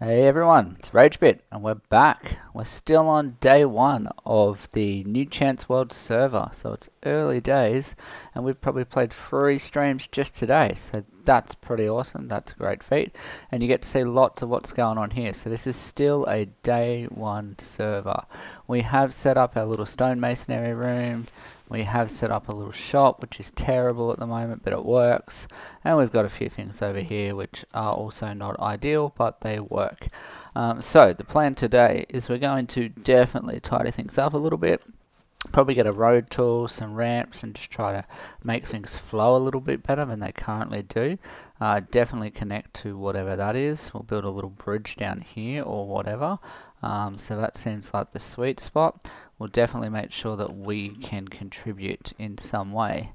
Hey everyone, it's RageBit and we're back. We're still on day one of the New Chance World server, so it's early days and we've probably played 3 streams just today, so that's pretty awesome. That's a great feat, and you get to see lots of what's going on here. So this is still a day one server. We have set up our little stonemasonry room. We have set up a little shop, which is terrible at the moment, but it works. And we've got a few things over here which are also not ideal, but they work. So the plan today is we're going to definitely tidy things up a little bit. Probably get a road tool, some ramps, and just try to make things flow a little bit better than they currently do. Definitely connect to whatever that is. We'll build a little bridge down here or whatever. So that seems like the sweet spot. We'll definitely make sure that we can contribute in some way.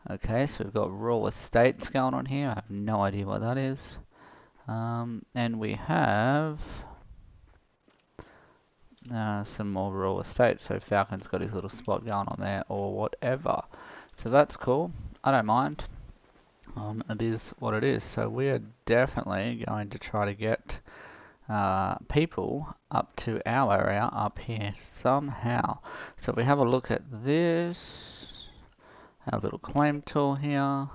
Okay, so we've got rural estates going on here. I have no idea what that is. And we have some more rural estates. So Falcon's got his little spot going on there or whatever. So that's cool. I don't mind. It is what it is. So we are definitely going to try to get people up to our area up here somehow. So we have a look at this, our little claim tool here.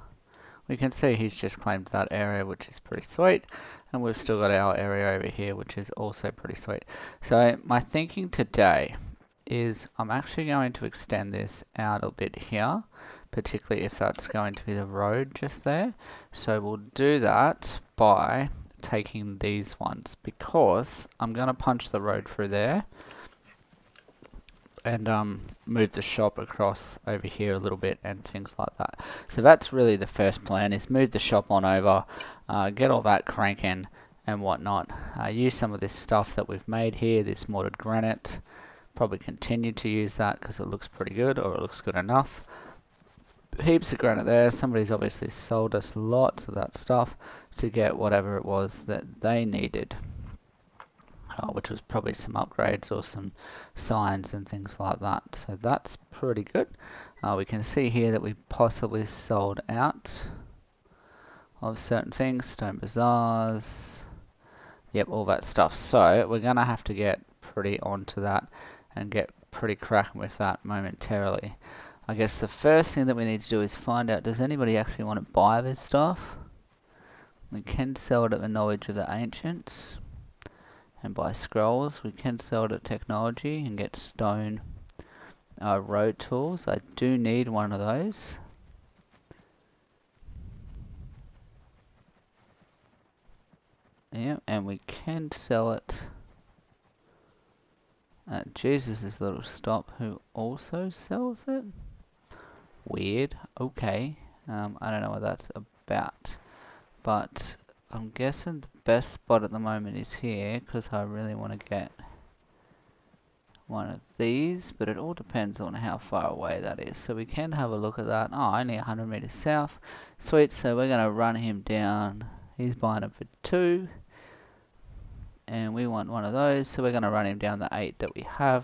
We can see he's just claimed that area, which is pretty sweet, and we've still got our area over here, which is also pretty sweet. So my thinking today is I'm actually going to extend this out a bit here, particularly if that's going to be the road just there. So we'll do that by taking these ones, because I'm going to punch the road through there and move the shop across over here a little bit and things like that. So that's really the first plan, is move the shop on over, get all that cranking and whatnot. Use some of this stuff that we've made here, this mortared granite. Probably continue to use that because it looks pretty good, or it looks good enough. Heaps of granite there. Somebody's obviously sold us lots of that stuff to get whatever it was that they needed. Which was probably some upgrades or some signs and things like that. So that's pretty good. We can see here that we possibly sold out of certain things, stone bazaars, yep, all that stuff. So we're gonna have to get pretty onto that and get pretty cracking with that momentarily. I guess the first thing that we need to do is find out, does anybody actually want to buy this stuff? We can sell it at the knowledge of the ancients and buy scrolls. We can sell it at technology and get stone road tools. I do need one of those. Yeah, and we can sell it at Jesus' little stop, who also sells it. Weird. Okay. I don't know what that's about, but I'm guessing the best spot at the moment is here, because I really want to get one of these, but it all depends on how far away that is. So we can have a look at that. Oh, only 100 meters south. Sweet, so we're going to run him down. He's buying it for 2. And we want one of those, so we're going to run him down the 8 that we have.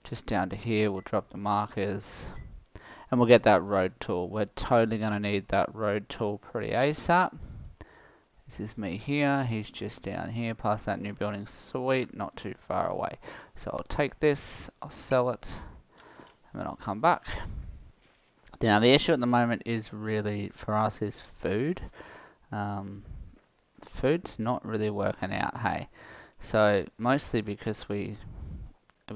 Just down to here, we'll drop the markers. And we'll get that road tool. We're totally going to need that road tool pretty ASAP. This is me here, he's just down here past that new building. Sweet, not too far away. So I'll take this, I'll sell it, and then I'll come back. Now the issue at the moment is really, for us, is food. Food's not really working out, hey. So mostly because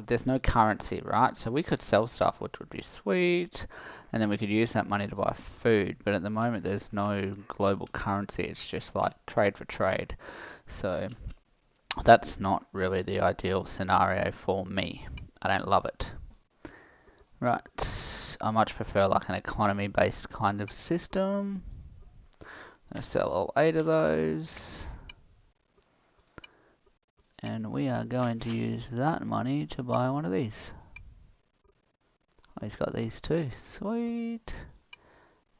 there's no currency, right? So we could sell stuff, which would be sweet, and then we could use that money to buy food. But at the moment, there's no global currency. It's just like trade for trade. So that's not really the ideal scenario for me. I don't love it. Right, I much prefer like an economy-based kind of system. I'm gonna sell all 8 of those. And we are going to use that money to buy one of these. Oh, he's got these too. Sweet.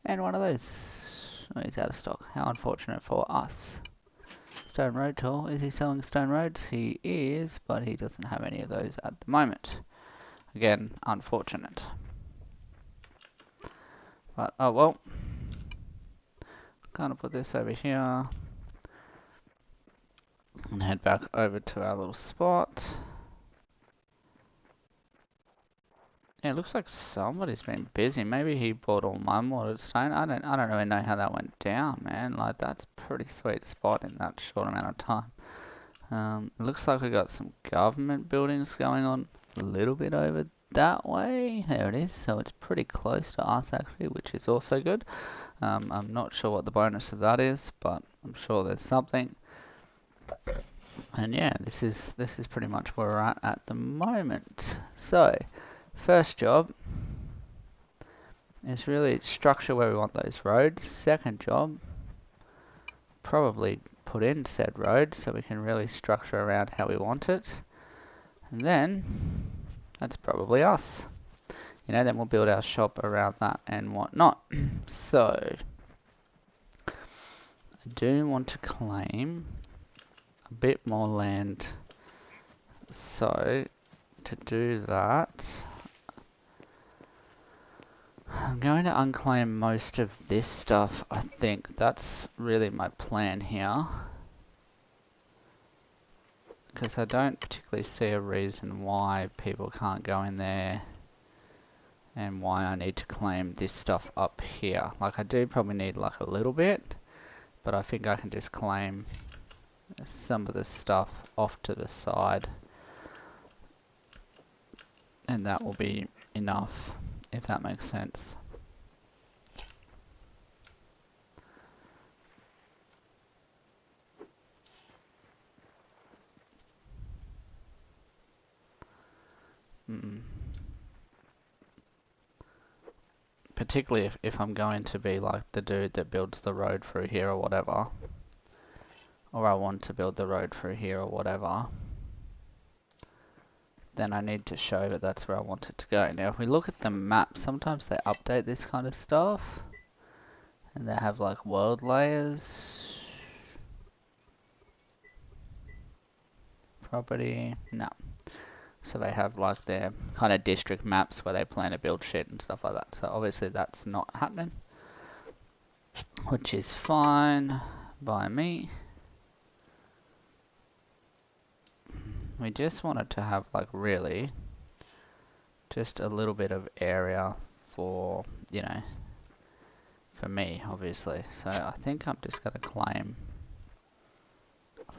And one of those. Oh, he's out of stock. How unfortunate for us. Stone road tool. Is he selling stone roads? He is, but he doesn't have any of those at the moment. Again, unfortunate. But, oh well. Gonna put this over here. And head back over to our little spot. Yeah, it looks like somebody's been busy. Maybe he bought all my mortared stone. I don't really know how that went down, man. Like, that's a pretty sweet spot in that short amount of time. It looks like we got some government buildings going on a little bit over that way. There it is. So it's pretty close to us actually, which is also good. I'm not sure what the bonus of that is, but I'm sure there's something. And yeah, this is pretty much where we're at the moment. So, first job is really structure where we want those roads. Second job, probably put in said road so we can really structure around how we want it. And then, that's probably us. You know, then we'll build our shop around that and whatnot. So, I do want to claim a bit more land. So, to do that, I'm going to unclaim most of this stuff. I think that's really my plan here, because I don't particularly see a reason why people can't go in there and why I need to claim this stuff up here. Like, I do probably need like a little bit, but I think I can just claim some of the stuff off to the side and that will be enough, if that makes sense. Particularly if I'm going to be like the dude that builds the road through here or whatever, or I want to build the road through here or whatever, then I need to show that that's where I want it to go. Now if we look at the map, sometimes they update this kind of stuff and they have like world layers. Property, no. So they have like their kind of district maps where they plan to build shit and stuff like that. So obviously that's not happening, which is fine by me. We just wanted to have like really just a little bit of area for, you know, for me obviously. So I think I'm just going to claim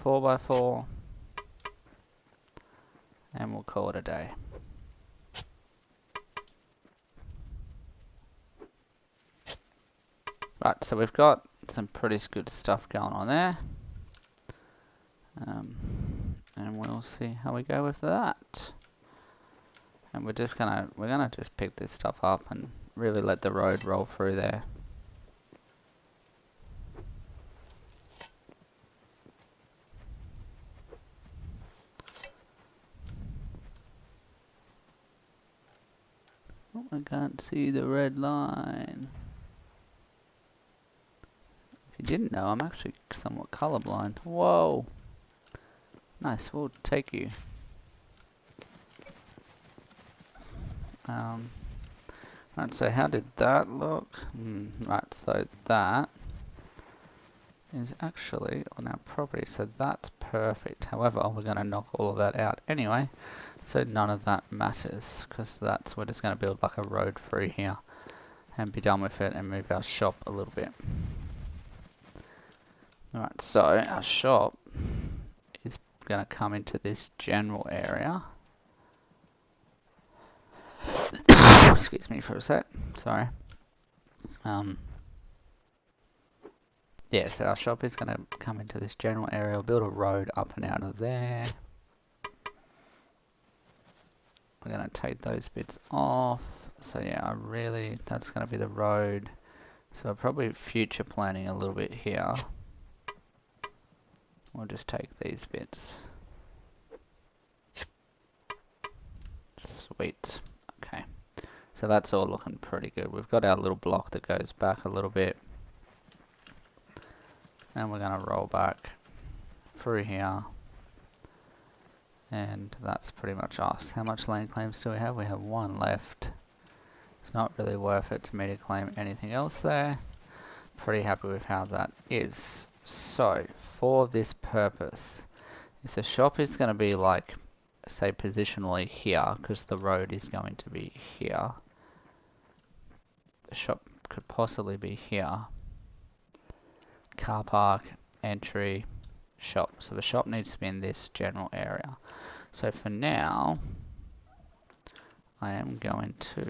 4x4 and we'll call it a day. Right, so we've got some pretty good stuff going on there. And we'll see how we go with that. And we're gonna just pick this stuff up and really let the road roll through there. Oh, I can't see the red line. If you didn't know, I'm actually somewhat colorblind. Whoa! Nice, we'll take you. Right, so how did that look? Right, so that is actually on our property, so that's perfect. However, we're going to knock all of that out anyway, so none of that matters, because we're just going to build like a road through here and be done with it and move our shop a little bit. Alright, so our shop is going to come into this general area. Excuse me for a sec, sorry. Yeah, so our shop is going to come into this general area. We'll build a road up and out of there. We're going to take those bits off. So yeah, that's going to be the road. So probably future planning a little bit here. We'll just take these bits. Sweet. Okay. So that's all looking pretty good. We've got our little block that goes back a little bit. And we're going to roll back through here. And that's pretty much us. How much land claims do we have? We have one left. It's not really worth it to me to claim anything else there. Pretty happy with how that is. So, for this purpose, if the shop is going to be like, say positionally here, because the road is going to be here, the shop could possibly be here. Car park, entry, shop. So the shop needs to be in this general area. So for now, I am going to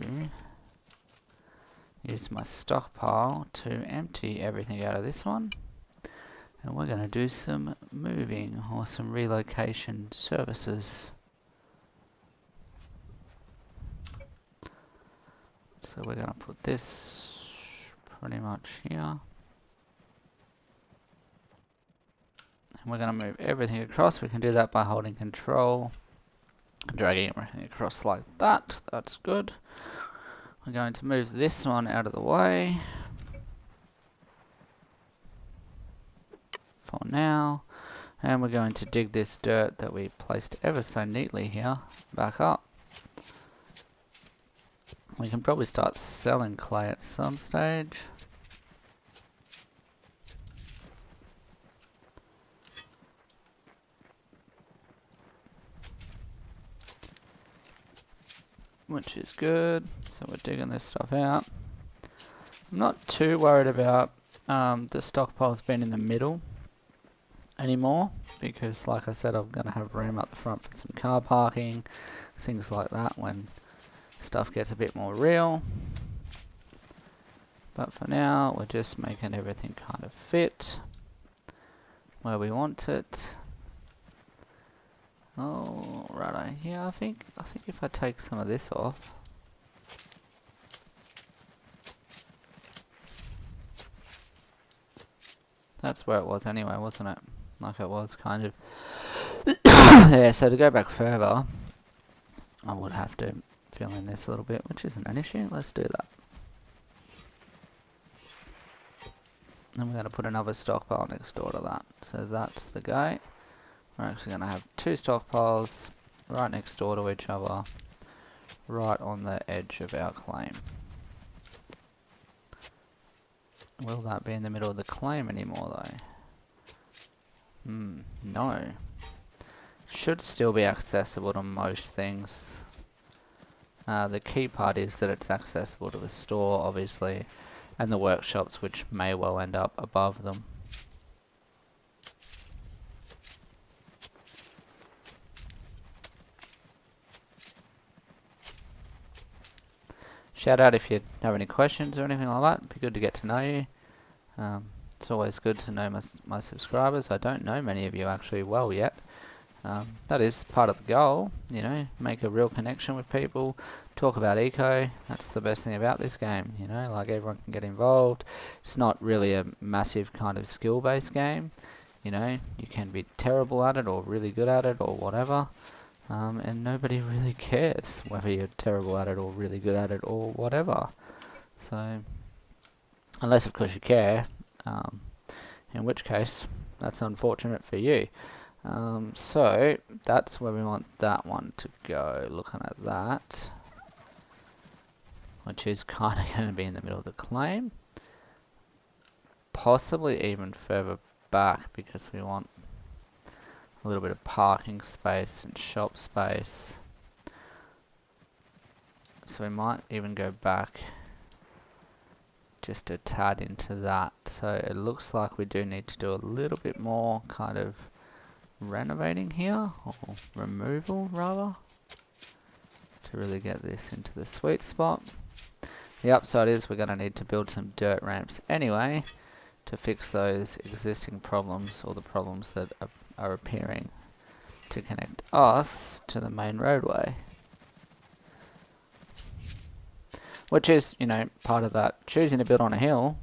use my stockpile to empty everything out of this one. And we're going to do some moving or some relocation services. So we're going to put this pretty much here. And we're going to move everything across. We can do that by holding control, dragging everything across like that. That's good. We're going to move this one out of the way for now. And we're going to dig this dirt that we placed ever so neatly here back up. We can probably start selling clay at some stage. Which is good. So we're digging this stuff out. I'm not too worried about the stockpiles being in the middle anymore, because like I said, I'm going to have room up the front for some car parking, things like that when stuff gets a bit more real. But for now, we're just making everything kind of fit where we want it. Oh, right, yeah, I think if I take some of this off, that's where it was anyway, wasn't it? Like it was kind of. Yeah, so to go back further, I would have to fill in this a little bit, which isn't an issue. Let's do that. And we're going to put another stockpile next door to that. So that's the gate. We're actually going to have two stockpiles right next door to each other, right on the edge of our claim. Will that be in the middle of the claim anymore though? No. Should still be accessible to most things. The key part is that it's accessible to the store, obviously, and the workshops, which may well end up above them. Shout out if you have any questions or anything like that. It'd be good to get to know you. It's always good to know my subscribers. I don't know many of you actually well yet. That is part of the goal, you know, make a real connection with people, talk about eco. That's the best thing about this game, you know, like everyone can get involved. It's not really a massive kind of skill-based game, you know, you can be terrible at it or really good at it or whatever. And nobody really cares whether you're terrible at it or really good at it or whatever. So, unless of course you care, in which case that's unfortunate for you. So that's where we want that one to go, looking at that, which is kind of going to be in the middle of the claim, possibly even further back because we want a little bit of parking space and shop space. So we might even go back just a tad into that. So it looks like we do need to do a little bit more kind of renovating here, or removal rather, to really get this into the sweet spot. The upside is we're going to need to build some dirt ramps anyway to fix those existing problems, or the problems that are appearing to connect us to the main roadway. Which is, you know, part of that choosing to build on a hill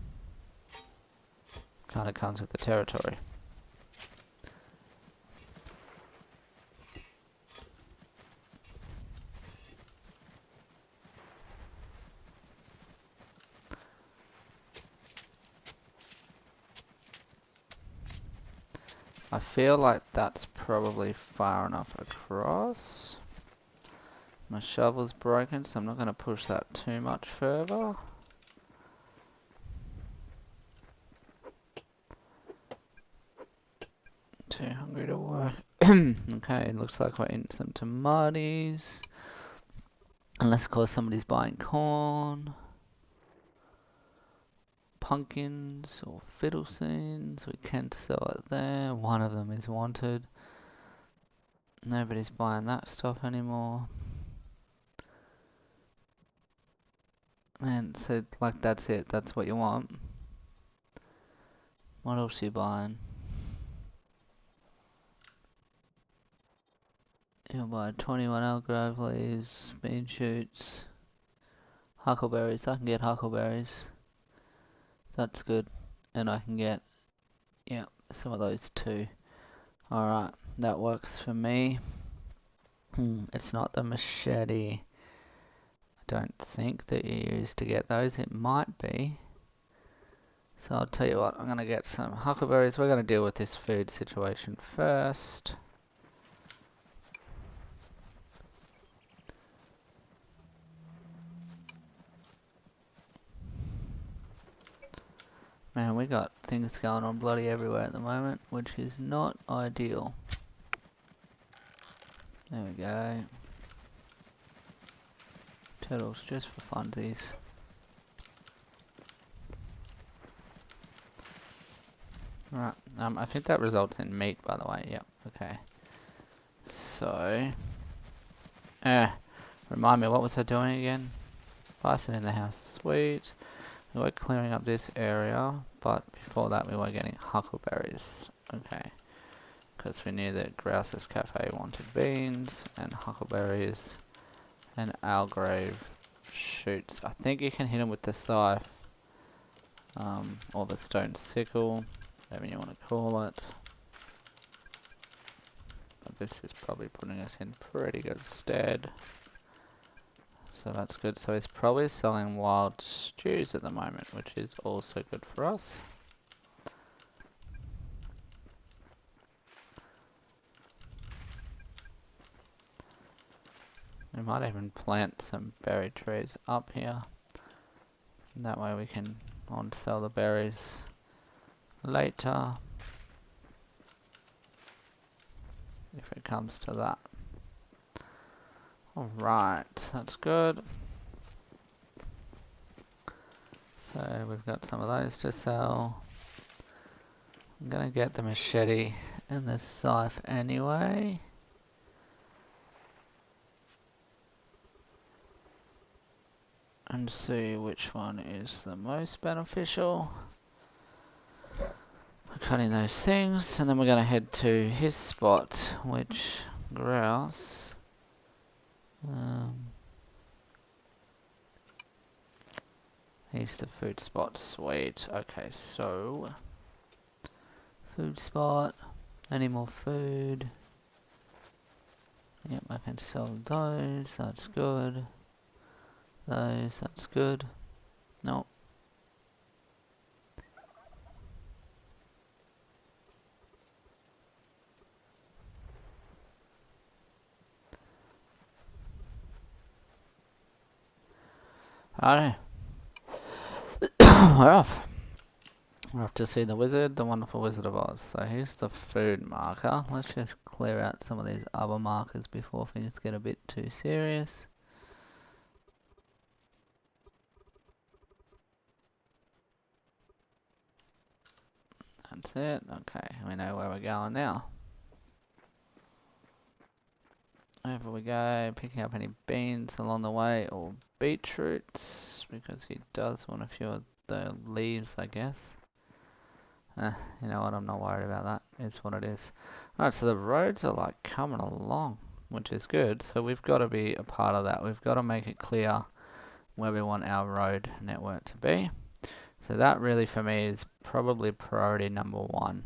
kind of comes with the territory. I feel like that's probably far enough across. My shovel's broken, so I'm not going to push that too much further. Too hungry to work Okay, looks like we're in some tomatoes. Unless of course somebody's buying corn, pumpkins, or fiddlesins. We can sell it there. One of them is wanted. Nobody's buying that stuff anymore. And so like that's it. That's what you want. What else are you buying? You'll buy 21 Algrove leaves, bean shoots, huckleberries. I can get huckleberries. That's good. And I can get, yeah, some of those too. Alright, that works for me. It's not the machete, I don't think, that you use to get those. It might be. So I'll tell you what, I'm going to get some huckleberries. We're going to deal with this food situation first. Man, we got things going on bloody everywhere at the moment, which is not ideal. There we go. Turtles just for funsies. Right, I think that results in meat, by the way. Yep, okay. So, remind me, what was I doing again? Bison in the house, sweet. We were clearing up this area, but before that we were getting huckleberries. Okay, because we knew that Grouse's Cafe wanted beans and huckleberries and Algrove shoots. I think you can hit them with the scythe, or the stone sickle, whatever you want to call it. But this is probably putting us in pretty good stead. So that's good. So he's probably selling wild stews at the moment, which is also good for us. We might even plant some berry trees up here. That way we can on sell the berries later, if it comes to that. Alright, that's good. So we've got some of those to sell. I'm gonna get the machete and the scythe anyway. And see which one is the most beneficial. We're cutting those things, and then we're gonna head to his spot, which Grouse. Here's the food spot, sweet. Okay, so food spot. Any more food? Yep, I can sell those. That's good. Those, that's good. Nope. Alright. We're off. We're off to see the wizard, the wonderful Wizard of Oz. So here's the food marker. Let's just clear out some of these other markers before things get a bit too serious. That's it. Okay, we know where we're going now. Over we go, picking up any beans along the way, or beetroots, because he does want a few of the leaves, I guess. You know what, I'm not worried about that. It's what it is. Alright, so the roads are like coming along, which is good. So we've got to be a part of that. We've got to make it clear where we want our road network to be. So that really for me is probably priority number one.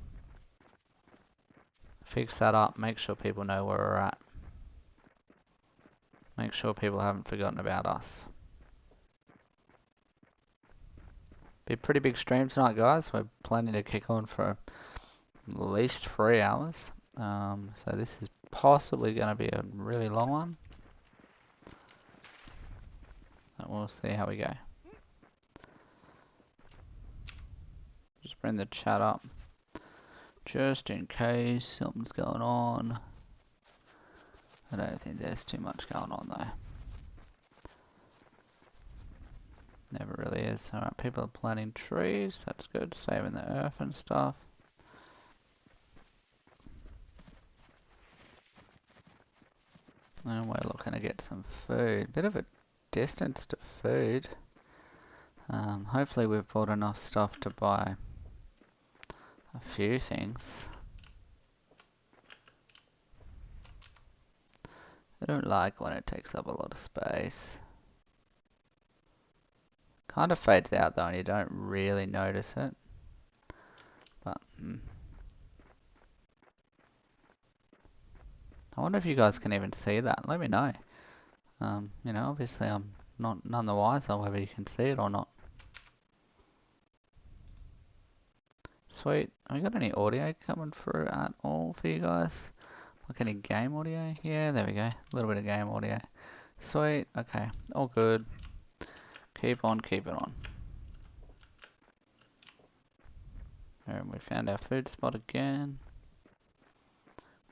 Fix that up, make sure people know where we're at. Make sure people haven't forgotten about us. Be a pretty big stream tonight, guys. We're planning to kick on for at least 3 hours. So this is possibly going to be a really long one. But we'll see how we go. Just bring the chat up. Just in case something's going on. I don't think there's too much going on though. Never really is. Alright, people are planting trees. That's good. Saving the earth and stuff. And we're looking to get some food. Bit of a distance to food. Hopefully we've bought enough stuff to buy a few things. I don't like when it takes up a lot of space. Kind of fades out though and you don't really notice it. But, I wonder if you guys can even see that. Let me know. You know, obviously I'm none the wiser whether you can see it or not. Sweet. Have we got any audio coming through at all for you guys? Like any game audio? Yeah, there we go. A little bit of game audio. Sweet. Okay. All good. Keep on keeping on. And we found our food spot again.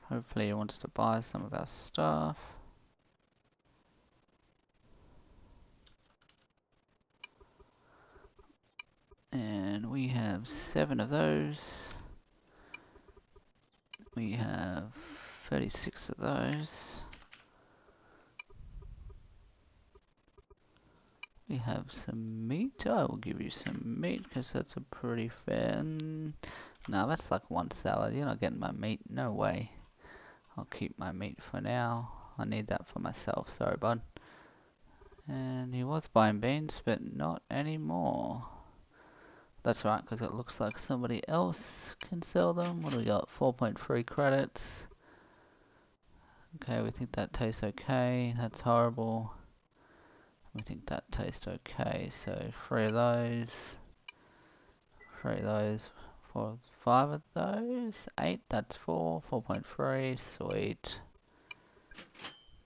Hopefully he wants to buy some of our stuff. And we have 7 of those. We have 36 of those. We have some meat. I will give you some meat because that's a pretty fair. No, that's like 1 salad. You're not getting my meat. No way. I'll keep my meat for now. I need that for myself. Sorry, bud. And he was buying beans, but not anymore. That's right, because it looks like somebody else can sell them. What do we got? 4.3 credits. Okay, we think that tastes okay. That's horrible. We think that tastes okay. So 3 of those. 3 of those. 4, 5 of those. 8, that's 4. 4.3, sweet.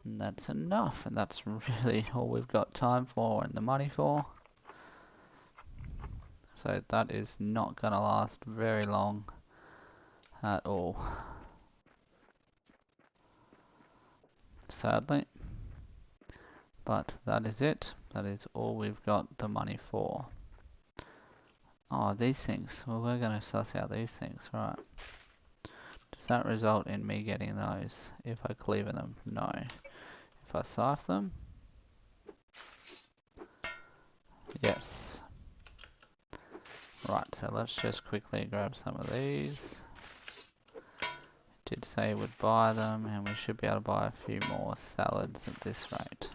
And that's enough, and that's really all we've got time for and the money for. So that is not gonna last very long at all. Sadly. But that is it. That is all we've got the money for. Oh, these things. Well, we're gonna suss out these things, right? Does that result in me getting those if I cleaver them? No. If I scythe them? Yes. Right, so let's just quickly grab some of these. Did say we'd buy them, and we should be able to buy a few more salads at this rate.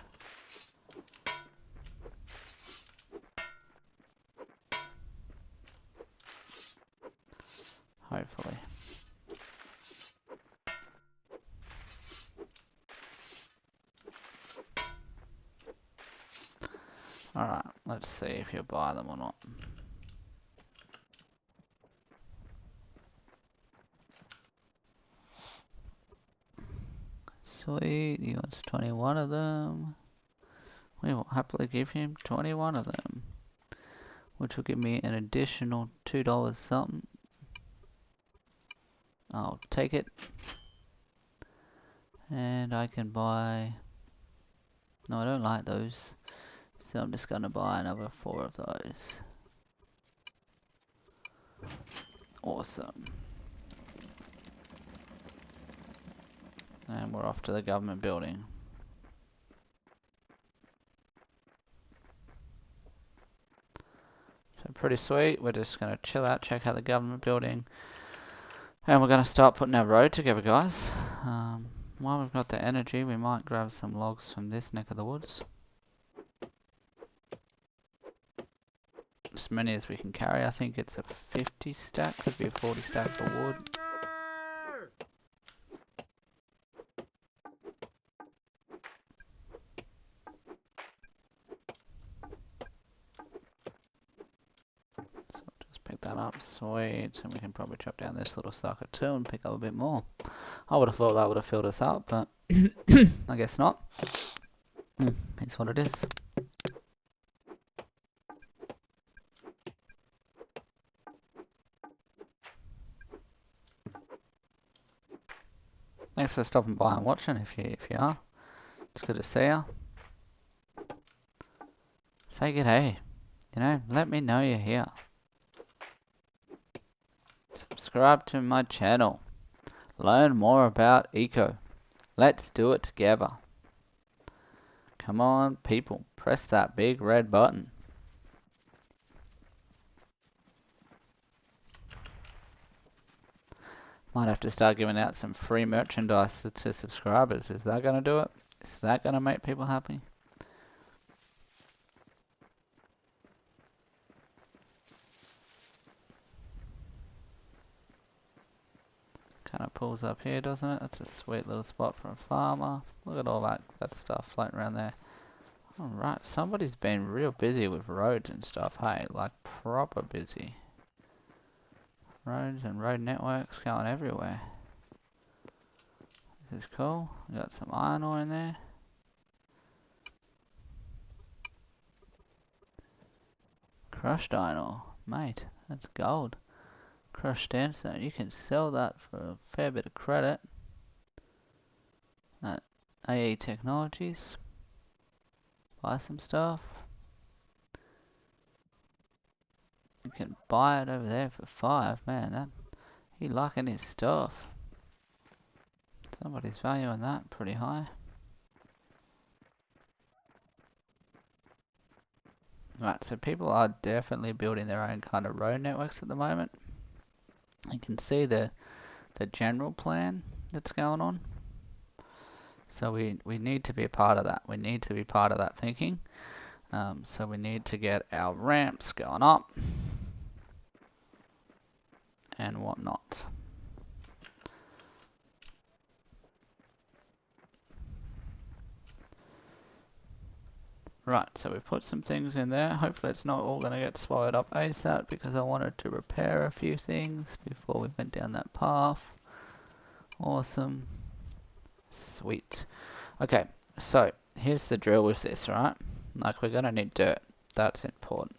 Hopefully. Alright, let's see if you'll buy them or not. Sweet, he wants 21 of them. We will happily give him 21 of them. Which will give me an additional $2 something. I'll take it. And I can buy... No, I don't like those. So I'm just gonna buy another 4 of those. Awesome. And we're off to the government building. So pretty sweet. We're just gonna chill out, check out the government building. And we're gonna start putting our road together, guys. While we've got the energy, we might grab some logs from this neck of the woods. As many as we can carry. I think it's a 50 stack, could be a 40 stack for wood. So just pick that up, sweet. And we can probably chop down this little sucker too and pick up a bit more. I would have thought that would have filled us up, but I guess not. It's what it is. Thanks for stopping by and watching if you are. It's good to see you. Say g'day. You know, let me know you're here. Subscribe to my channel. Learn more about eco. Let's do it together. Come on, people. Press that big red button. Might have to start giving out some free merchandise to subscribers. Is that going to do it? Is that going to make people happy? Kind of pulls up here, doesn't it? That's a sweet little spot for a farmer. Look at all that stuff floating around there. Alright, somebody's been real busy with roads and stuff, hey? Like, proper busy. Roads and road networks going everywhere. This is cool. We got some iron ore in there. Crushed iron ore. Mate, that's gold. Crushed sandstone. You can sell that for a fair bit of credit. At AE Technologies. Buy some stuff. You can buy it over there for 5. Man, that he liking his stuff. Somebody's valuing that pretty high. Right, so people are definitely building their own kind of road networks at the moment. You can see the general plan that's going on. So we need to be a part of that. We need to be part of that thinking. So we need to get our ramps going up and whatnot. Right, so we put some things in there. Hopefully it's not all going to get swallowed up ASAP because I wanted to repair a few things before we went down that path. Awesome. Sweet. Okay, so here's the drill with this, right? Like, we're going to need dirt. That's important.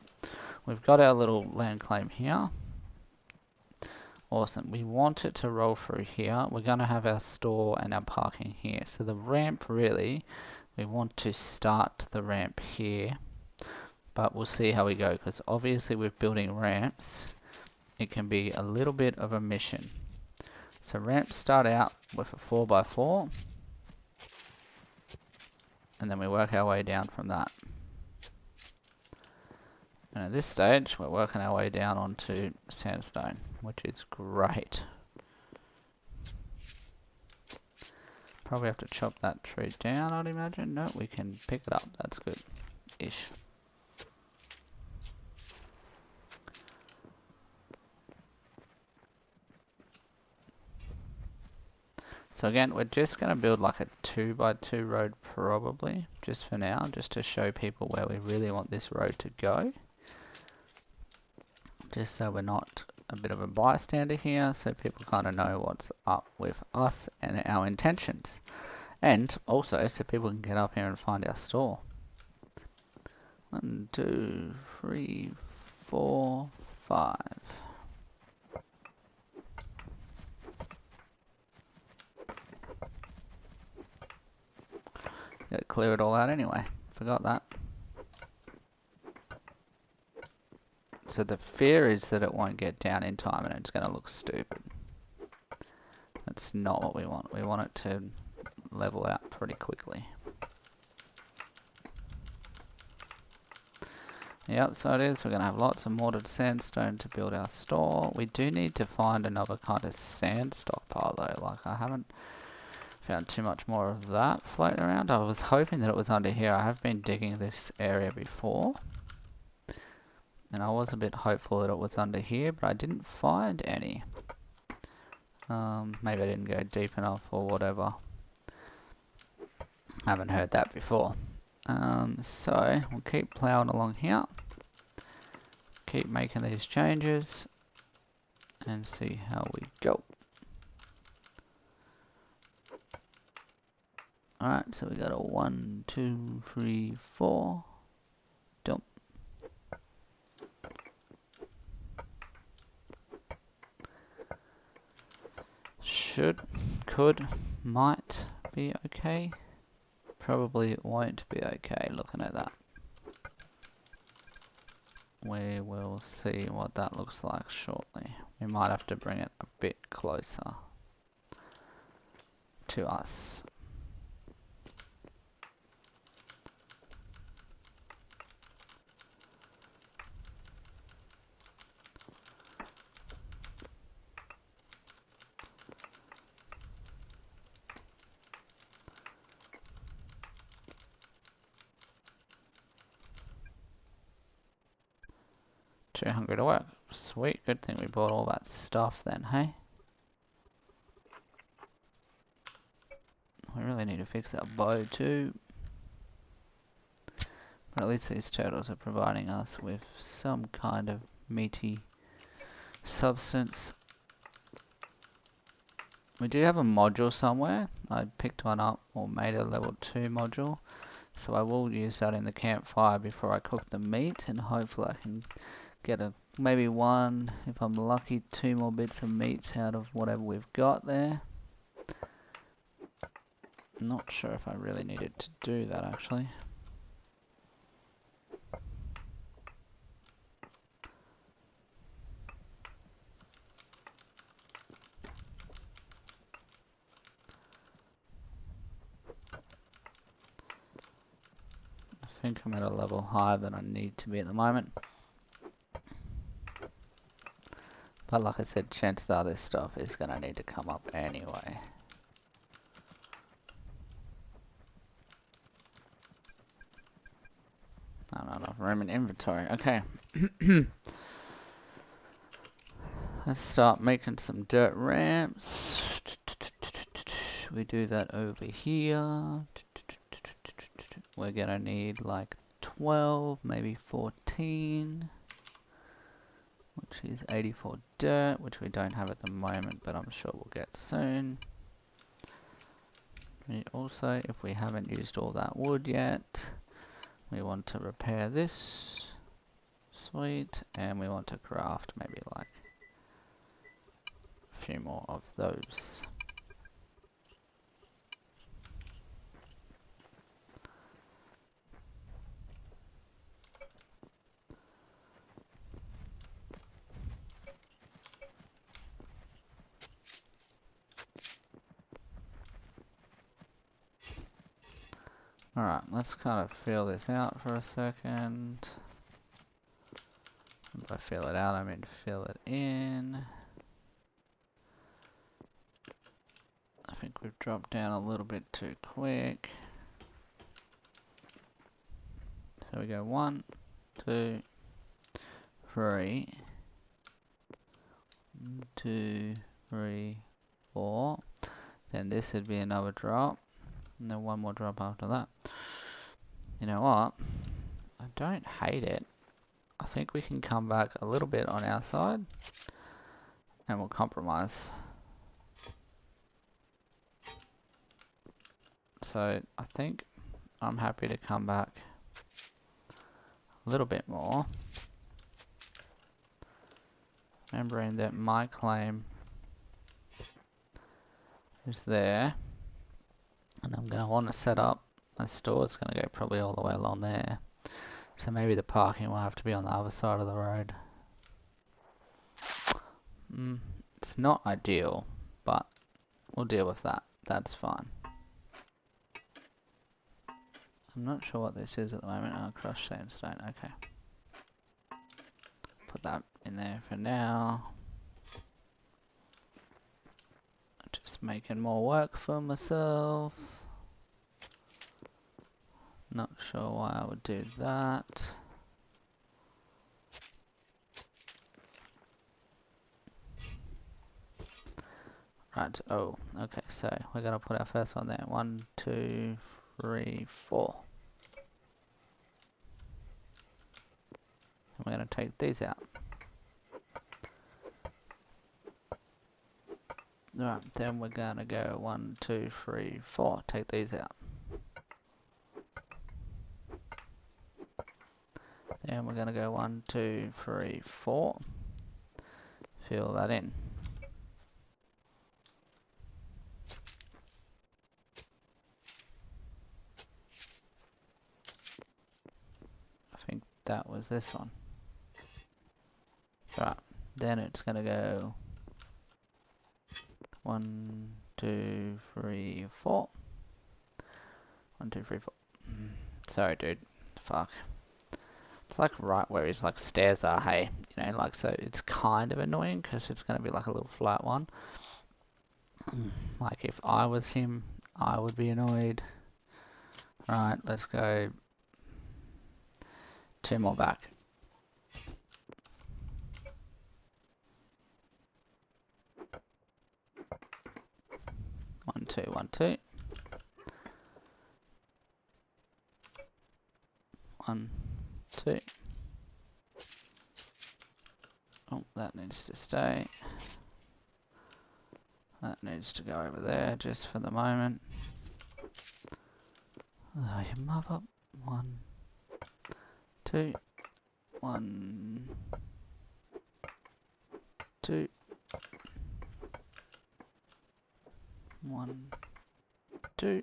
We've got our little land claim here. Awesome. We want it to roll through here. We're going to have our store and our parking here. So the ramp, really, we want to start the ramp here. But we'll see how we go, because obviously with building ramps, it can be a little bit of a mission. So ramps start out with a 4x4. And then we work our way down from that. And at this stage, we're working our way down onto sandstone, which is great. Probably have to chop that tree down, I'd imagine. No, we can pick it up. That's good-ish. So again, we're just going to build like a 2x2 road probably, just for now, just to show people where we really want this road to go. Just so we're not a bit of a bystander here, so people kind of know what's up with us and our intentions. And also, so people can get up here and find our store. 1, 2, 3, 4, 5. Gotta clear it all out anyway. Forgot that. So the fear is that it won't get down in time and it's going to look stupid. That's not what we want. We want it to level out pretty quickly. Yep, so it is. We're going to have lots of mortared sandstone to build our store. We do need to find another kind of sand stockpile though. Like, I haven't found too much more of that floating around. I was hoping that it was under here. I have been digging this area before. And I was a bit hopeful that it was under here, but I didn't find any. Maybe I didn't go deep enough or whatever. I haven't heard that before. So we'll keep plowing along here. Keep making these changes. And see how we go. Alright, so we got a 1, 2, 3, 4. Dump. Could might be okay. Probably won't be okay looking at that. We will see what that looks like shortly. We might have to bring it a bit closer to us. Too hungry to work. Sweet, good thing we bought all that stuff then, hey? We really need to fix our bow too. But at least these turtles are providing us with some kind of meaty substance. We do have a module somewhere. I picked one up or made a level 2 module. So I will use that in the campfire before I cook the meat, and hopefully I can get maybe one, if I'm lucky, 2 more bits of meat out of whatever we've got there. Not sure if I really needed to do that actually. I think I'm at a level higher than I need to be at the moment. But like I said, chances are this stuff is going to need to come up anyway. Not enough room in inventory. Okay. Let's start making some dirt ramps. We do that over here. We're gonna need like 12, maybe 14, which is 84 dirt, which we don't have at the moment, but I'm sure we'll get soon. We also, if we haven't used all that wood yet, we want to repair this. Sweet. And we want to craft maybe like a few more of those. Alright, let's kind of feel this out for a second. And by feel it out, I mean fill it in. I think we've dropped down a little bit too quick. So we go 1, 2, 3. 1, 2, 3, 4. Then this would be another drop. And then one more drop after that. You know what? I don't hate it. I think we can come back a little bit on our side. And we'll compromise. So I think I'm happy to come back a little bit more. Remembering that my claim is there. And I'm going to want to set up my store. It's going to go probably all the way along there. So maybe the parking will have to be on the other side of the road. It's not ideal, but we'll deal with that. That's fine. I'm not sure what this is at the moment. Oh, crushed sandstone. Okay. Put that in there for now. Just making more work for myself. Not sure why I would do that. Right, oh, okay, so we're gonna put our first one there. 1, 2, 3, 4. And we're gonna take these out. Right, then we're gonna go 1, 2, 3, 4. Take these out. Then we're gonna go 1, 2, 3, 4. Fill that in. was this one. Right, then it's gonna go 1, 2, 3, 4. 1, 2, 3, 4. Sorry, dude. Fuck. It's like right where his like stairs are, hey. You know, like, so it's kind of annoying because it's gonna be like a little flat one. Like if I was him, I would be annoyed. Right, let's go 2 more back. 1, 2, 1, 2. 1, 2. Oh, that needs to stay. That needs to go over there just for the moment. Oh, you mother. 1, 2. 1, 2. 1, 2.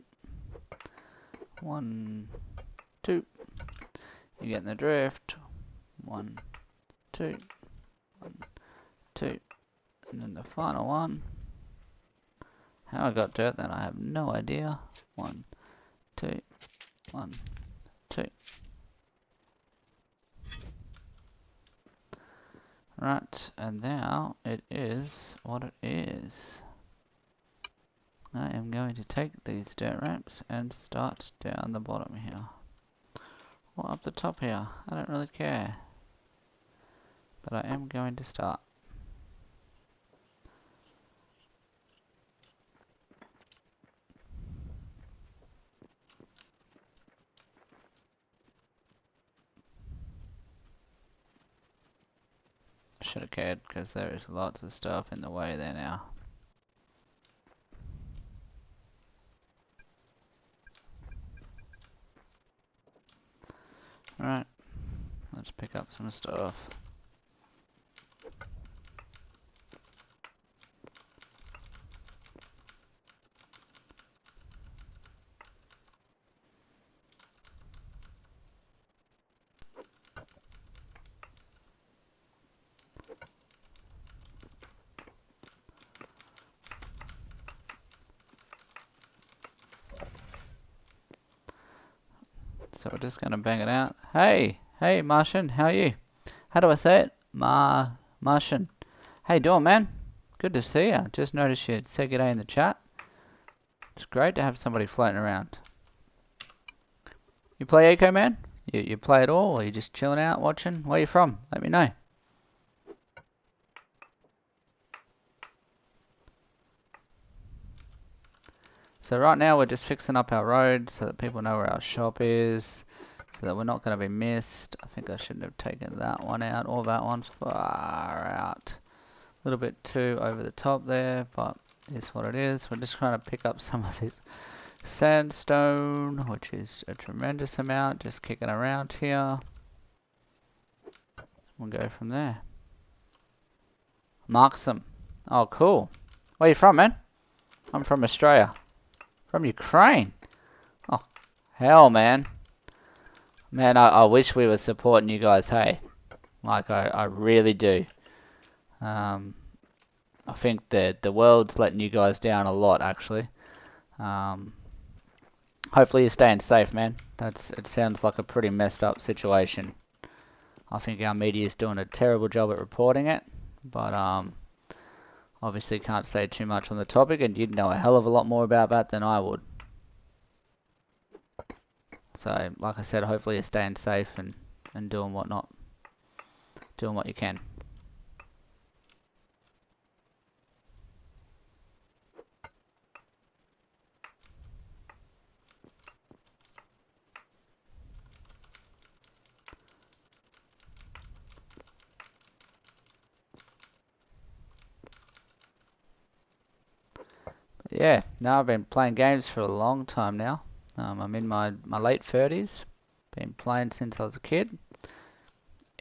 1, 2. You're getting the drift. 1, 2. 1, 2. And then the final one. How I got dirt then, I have no idea. 1, 2. 1, 2. Right, and now it is what it is. I am going to take these dirt ramps and start down the bottom here. Or up the top here, I don't really care. But I am going to start. Should have cared because there is lots of stuff in the way there now. Alright, let's pick up some stuff. So we're just gonna bang it out. Hey, hey Martian, how are you? How do I say it? Martian. How you doing, man? Good to see you. Just noticed you said good day in the chat. It's great to have somebody floating around. You play Eco, man? You play at all, or you just chilling out, watching? Where you from? Let me know. So right now we're just fixing up our road so that people know where our shop is, so that we're not going to be missed. I think I shouldn't have taken that one out, or that one's far out. A little bit too over the top there, but it's what it is. We're just trying to pick up some of this sandstone, which is a tremendous amount, just kicking around here. We'll go from there. Marksum. Oh, cool. Where you from, man? I'm from Australia. From Ukraine? Oh, hell, man. Man, I wish we were supporting you guys, hey? Like, I really do. I think that the world's letting you guys down a lot, actually. Hopefully you're staying safe, man. It sounds like a pretty messed up situation. I think our media's doing a terrible job at reporting it, but obviously can't say too much on the topic, and you'd know a hell of a lot more about that than I would. So, like I said, hopefully you're staying safe and doing what you can. Yeah, now I've been playing games for a long time now. I'm in my late 30s. Been playing since I was a kid.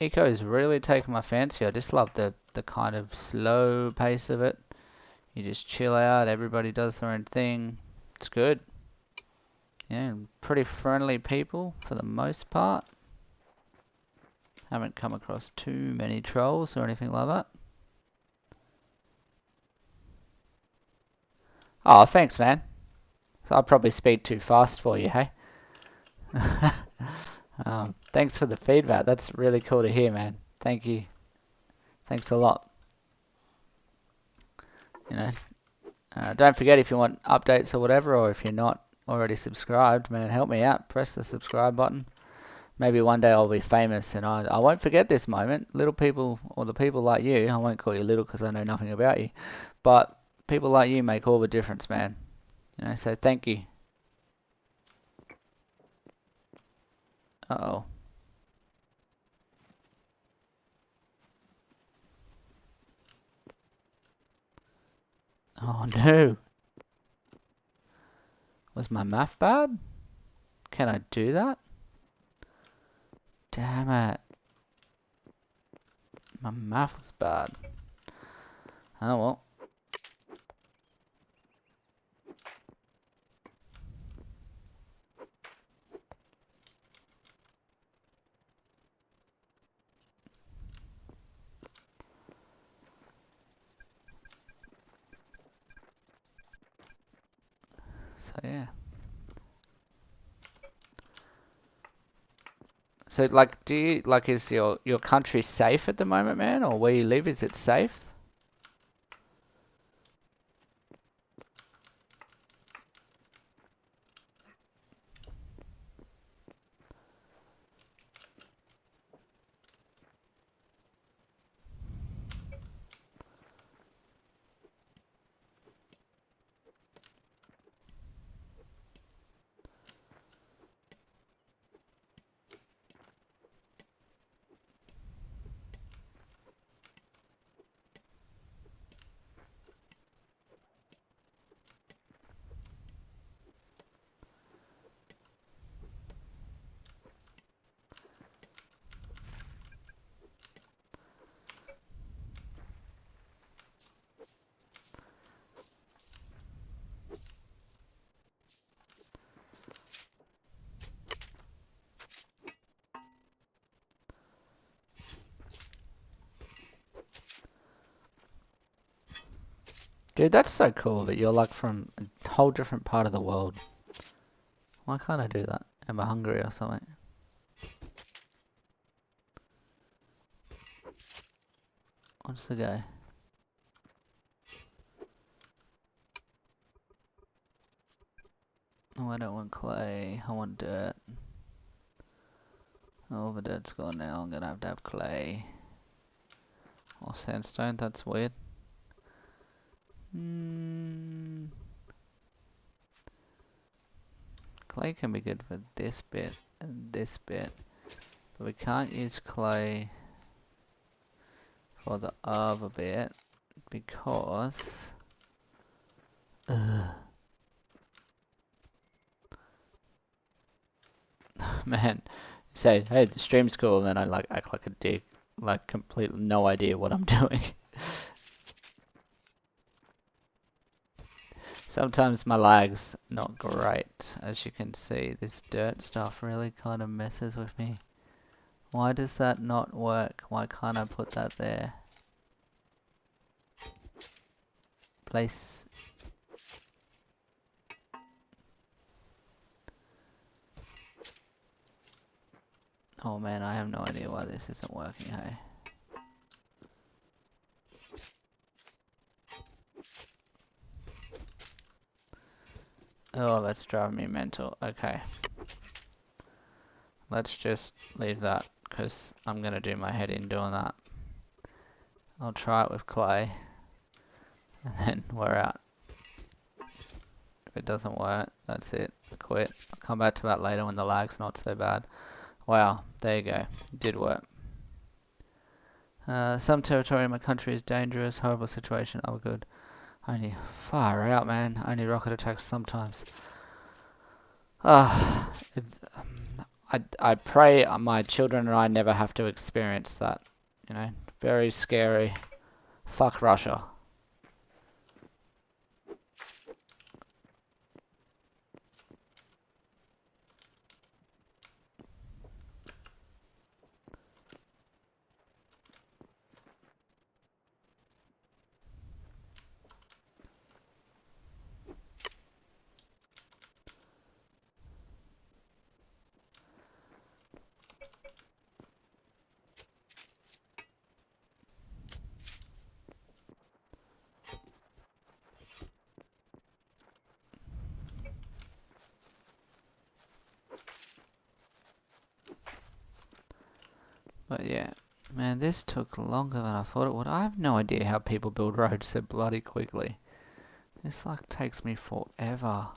Eco's really taken my fancy. I just love the kind of slow pace of it. You just chill out, everybody does their own thing. It's good. Yeah, pretty friendly people for the most part. Haven't come across too many trolls or anything like that. Oh, thanks, man. So I probably speak too fast for you, hey? Thanks for the feedback. That's really cool to hear, man. Thank you. Thanks a lot. You know, don't forget if you want updates or whatever, or if you're not already subscribed, man, help me out. Press the subscribe button. Maybe one day I'll be famous and I won't forget this moment. Little people, or the people like you, I won't call you little because I know nothing about you, but people like you make all the difference, man. You know, so thank you. Uh-oh. Oh no. Was my math bad? Can I do that? Damn it. My math was bad. Oh well. So yeah. So like, do you like, is your country safe at the moment, man, or where you live, is it safe? Dude, that's so cool that you're like from a whole different part of the world. Why can't I do that? Am I hungry or something? What's the go? Oh, I don't want clay. I want dirt. Oh, the dirt's gone now. I'm gonna have to have clay. Or sandstone, that's weird. Clay can be good for this bit and this bit. But we can't use clay for the other bit because... Man, say, hey, the stream's cool, and then I like act like a dick. Like, completely no idea what I'm doing. Sometimes my lag's not great. As you can see, this dirt stuff really kind of messes with me. Why does that not work? Why can't I put that there? Place. Oh man, I have no idea why this isn't working, hey. Oh, that's driving me mental. Okay. Let's just leave that, because I'm going to do my head in doing that. I'll try it with clay, and then we're out. If it doesn't work, that's it. I quit. I'll come back to that later when the lag's not so bad. Wow, there you go. It did work. Some territory in my country is dangerous, horrible situation, oh good. Only far out, man. Only rocket attacks sometimes. I pray my children and I never have to experience that. You know, very scary. Fuck Russia. But yeah, man, this took longer than I thought it would. I have no idea how people build roads so bloody quickly. This like takes me forever.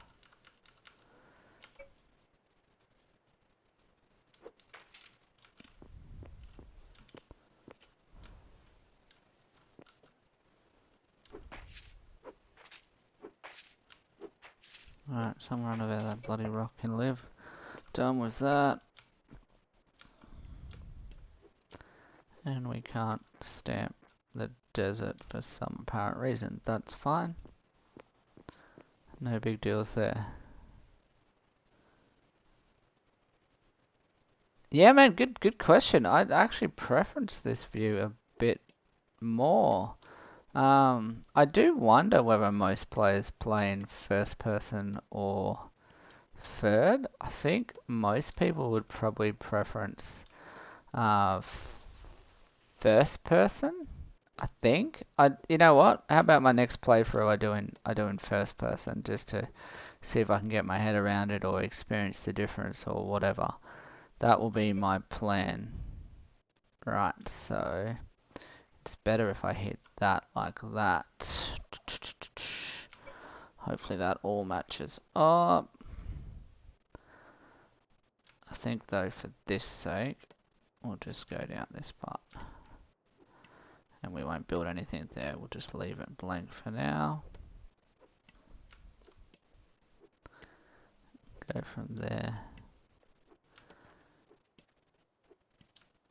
Alright, somewhere under there that bloody rock can live. Done with that. And we can't stamp the desert for some apparent reason. That's fine. No big deals there. Yeah, man, good question. I'd actually preference this view a bit more. I do wonder whether most players play in first person or third. I think most people would probably preference uh, first person. I think. You know what? How about my next playthrough? I do in first person just to see if I can get my head around it or experience the difference or whatever. That will be my plan. Right, so it's better if I hit that like that. Hopefully that all matches up. I think though for this sake, we'll just go down this part. And we won't build anything there, we'll just leave it blank for now. Go from there.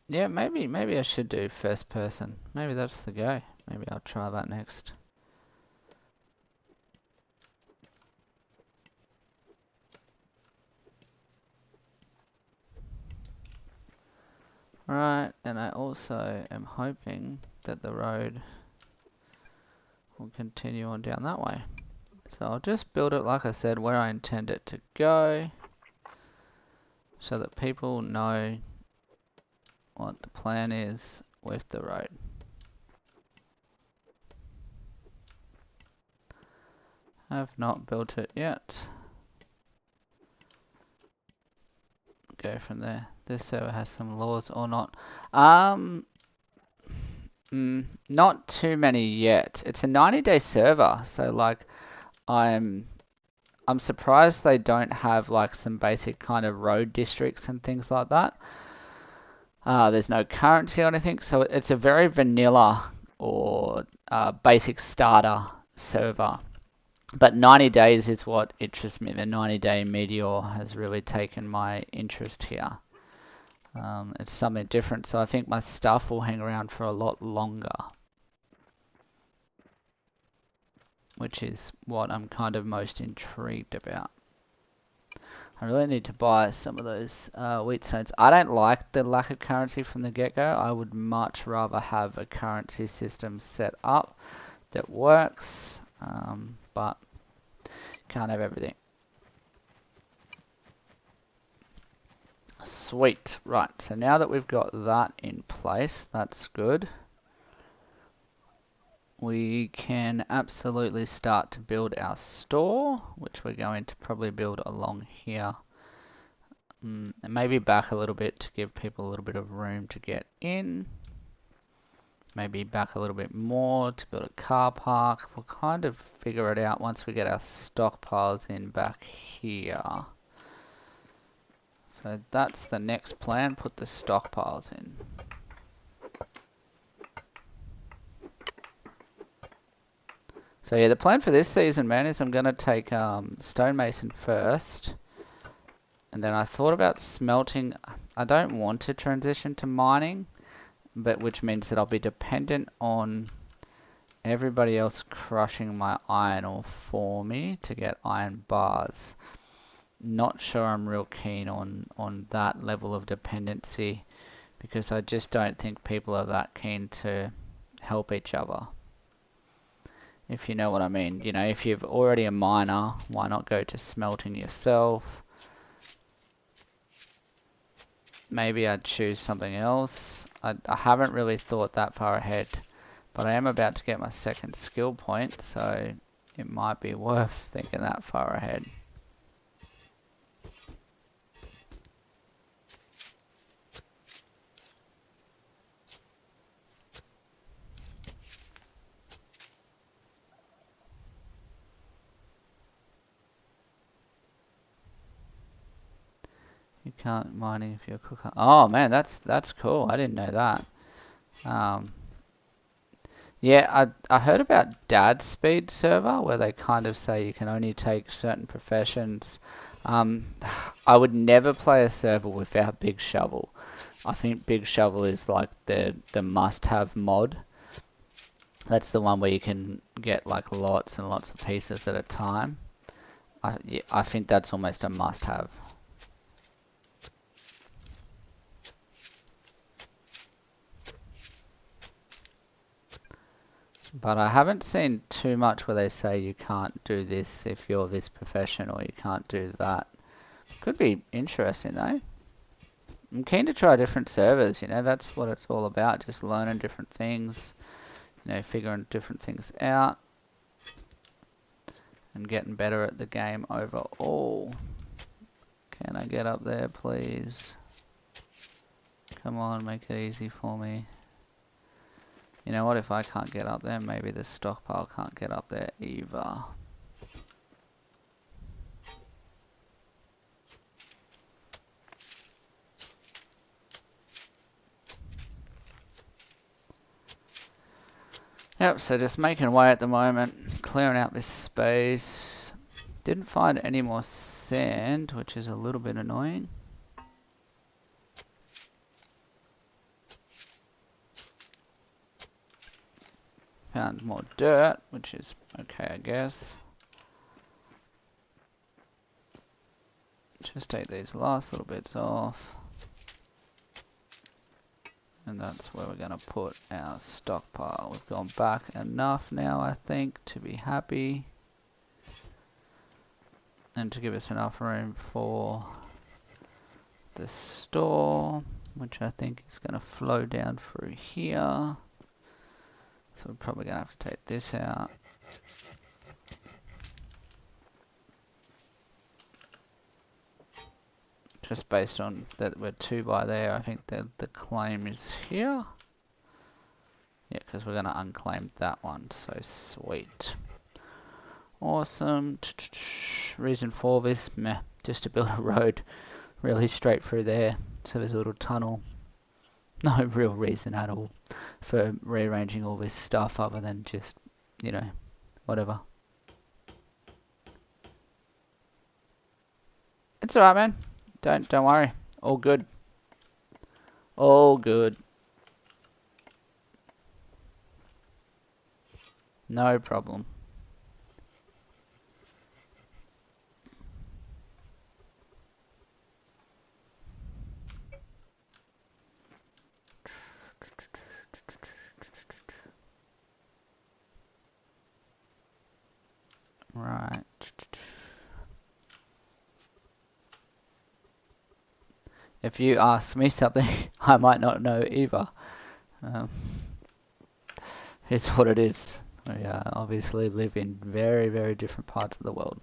Yeah, maybe I should do first person. Maybe that's the go. Maybe I'll try that next. Right, and I also am hoping that the road will continue on down that way. So I'll just build it, like I said, where I intend it to go, so that people know what the plan is with the road. I have not built it yet. Go from there. This server has some laws or not. Not too many yet. It's a 90-day server, so like I'm surprised they don't have like some basic kind of road districts and things like that. There's no currency or anything, so it's a very vanilla or basic starter server. But 90 days is what interests me. The 90-day meteor has really taken my interest here. It's something different, so I think my stuff will hang around for a lot longer. Which is what I'm kind of most intrigued about. I really need to buy some of those wheat stones. I don't like the lack of currency from the get-go. I would much rather have a currency system set up that works, but can't have everything. Sweet. Right, so now that we've got that in place, that's good. We can absolutely start to build our store, which we're going to probably build along here. And maybe back a little bit to give people a little bit of room to get in. Maybe back a little bit more to build a car park. We'll kind of figure it out once we get our stockpiles in back here. So that's the next plan, put the stockpiles in. So yeah, the plan for this season, man, is I'm going to take stonemason first. And then I thought about smelting. I don't want to transition to mining, but which means that I'll be dependent on everybody else crushing my iron ore for me to get iron bars. Not sure I'm real keen on that level of dependency, because I just don't think people are that keen to help each other. If you know what I mean. You know, if you're already a miner, why not go to smelting yourself? Maybe I'd choose something else. I haven't really thought that far ahead, but I am about to get my second skill point, so it might be worth thinking that far ahead. You can't mining if you're a cooker. Oh man, that's cool. I didn't know that. Yeah, I heard about Dad Speed server where they kind of say you can only take certain professions. I would never play a server without Big Shovel. I think Big Shovel is like the must-have mod. That's the one where you can get like lots and lots of pieces at a time. Yeah, I think that's almost a must-have. But I haven't seen too much where they say you can't do this if you're this profession or you can't do that. Could be interesting though. I'm keen to try different servers, you know, that's what it's all about, just learning different things, you know, figuring different things out and getting better at the game overall. Can I get up there, please? Come on, make it easy for me. You know what, if I can't get up there, maybe the stockpile can't get up there either. Yep, so just making way at the moment, clearing out this space. Didn't find any more sand, which is a little bit annoying. Found more dirt, which is okay, I guess. Just take these last little bits off. And that's where we're going to put our stockpile. We've gone back enough now, I think, to be happy. And to give us enough room for the store, which I think is going to flow down through here. So we're probably going to have to take this out. Just based on that we're 2 by there, I think that the claim is here. Yeah, because we're going to unclaim that one, so sweet. Awesome. Reason for this, meh, just to build a road really straight through there. So there's a little tunnel. No real reason at all for rearranging all this stuff other than just, you know, whatever. It's alright, man. Don't worry. All good. All good. No problem. Right. If you ask me something, I might not know either. It's what it is. We obviously live in very, very different parts of the world.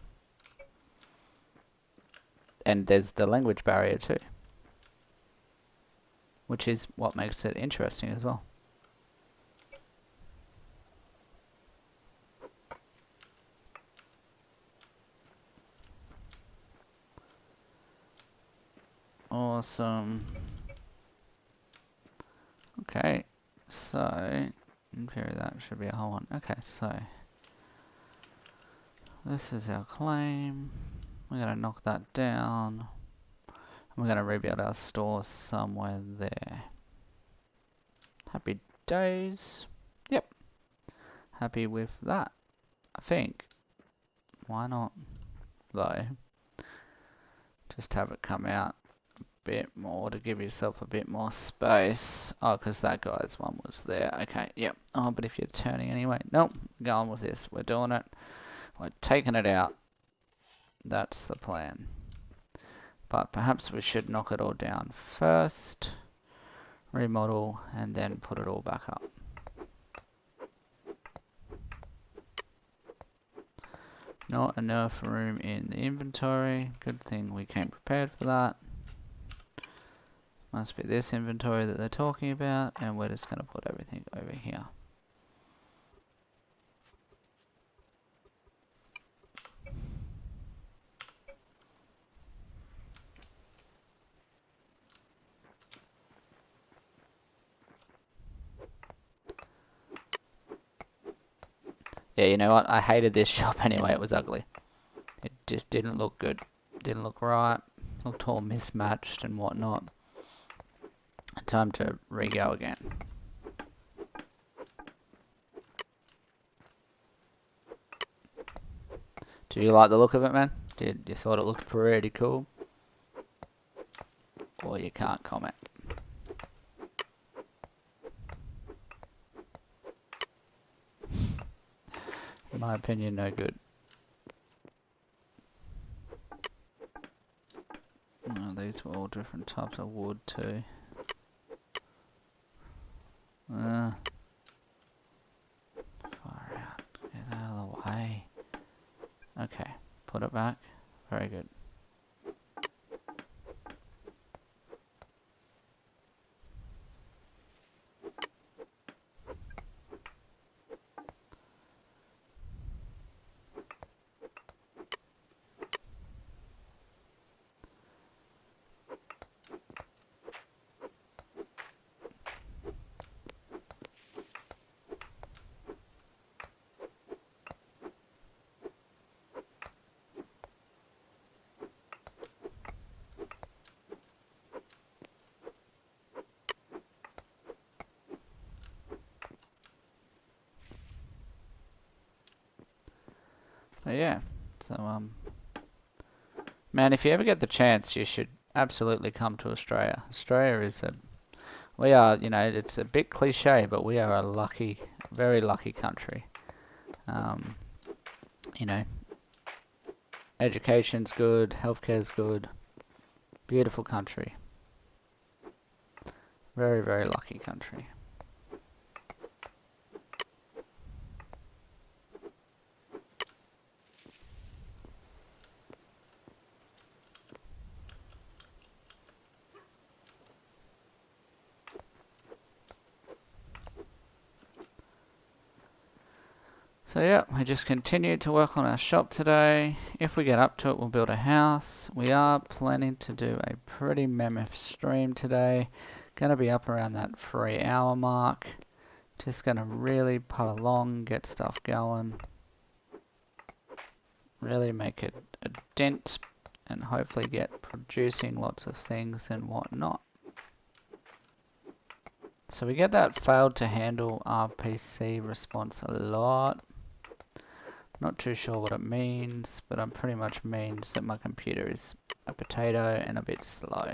And there's the language barrier too. Which is what makes it interesting as well. Awesome. Okay, so in theory that should be a whole one. Okay, so this is our claim. We're gonna knock that down. We're gonna rebuild our store somewhere there. Happy days. Yep. Happy with that, I think. Why not, though? Just have it come out a bit more to give yourself a bit more space. Oh, because that guy's one was there. Okay, yep. Oh, but if you're turning anyway. Nope, going with this. We're doing it. We're taking it out. That's the plan. But perhaps we should knock it all down first. Remodel, and then put it all back up. Not enough room in the inventory. Good thing we came prepared for that. Must be this inventory that they're talking about, and we're just going to put everything over here. Yeah, you know what? I hated this shop anyway. It was ugly. It just didn't look good. Didn't look right. Looked all mismatched and whatnot. Time to re-go again. Do you like the look of it, man? Did you thought it looked pretty cool? Or you can't comment. In my opinion, no good. Oh, these were all different types of wood too. Far out. Get out of the way. Okay, put it back. Very good. But yeah, so man, if you ever get the chance, you should absolutely come to Australia. Australia is we are, you know, it's a bit cliche, but we are a lucky, very lucky country. You know, education's good, healthcare's good, beautiful country. Very, very lucky country. So yeah, we just continued to work on our shop today. If we get up to it, we'll build a house. We are planning to do a pretty mammoth stream today. Gonna be up around that 3-hour mark. Just gonna really putt along, get stuff going. Really make a dent and hopefully get producing lots of things and whatnot. So we get that failed to handle RPC response a lot. Not too sure what it means, but it pretty much means that my computer is a potato and a bit slow.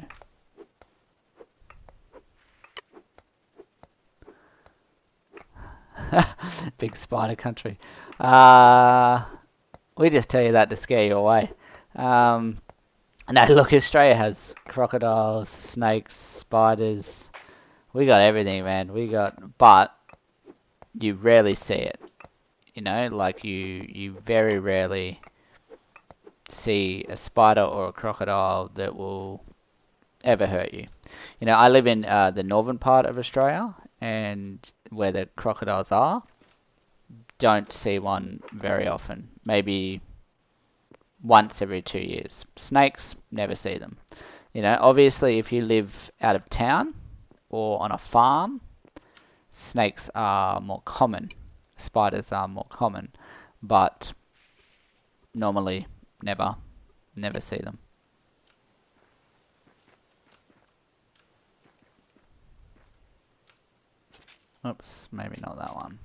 Big spider country. We just tell you that to scare you away. No, look, Australia has crocodiles, snakes, spiders. We got everything, man. But you rarely see it. You know, like you very rarely see a spider or a crocodile that will ever hurt you. You know, I live in the northern part of Australia, and where the crocodiles are, don't see one very often. Maybe once every 2 years. Snakes, never see them. You know, obviously if you live out of town or on a farm, snakes are more common. Spiders are more common, but normally never see them. Oops, maybe not that one.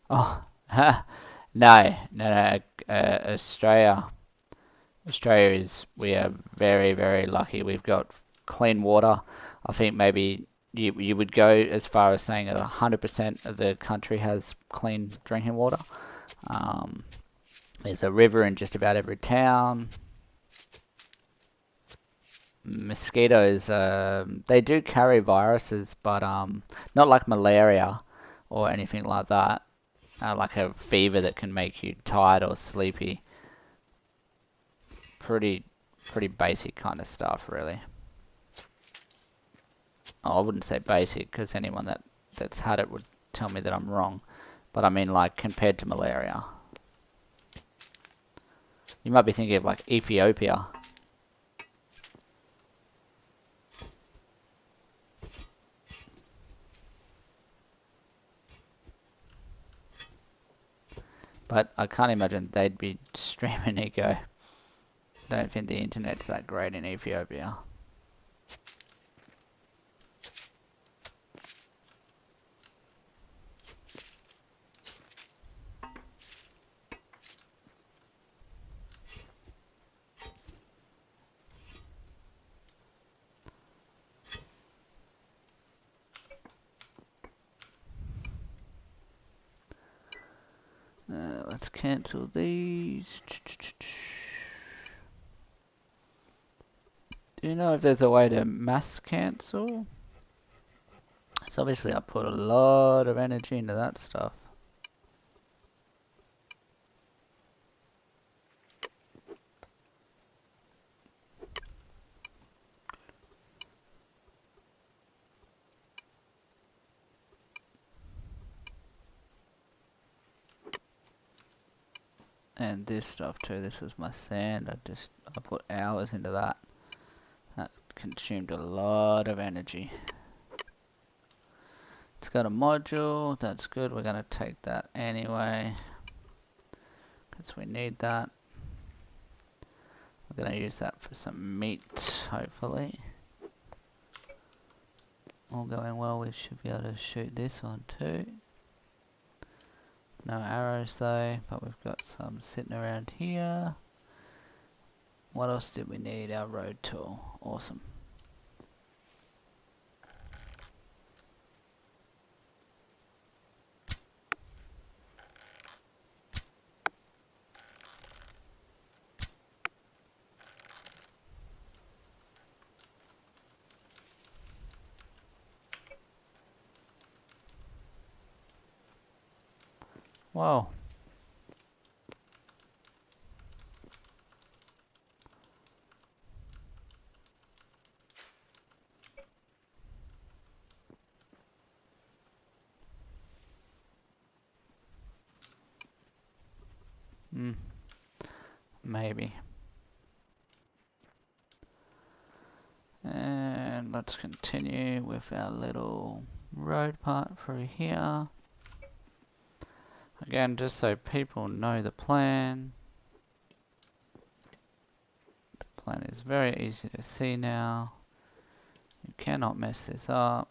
Oh, no, Australia is, we are very, very lucky. We've got clean water. I think maybe you would go as far as saying that 100% of the country has clean drinking water. There's a river in just about every town. Mosquitoes, they do carry viruses, but not like malaria or anything like that. Like a fever that can make you tired or sleepy. Pretty basic kind of stuff, really. Oh, I wouldn't say basic, because anyone that's had it would tell me that I'm wrong. But I mean, like, compared to malaria. You might be thinking of, like, Ethiopia. But I can't imagine they'd be streaming Eco. Don't think the internet's that great in Ethiopia. Let's cancel these. Do you know if there's a way to mass cancel? So obviously I put a lot of energy into that stuff. And this stuff too, this is my sand, I put hours into that. That consumed a lot of energy. It's got a module, that's good, we're gonna take that anyway. Because we need that. We're gonna use that for some meat, hopefully. All going well, we should be able to shoot this one too. No arrows though, but we've got some sitting around here. What else did we need? Our road tool. Awesome. Wow. Maybe. And let's continue with our little road part through here. Again, just so people know the plan. The plan is very easy to see now. You cannot mess this up.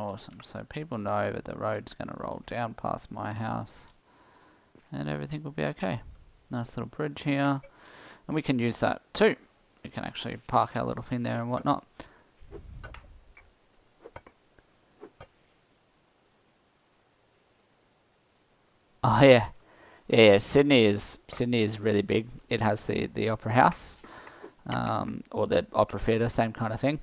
Awesome, so people know that the road's going to roll down past my house and everything will be okay. Nice little bridge here, and we can use that too. We can actually park our little thing there and whatnot. Oh yeah. Sydney is really big. It has the Opera House, or the Opera Theatre, same kind of thing.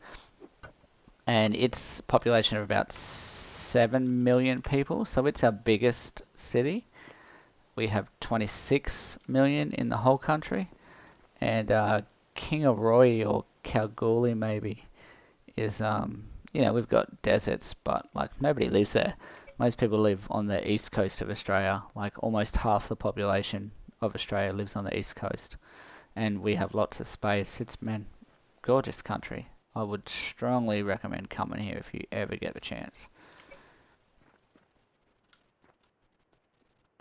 And its population of about 7 million people, so it's our biggest city. We have 26 million in the whole country, and Kingaroy or Kalgoorlie maybe is we've got deserts, but like nobody lives there. Most people live on the east coast of Australia. Like almost half the population of Australia lives on the east coast, and we have lots of space. It's gorgeous country. I would strongly recommend coming here if you ever get the chance.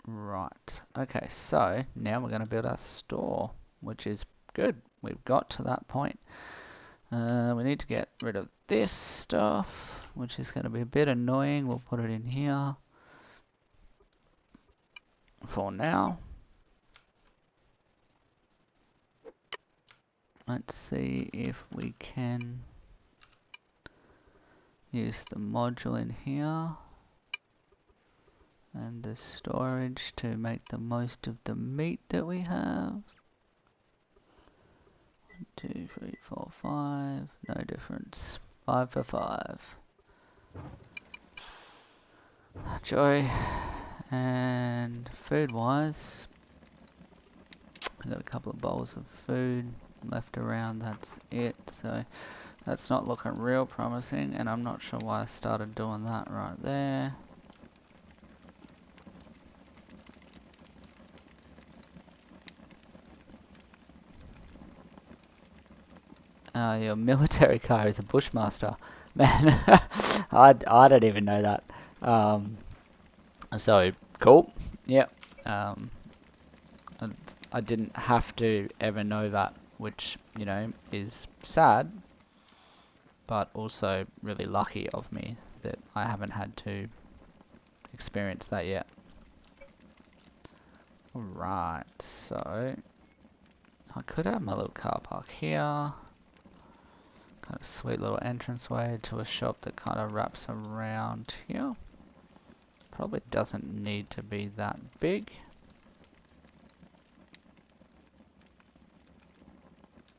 Right, okay, so now we're going to build our store, which is good. We've got to that point. We need to get rid of this stuff, which is going to be a bit annoying. We'll put it in here for now. Let's see if we can use the module in here and the storage to make the most of the meat that we have. 1, 2, 3, 4, 5. No difference. 5 for 5. Joy. And food wise, I got a couple of bowls of food left around. That's it. So that's not looking real promising, and I'm not sure why I started doing that right there. Your military car is a Bushmaster. Man, I don't even know that. So, cool. Yep. I didn't have to ever know that, which, you know, is sad, but also really lucky of me that I haven't had to experience that yet. Alright, so I could have my little car park here. Kind of sweet little entranceway to a shop that kind of wraps around here. Probably doesn't need to be that big.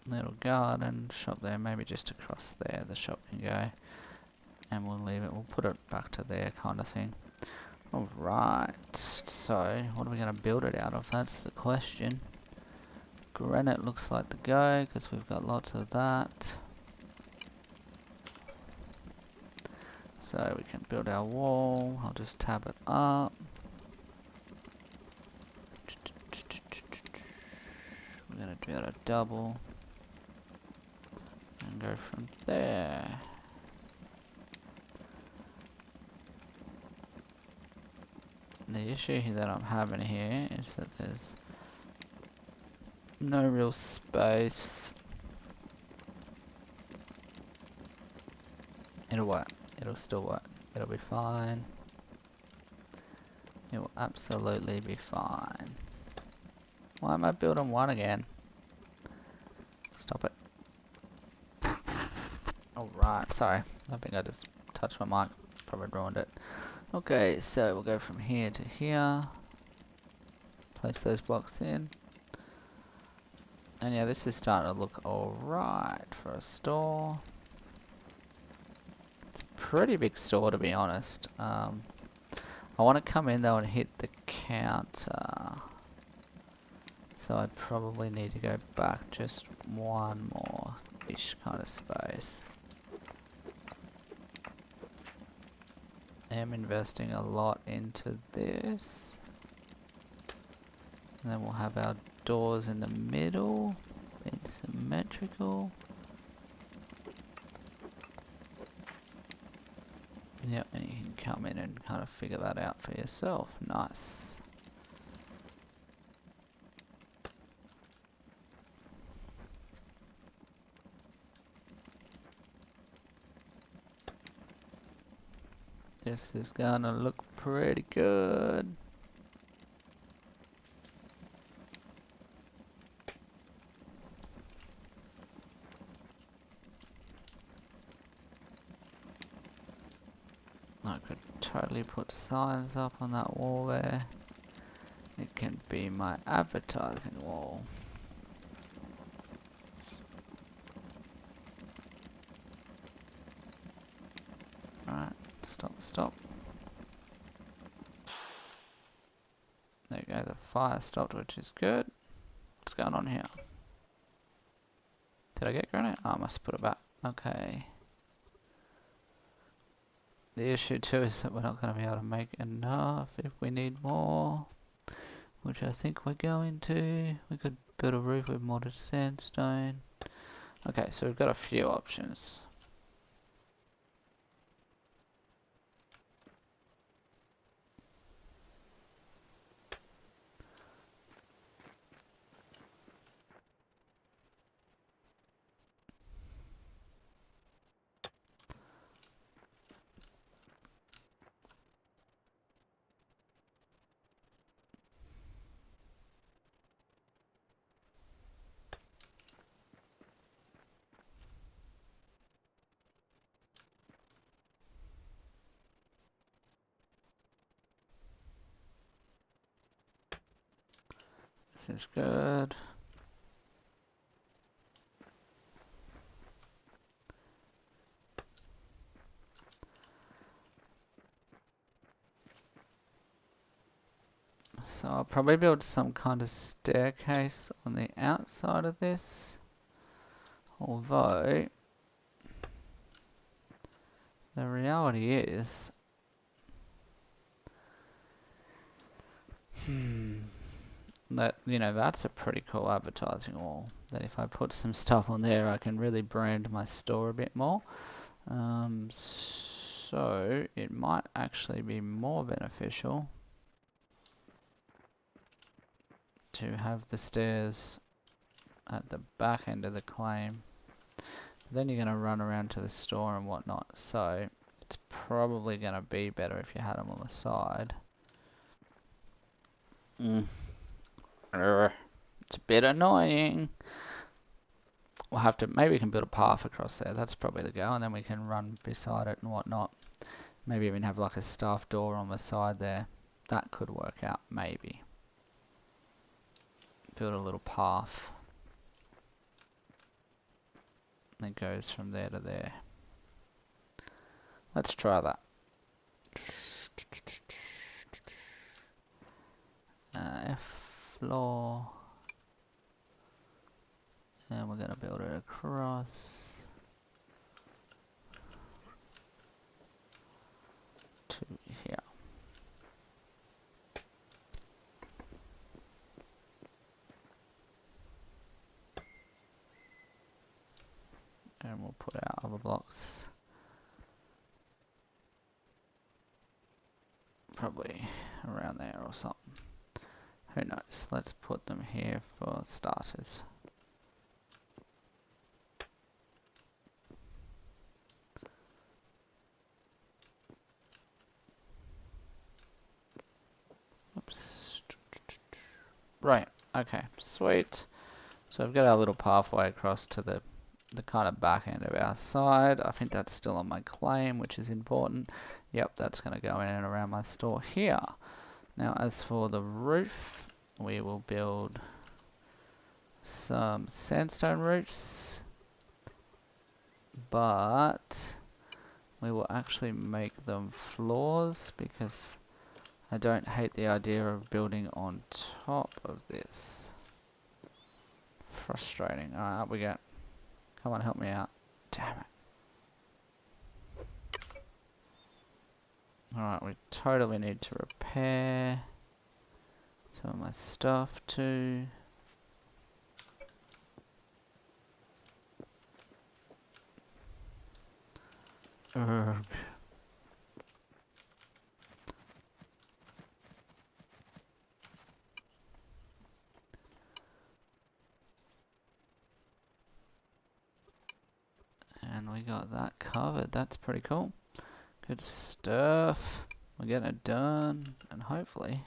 Little garden shop there, maybe just across there the shop can go. And we'll leave it, we'll put it back to there kind of thing. Alright, so what are we going to build it out of? That's the question. Granite looks like the go, because we've got lots of that. So we can build our wall, I'll just tab it up. We're going to be able to double. And go from there. The issue that I'm having here is that there's no real space. It'll work. It'll still work. It'll be fine. It will absolutely be fine. Why am I building one again? Stop it. Alright, sorry. I think I just touched my mic. Probably ruined it. Okay, so we'll go from here to here. Place those blocks in. And yeah, this is starting to look alright for a store. It's a pretty big store, to be honest. I want to come in though and hit the counter. So I probably need to go back just one more-ish kind of space. I'm investing a lot into this. And then we'll have our doors in the middle, being symmetrical. Yep, and you can come in and kind of figure that out for yourself. Nice. This is gonna look pretty good. I could totally put signs up on that wall there. It can be my advertising wall. Right, stop. There you go, the fire stopped, which is good. What's going on here? Did I get granite? Oh, I must put it back. Okay. The issue too is that we're not going to be able to make enough if we need more, which I think we're going to. We could build a roof with modded sandstone. Okay, so we've got a few options. This is good. So I'll probably build some kind of staircase on the outside of this. Although, the reality is, That, you know, that's a pretty cool advertising wall. That if I put some stuff on there, I can really brand my store a bit more. So it might actually be more beneficial to have the stairs at the back end of the claim. Then you're going to run around to the store and whatnot. So it's probably going to be better if you had them on the side. It's a bit annoying. We'll have to, maybe we can build a path across there. That's probably the go, and then we can run beside it and whatnot. Maybe even have like a staff door on the side there. That could work out, maybe. Build a little path that goes from there to there. Let's try that. F floor. And we're going to build it across to here. And we'll put our other blocks probably around there or something. Who knows? Let's put them here for starters. Oops. Right, okay, sweet. So we've got our little pathway across to the kind of back end of our side. I think that's still on my claim, which is important. Yep, that's going to go in and around my store here. Now as for the roof, we will build some sandstone roofs, but we will actually make them floors because I don't hate the idea of building on top of this. Frustrating. Alright, up we go. Come on, help me out. Damn it. Alright, we totally need to repair some of my stuff too. And we got that covered. That's pretty cool. Good stuff. We're getting it done, and hopefully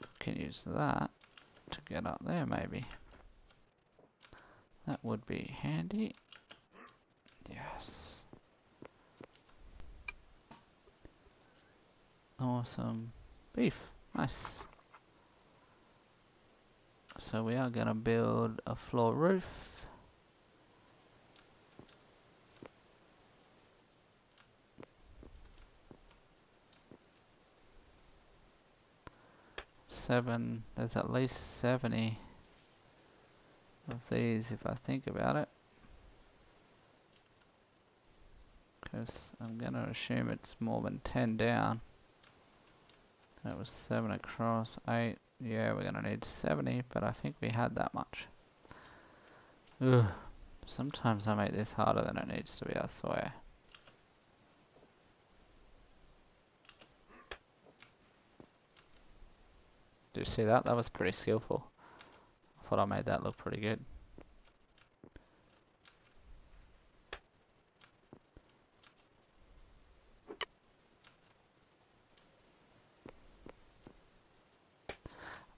we can use that to get up there maybe. That would be handy. Yes. Awesome. Beef. Nice. So we are going to build a floor roof. There's at least 70 of these if I think about it. Because I'm going to assume it's more than 10 down. That was 7 across, 8. Yeah, we're going to need 70, but I think we had that much. Ugh. Sometimes I make this harder than it needs to be, I swear. Do you see that? That was pretty skillful. I thought I made that look pretty good.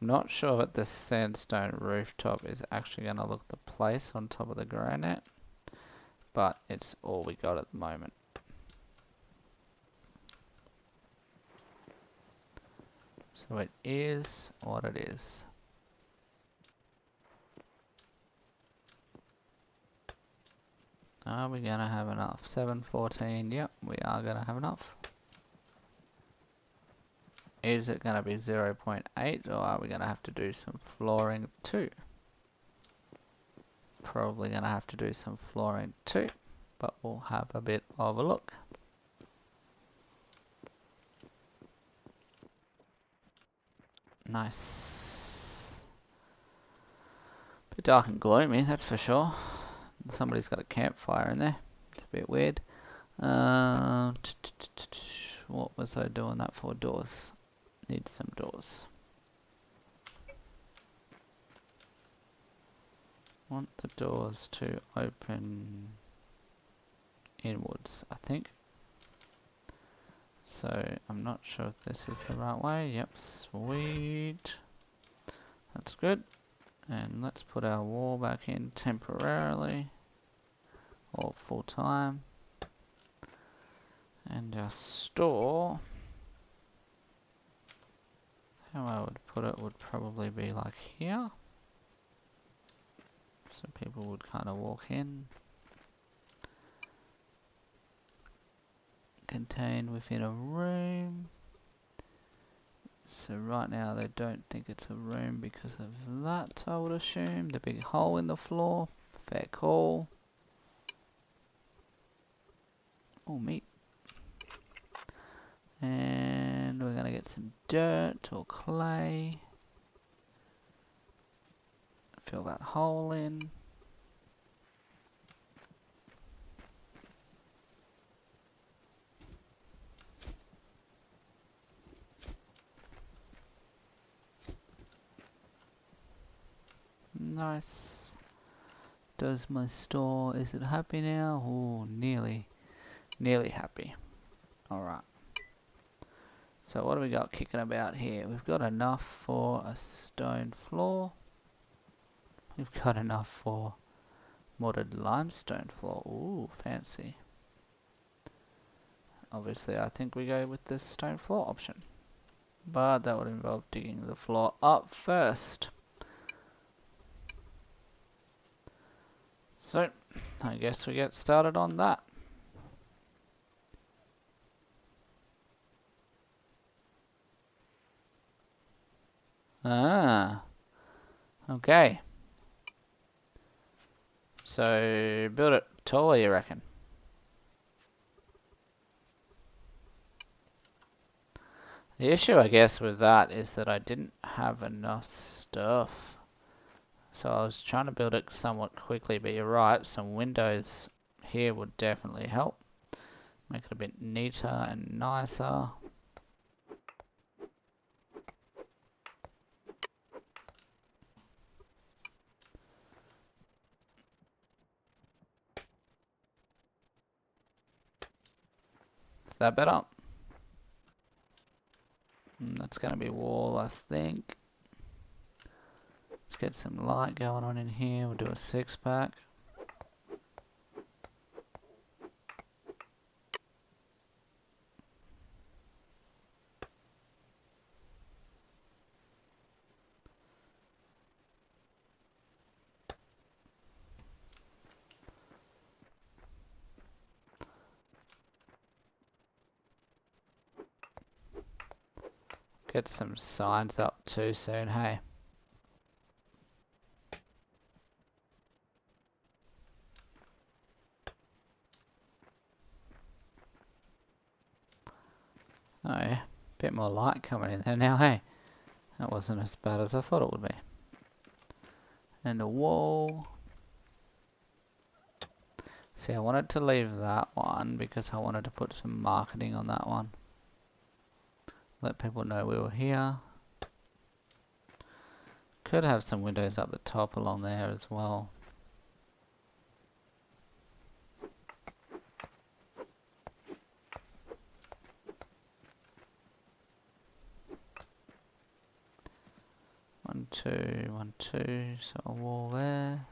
I'm not sure that this sandstone rooftop is actually going to look the place on top of the granite, but it's all we got at the moment. So it is what it is. Are we going to have enough? 714, yep, we are going to have enough. Is it going to be 0.8 or are we going to have to do some flooring too? Probably going to have to do some flooring too, but we'll have a bit of a look. Nice. Bit dark and gloomy, that's for sure. Somebody's got a campfire in there. It's a bit weird. What was I doing that for? Doors. Need some doors. Want the doors to open inwards, I think. So I'm not sure if this is the right way. Yep, sweet. That's good. And let's put our wall back in temporarily, or full time. And our store, how I would put it would probably be like here. So people would kind of walk in. Contained within a room. So right now they don't think it's a room because of that, I would assume. The big hole in the floor. Fair call. Oh, meat. And we're gonna get some dirt or clay. Fill that hole in. Nice. Does my store, is it happy now? Oh, nearly happy. Alright. So what do we got kicking about here? We've got enough for a stone floor. We've got enough for modded limestone floor. Ooh, fancy. Obviously I think we go with the stone floor option. But that would involve digging the floor up first. So, I guess we get started on that. Ah, okay. So, build it taller, you reckon? The issue, I guess, with that is that I didn't have enough stuff. So I was trying to build it somewhat quickly, but you're right, some windows here would definitely help. Make it a bit neater and nicer. Is that better? That's going to be wall, I think. Let's get some light going on in here. We'll do a 6-pack. Get some signs up too soon, hey? Oh yeah, bit more light coming in there now, hey? That wasn't as bad as I thought it would be. And a wall. See, I wanted to leave that one because I wanted to put some marketing on that one. Let people know we were here. Could have some windows up the top along there as well. One, two, so a wall there.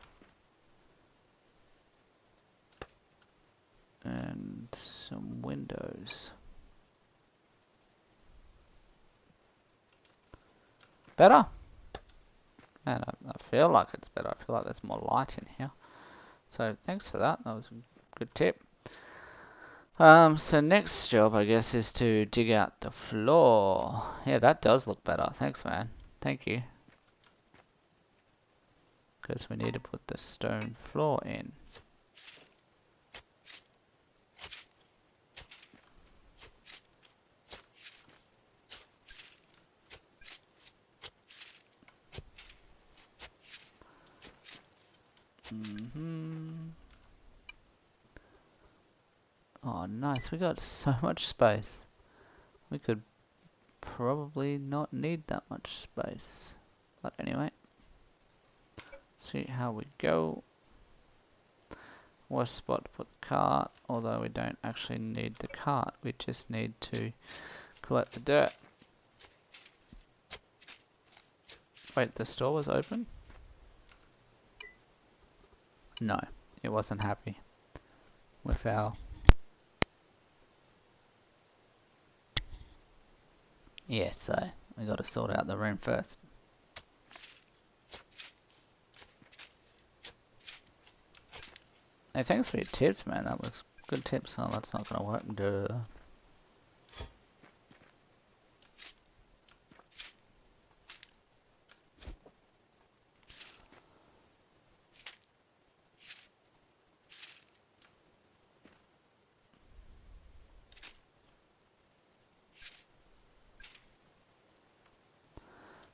And some windows. Better? Man, I feel like it's better. I feel like there's more light in here. So thanks for that. That was a good tip. So next job, I guess, is to dig out the floor. Yeah, that does look better. Thanks, man. Thank you. Because we need to put the stone floor in. Oh, nice. We got so much space. We could probably not need that much space. But anyway, see how we go. Worst spot to put the cart, although we don't actually need the cart. We just need to collect the dirt. Wait, the store was open? No, it wasn't happy with our... Yeah, so we got to sort out the room first. Hey, thanks for your tips, man. That was good tips. Oh, that's not gonna work. Duh.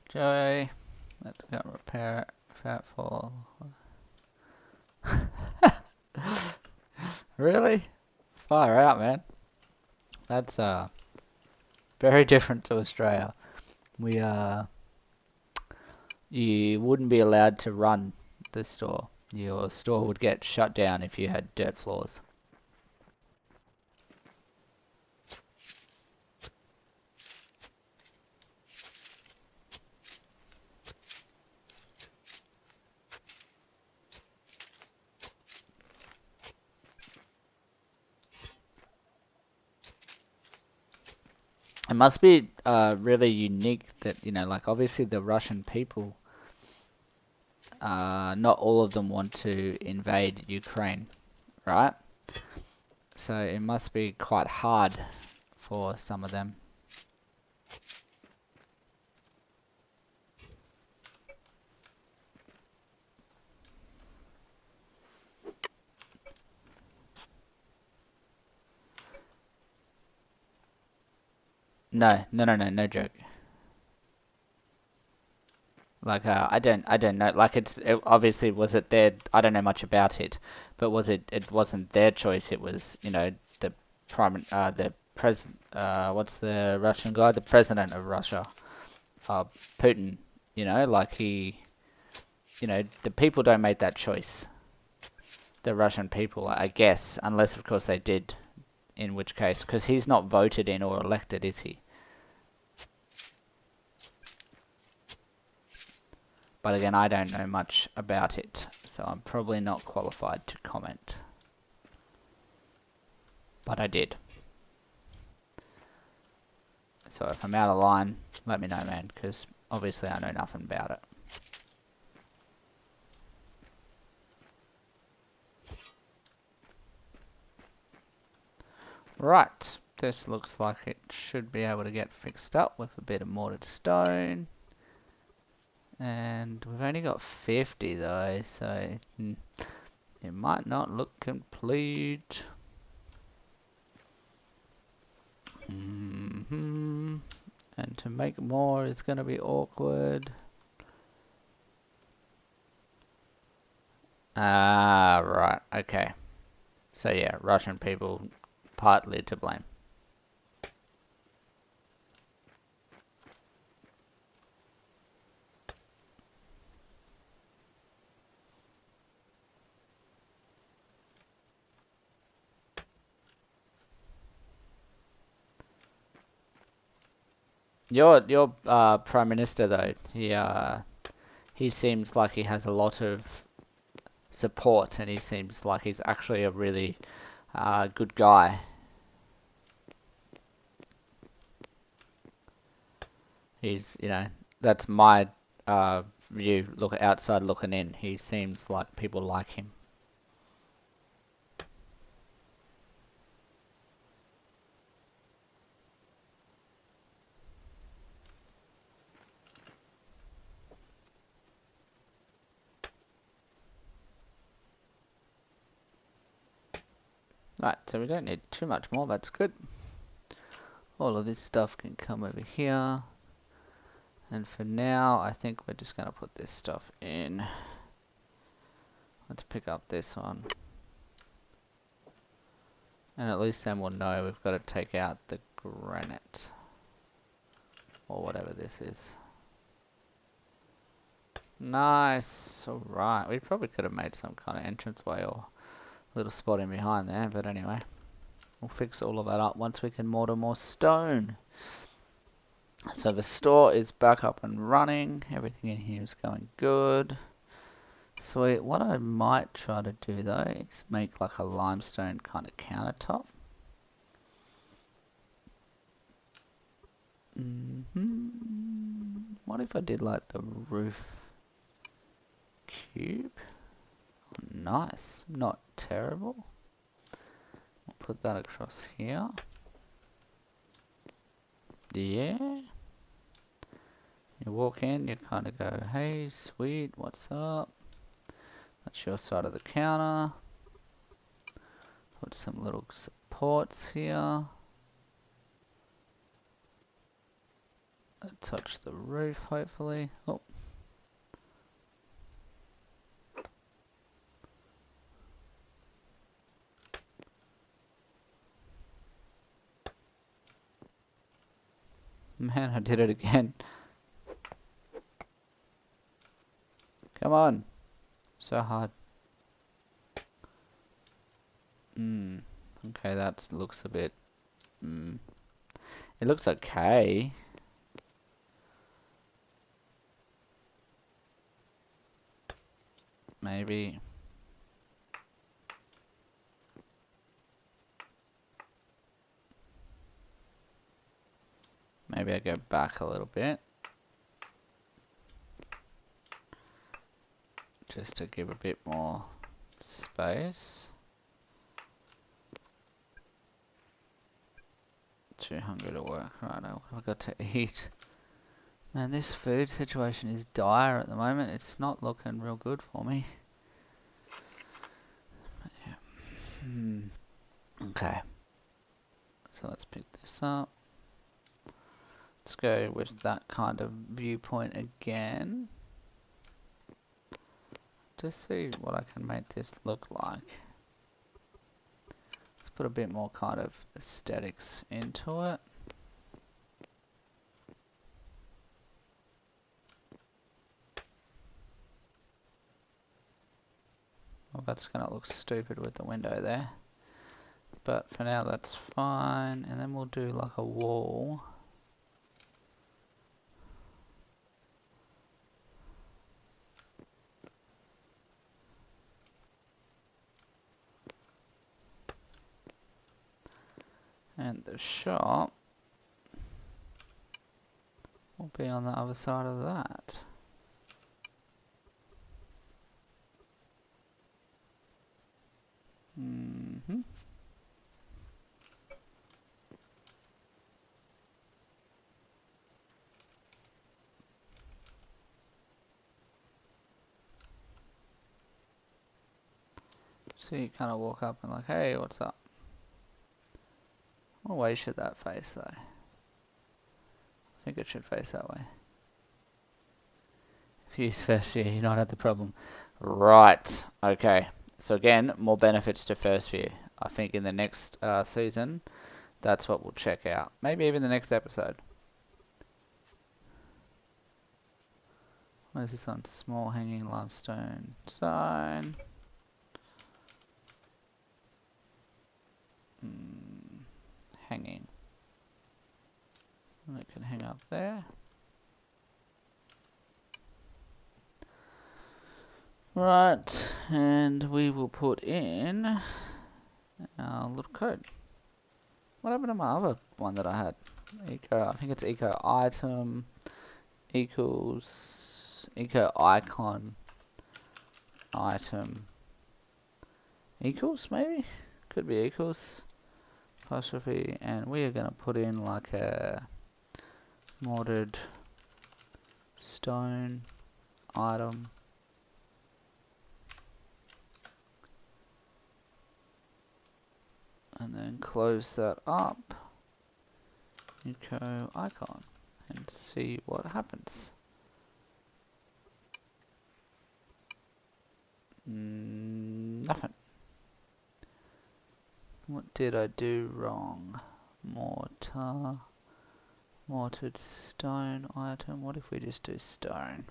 Joey, let's go repair it. Fat fall. Really? Far out, man. That's very different to Australia. We you wouldn't be allowed to run the store. Your store would get shut down if you had dirt floors. It must be really unique that, you know, like obviously the Russian people, not all of them want to invade Ukraine, right? So it must be quite hard for some of them. No joke. Like, I don't know. Like, obviously was it their? I don't know much about it, but was it? It wasn't their choice. It was, you know, the president. What's the Russian guy? The president of Russia, Putin. You know, like you know, the people don't make that choice. The Russian people, I guess, unless of course they did, in which case, because he's not voted in or elected, is he? But again, I don't know much about it, so I'm probably not qualified to comment. But I did. So if I'm out of line, let me know, man, because obviously I know nothing about it. Right, this looks like it should be able to get fixed up with a bit of mortared stone. And we've only got 50 though, so it might not look complete. And to make more is going to be awkward. Ah, right, okay. So yeah, Russian people partly to blame. Your Prime Minister though, he seems like he has a lot of support, and he seems like he's actually a really good guy. He's, you know, that's my view. Look outside looking in. He seems like people like him. Right, so we don't need too much more, that's good. All of this stuff can come over here. And for now, I think we're just going to put this stuff in Let's pick up this one. And at least then we'll know we've got to take out the granite. Or whatever this is. Nice. Alright. We probably could have made some kind of entranceway or little spot in behind there. But anyway. We'll fix all of that up once we can mortar more stone. So the store is back up and running. Everything in here is going good. Sweet. What I might try to do though is make like a limestone kind of countertop. What if I did like the roof cube? Oh, nice. Not terrible. I'll put that across here. Yeah. You walk in, you kind of go, hey, sweet, what's up? That's your side of the counter. Put some little supports here. Touch the roof, hopefully. Oh. Man, I did it again. Come on. So hard. Okay, that looks a bit... It looks okay. Maybe... Maybe I go back a little bit. Just to give a bit more space. Too hungry to work right now. What have I got to eat? Man, this food situation is dire at the moment. It's not looking real good for me. But yeah. Okay. So let's pick this up. Let's go with that kind of viewpoint again. Just see what I can make this look like. Let's put a bit more kind of aesthetics into it. Well, that's going to look stupid with the window there. But for now that's fine. And then we'll do like a wall. And the shop will be on the other side of that. So you kind of walk up and like, hey, what's up? What way should that face though? I think it should face that way. If you use first view, you don't have the problem. Right, okay. So again, more benefits to first view. I think in the next season, that's what we'll check out. Maybe even the next episode. What is this on? Small hanging limestone sign. Hanging. And it can hang up there. Right, and we will put in our little code. What happened to my other one that I had? Eco, I think it's eco item equals eco icon item equals, maybe? Could be equals apostrophe, and we are going to put in like a mortared stone item. And then close that up, eco icon, and see what happens. Nothing. What did I do wrong? Mortar. Mortared stone item. What if we just do stone?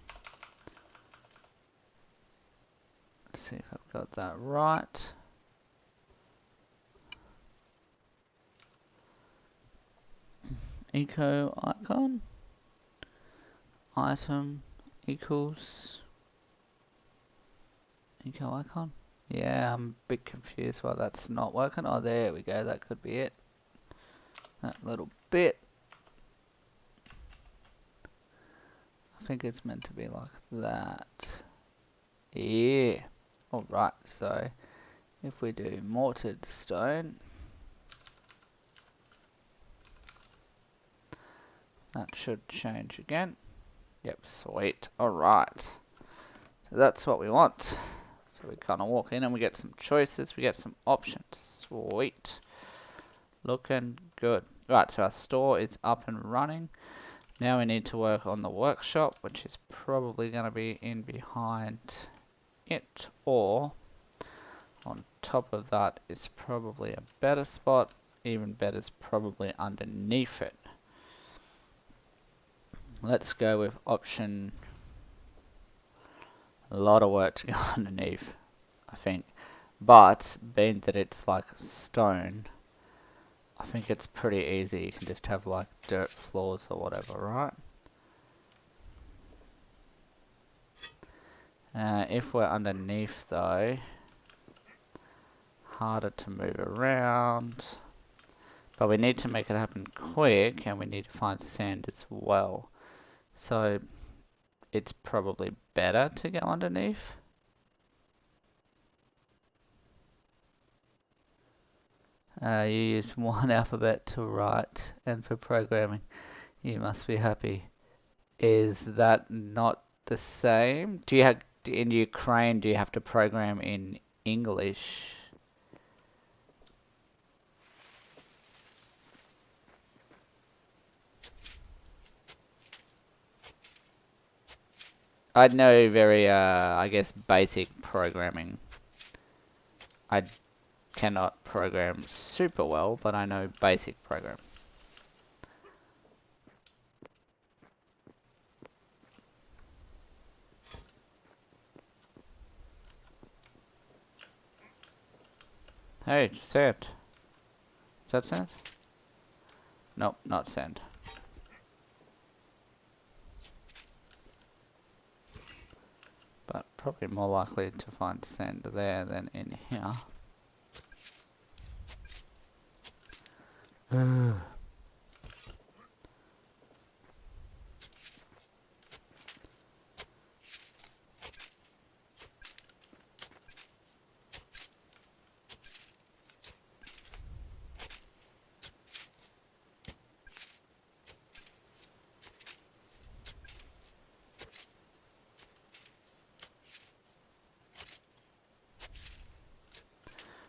Let's see if I've got that right. Eco icon. Item equals eco icon. Yeah, I'm a bit confused why that's not working. Oh, there we go. That could be it. That little bit. I think it's meant to be like that. Yeah. Alright, so if we do mortared stone, that should change again. Yep, sweet. Alright. So that's what we want. So we kind of walk in and we get some choices, we get some options. Sweet. Looking good. Right, so our store is up and running. Now we need to work on the workshop, which is probably going to be in behind it, or on top of that is probably a better spot. Even better is probably underneath it. Let's go with option. A lot of work to go underneath, I think. But being that it's like stone, I think it's pretty easy. You can just have like dirt floors or whatever, right? If we're underneath though, harder to move around. But we need to make it happen quick, and we need to find sand as well. So it's probably better to go underneath. You use one alphabet to write, and for programming, you must be happy. Is that not the same? Do you have in Ukraine? Do you have to program in English? I know very, I guess, basic programming. I cannot program super well, but I know basic program. Hey, sand. Is that sand? Nope, not sand. But probably more likely to find sand there than in here.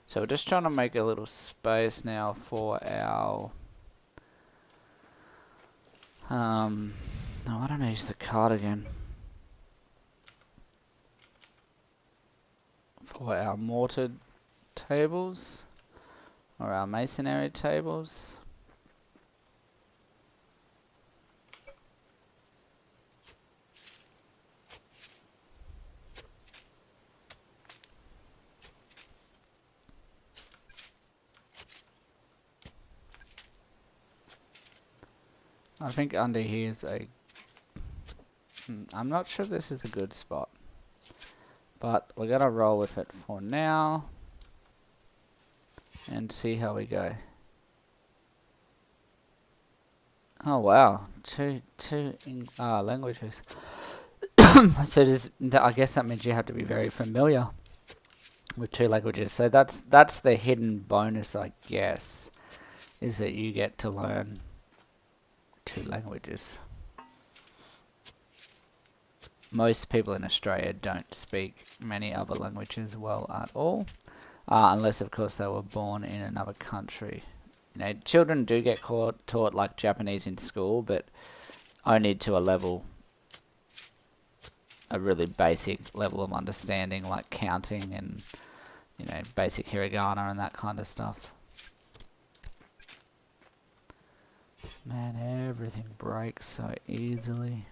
So we're just trying to make a little space now for our no, I don't use the card again. For our mortared tables or our masonry tables. I think under here is a... I'm not sure this is a good spot. But we're going to roll with it for now. And see how we go. Oh wow, two languages. So I guess that means you have to be very familiar with 2 languages. So that's the hidden bonus, I guess, is that you get to learn 2 languages. Most people in Australia don't speak many other languages well at all, unless of course they were born in another country. You know, children do get taught like Japanese in school, but only to a level. a really basic level of understanding, like counting and, you know, basic hiragana and that kind of stuff. Man, everything breaks so easily.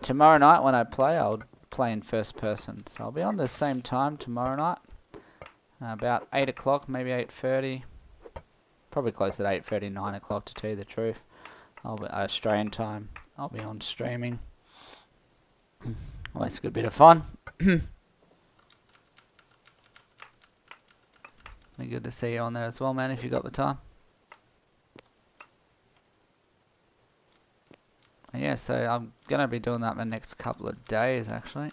Tomorrow night when I play, I'll play in first person. So I'll be on the same time tomorrow night. About 8 o'clock, maybe 8:30. Probably close at 8:30, 9 o'clock to tell you the truth. I'll be Australian time. I'll be on streaming. Always a good bit of fun. Be good to see you on there as well, man, if you got the time. Yeah, so I'm going to be doing that the next couple of days, actually.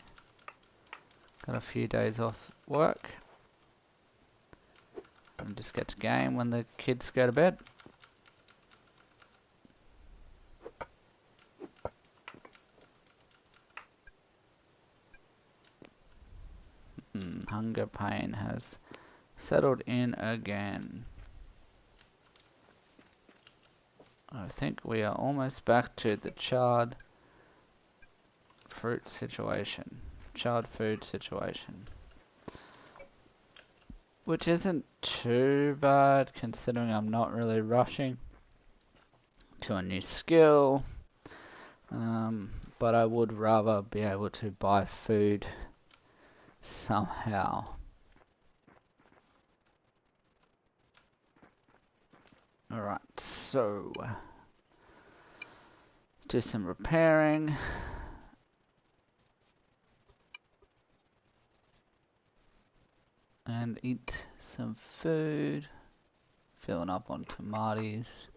Got a few days off work. And just get to game when the kids go to bed. Hunger pain has settled in again. I think we are almost back to the charred fruit situation. Charred food situation. Which isn't too bad considering I'm not really rushing to a new skill. But I would rather be able to buy food somehow. Alright, so let's do some repairing. And eat some food. Filling up on tomatoes.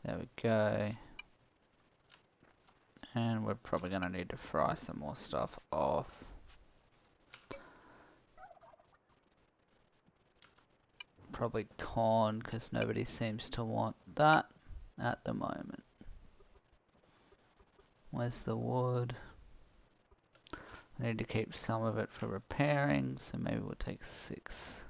There we go. And we're probably going to need to fry some more stuff off. Probably corn, because nobody seems to want that at the moment. Where's the wood? I need to keep some of it for repairing, so maybe we'll take 6.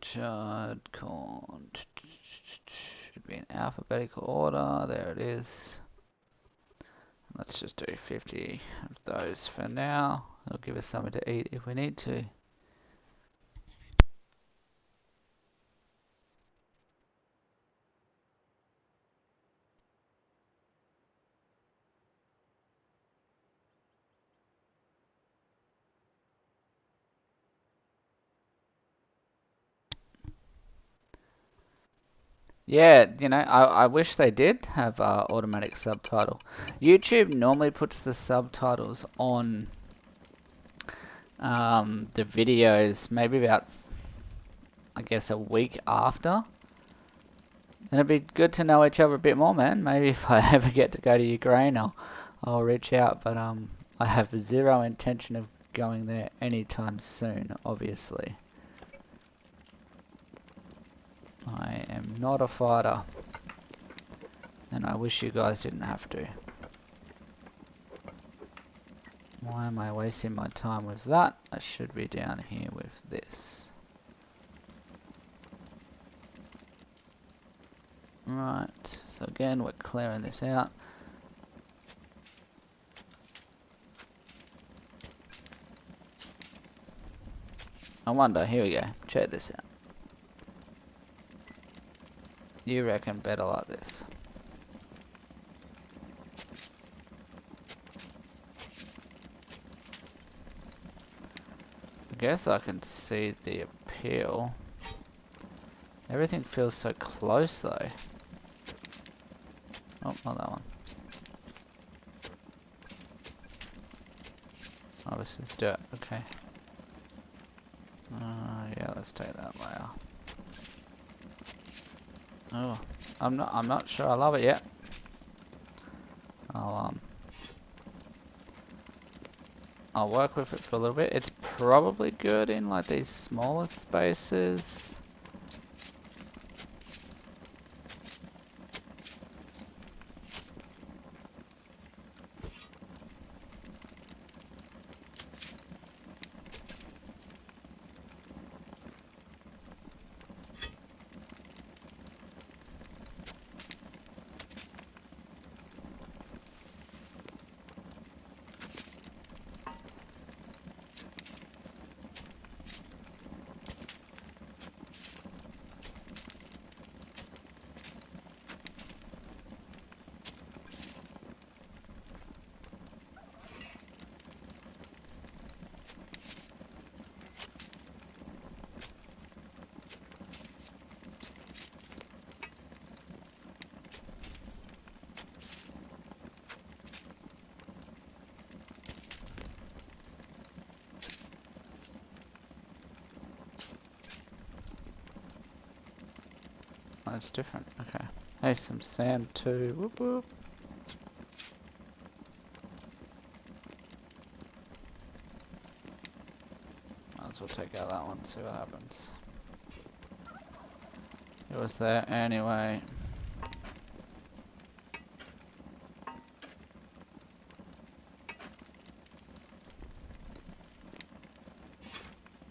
Charred corn. Should be in alphabetical order. There it is. Let's just do 50 of those for now. It'll give us something to eat if we need to. Yeah, you know, I wish they did have automatic subtitle. YouTube normally puts the subtitles on the videos maybe about, I guess, a week after. And it'd be good to know each other a bit more, man. Maybe if I ever get to go to Ukraine, I'll reach out. But I have zero intention of going there anytime soon, obviously. I am not a fighter, and I wish you guys didn't have to. Why am I wasting my time with that? I should be down here with this. Right, so again we're clearing this out. I wonder, here we go, check this out. You reckon better like this? I guess I can see the appeal. Everything feels so close though. Oh, not that one. Oh, this is dirt, okay. Yeah, let's take that layer. Oh, I'm not sure I love it yet. I'll work with it for a little bit. It's probably good in like these smaller spaces. That's different. Okay. Hey, some sand too. Whoop whoop. Might as well take out that one, see what happens. It was there anyway.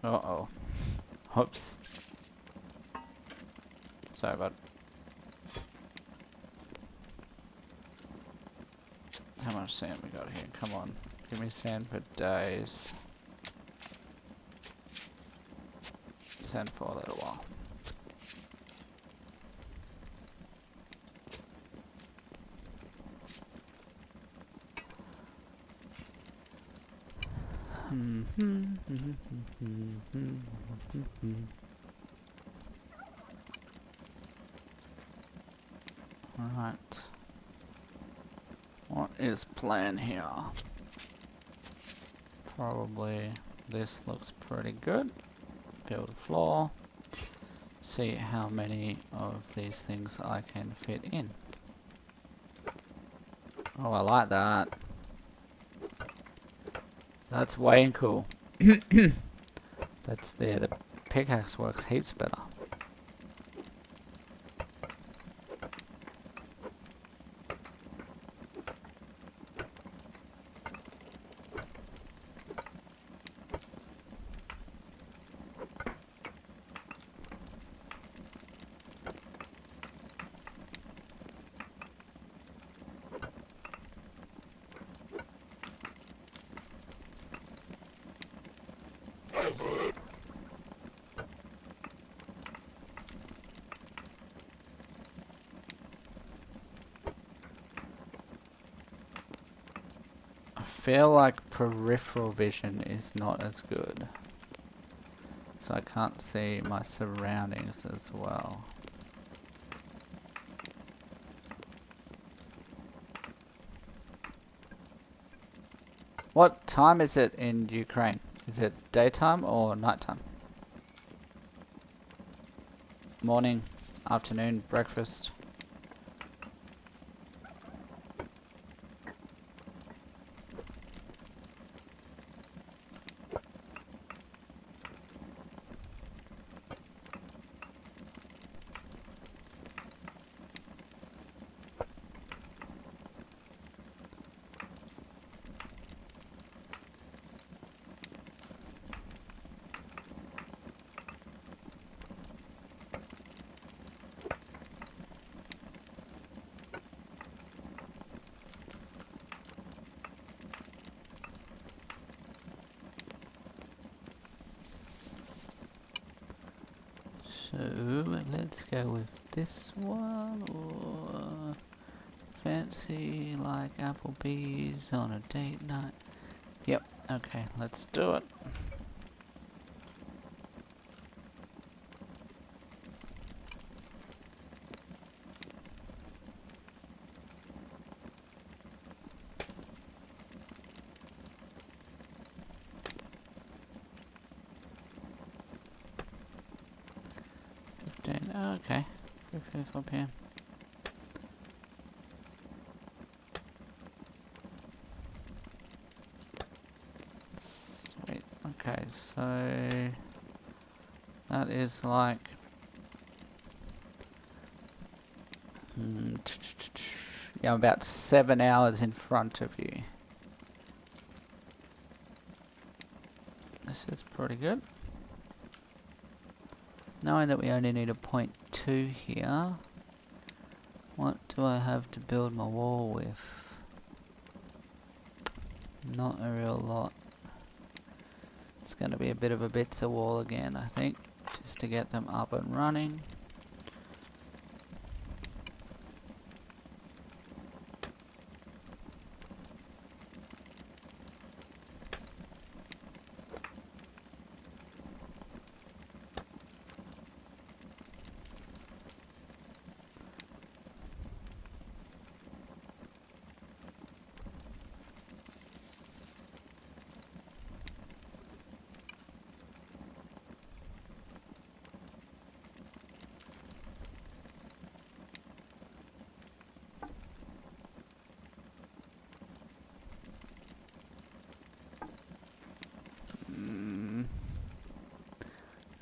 Uh-oh. Oops. Sorry, bud. How much sand we got here? Come on. Give me sand for days. Sand for a little while. Alright. What is plan here? Probably this looks pretty good. Build a floor. See how many of these things I can fit in. Oh, I like that. That's way cool. That's there. The pickaxe works heaps better. I feel like peripheral vision is not as good, so I can't see my surroundings as well. What time is it in Ukraine? Is it daytime or nighttime? Morning, afternoon, breakfast? So let's go with this one, or fancy like Applebee's on a date night. Yep, okay, let's do it. Okay, 3:54 PM. Sweet, Okay, so that is like yeah, I'm about 7 hours in front of you. This is pretty good. Knowing that we only need a 0.2 here, what do I have to build my wall with? Not a real lot. It's going to be a bit of a bits of wall again, I think, just to get them up and running.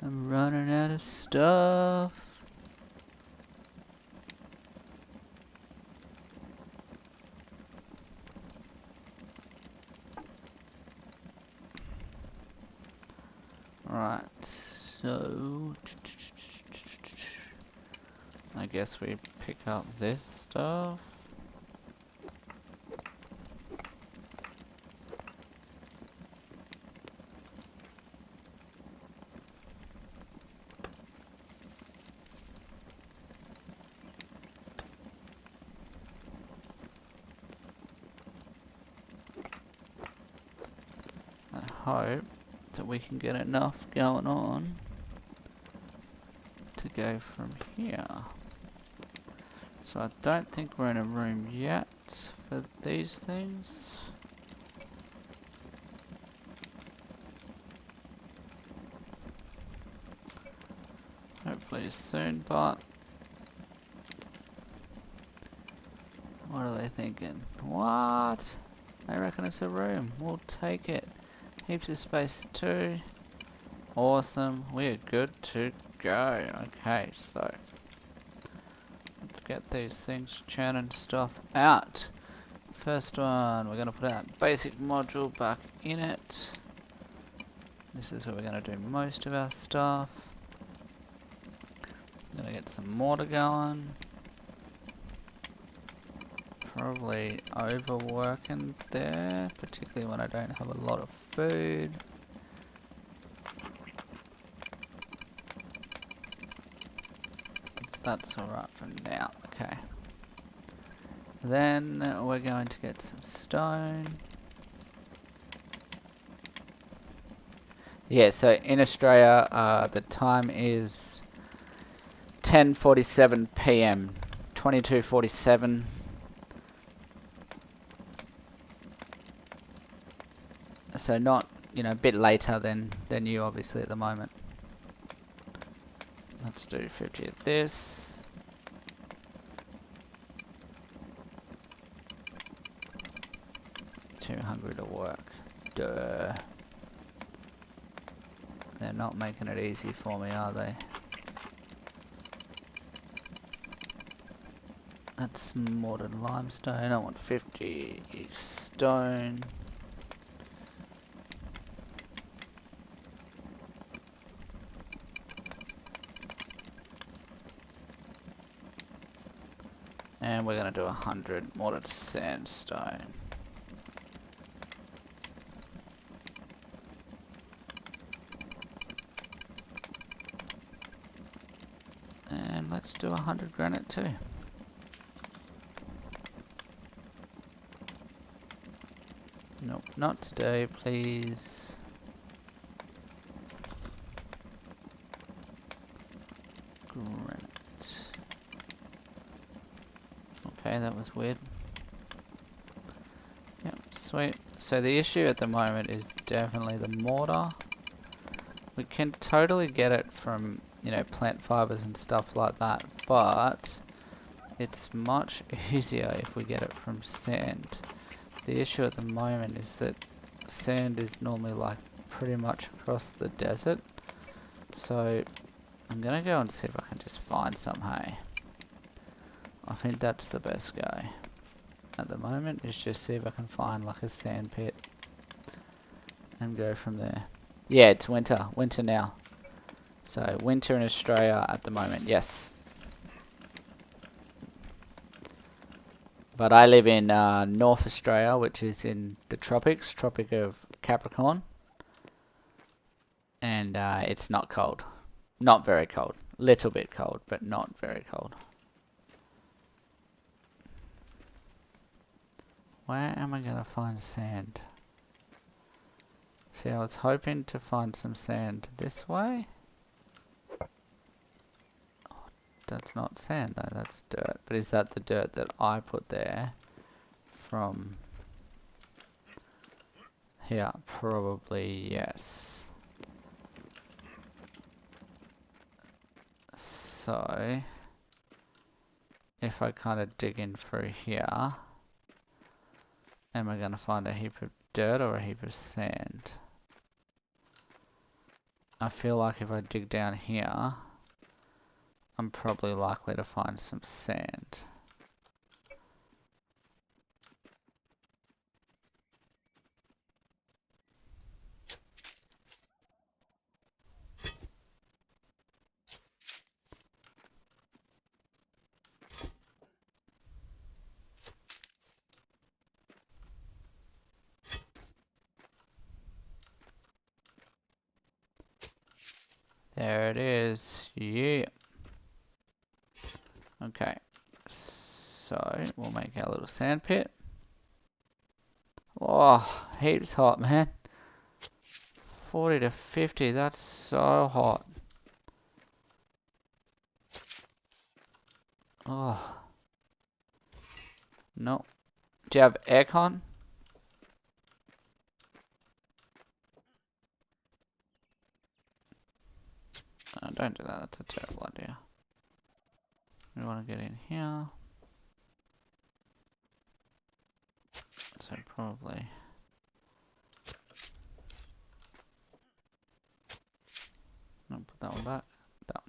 I'm running out of stuff. Right, so I guess we pick up this stuff. And hope that we can get enough going on to go from here. So I don't think we're in a room yet for these things. Hopefully soon, but what are they thinking? What? They reckon it's a room. We'll take it. Heaps of space too. Awesome. We're good to go. Okay, so let's get these things churning stuff out. First one, we're going to put our basic module back in it. This is where we're going to do most of our stuff. Going to get some mortar going. Probably overworking there, particularly when I don't have a lot of food. That's alright for now, okay. Then we're going to get some stone. Yeah, so in Australia, the time is 10:47 PM, 22:47. So not, you know, a bit later than you obviously at the moment. Let's do 50 of this. Too hungry to work. Duh. They're not making it easy for me, are they? That's mortar and limestone. I want 50 stone. And we're going to do 100 mortared sandstone. And let's do 100 granite too. Nope, not today, please. Granite. Okay, that was weird. Yep, sweet. So the issue at the moment is definitely the mortar. We can totally get it from, you know, plant fibers and stuff like that, but it's much easier if we get it from sand. The issue at the moment is that sand is normally like pretty much across the desert. So I'm gonna go and see if I can just find some hay. I think that's the best go at the moment, is just see if I can find like a sand pit and go from there. Yeah, it's winter. Winter now. So winter in Australia at the moment, yes. But I live in North Australia, which is in the tropics, Tropic of Capricorn. And it's not cold. Not very cold. Little bit cold, but not very cold. Where am I going to find sand? See, I was hoping to find some sand this way. Oh, that's not sand though, that's dirt. But is that the dirt that I put there from here? Probably yes. So, if I kind of dig in through here, am I going to find a heap of dirt or a heap of sand? I feel like if I dig down here, I'm probably likely to find some sand. There it is. Yeah. Okay. So we'll make our little sand pit. Oh, heaps hot, man. 40 to 50, that's so hot. Oh. No. Do you have aircon? Don't do that, that's a terrible idea. We want to get in here. So probably... I'll put that one back. That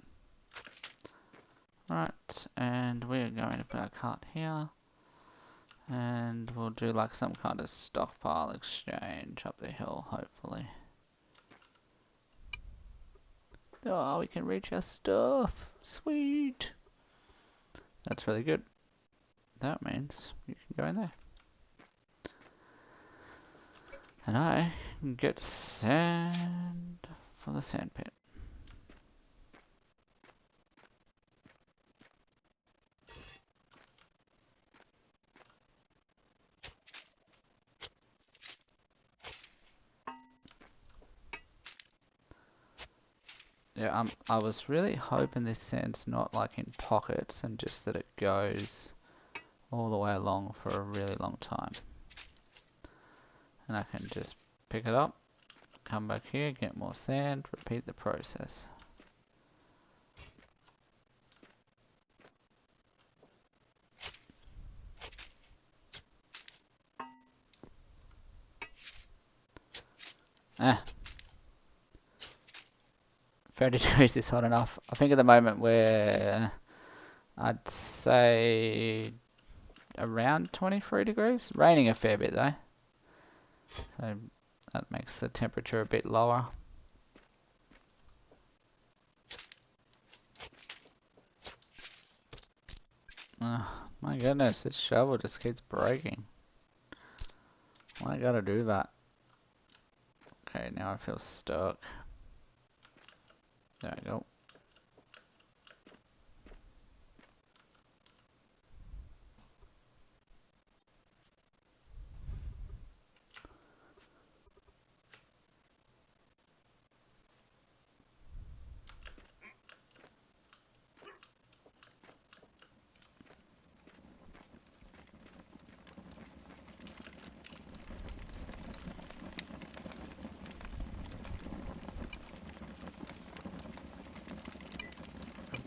one. Right, and we're going to put our cart here. And we'll do like some kind of stockpile exchange up the hill, hopefully. Oh, we can reach our stuff. Sweet. That's really good. That means you can go in there. And I can get sand for the sand pit. Yeah, I was really hoping this sand's not like in pockets and just that it goes all the way along for a really long time. And I can just pick it up, come back here, get more sand, repeat the process. Ah. 30 degrees is hot enough. I think at the moment we're, I'd say, around 23 degrees. Raining a fair bit though. So that makes the temperature a bit lower. Oh, my goodness, this shovel just keeps breaking. Why I gotta do that? Okay, now I feel stuck. There we go.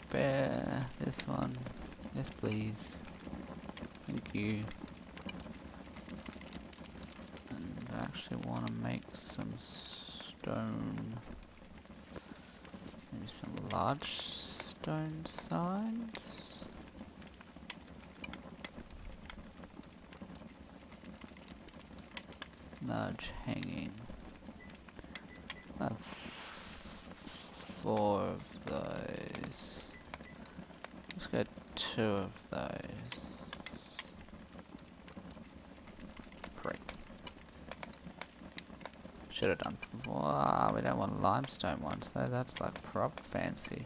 Bear this one. Yes, please. Thank you. And I actually want to make some stone. Maybe some large stone signs. Large hanging. I have 4 of those. Let's go 2 of those. Freak. Should have done. Wow, we don't want limestone ones though. That's like prop fancy.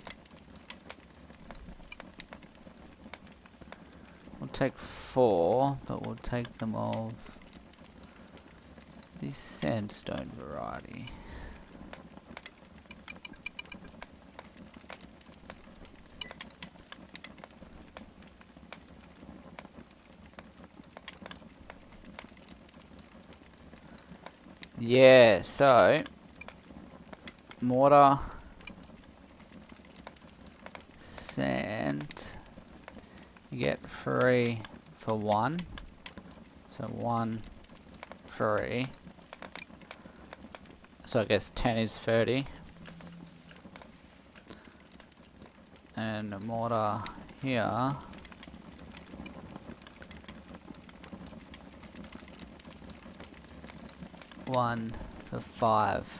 We'll take 4, but we'll take them of the sandstone variety. Yeah, so mortar, sand, you get 3 for 1, so 1, 3, so I guess 10 is 30, and mortar here, one for 5.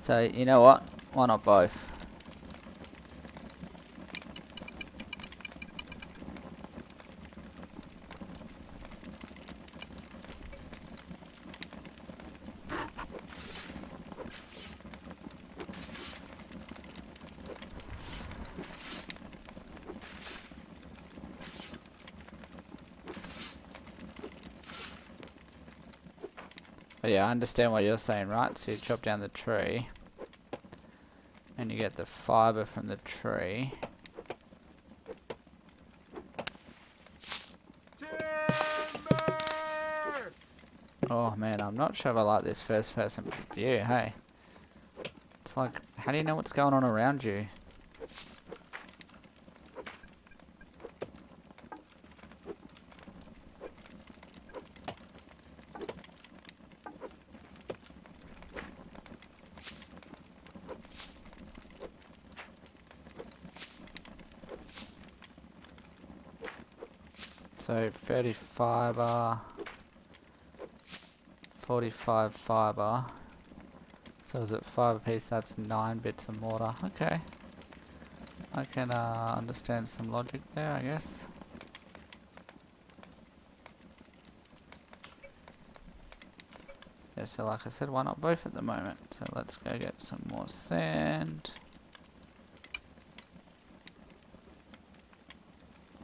So you know what? Why not both? But yeah, I understand what you're saying, right? So you chop down the tree, and you get the fiber from the tree. Timber! Oh man, I'm not sure if I like this first person view, hey? It's like, how do you know what's going on around you? So 30 fiber, 45 fiber. So is it 5 apiece? That's 9 bits of mortar. Okay. I can understand some logic there, I guess. Yeah, so like I said, why not both at the moment? So let's go get some more sand.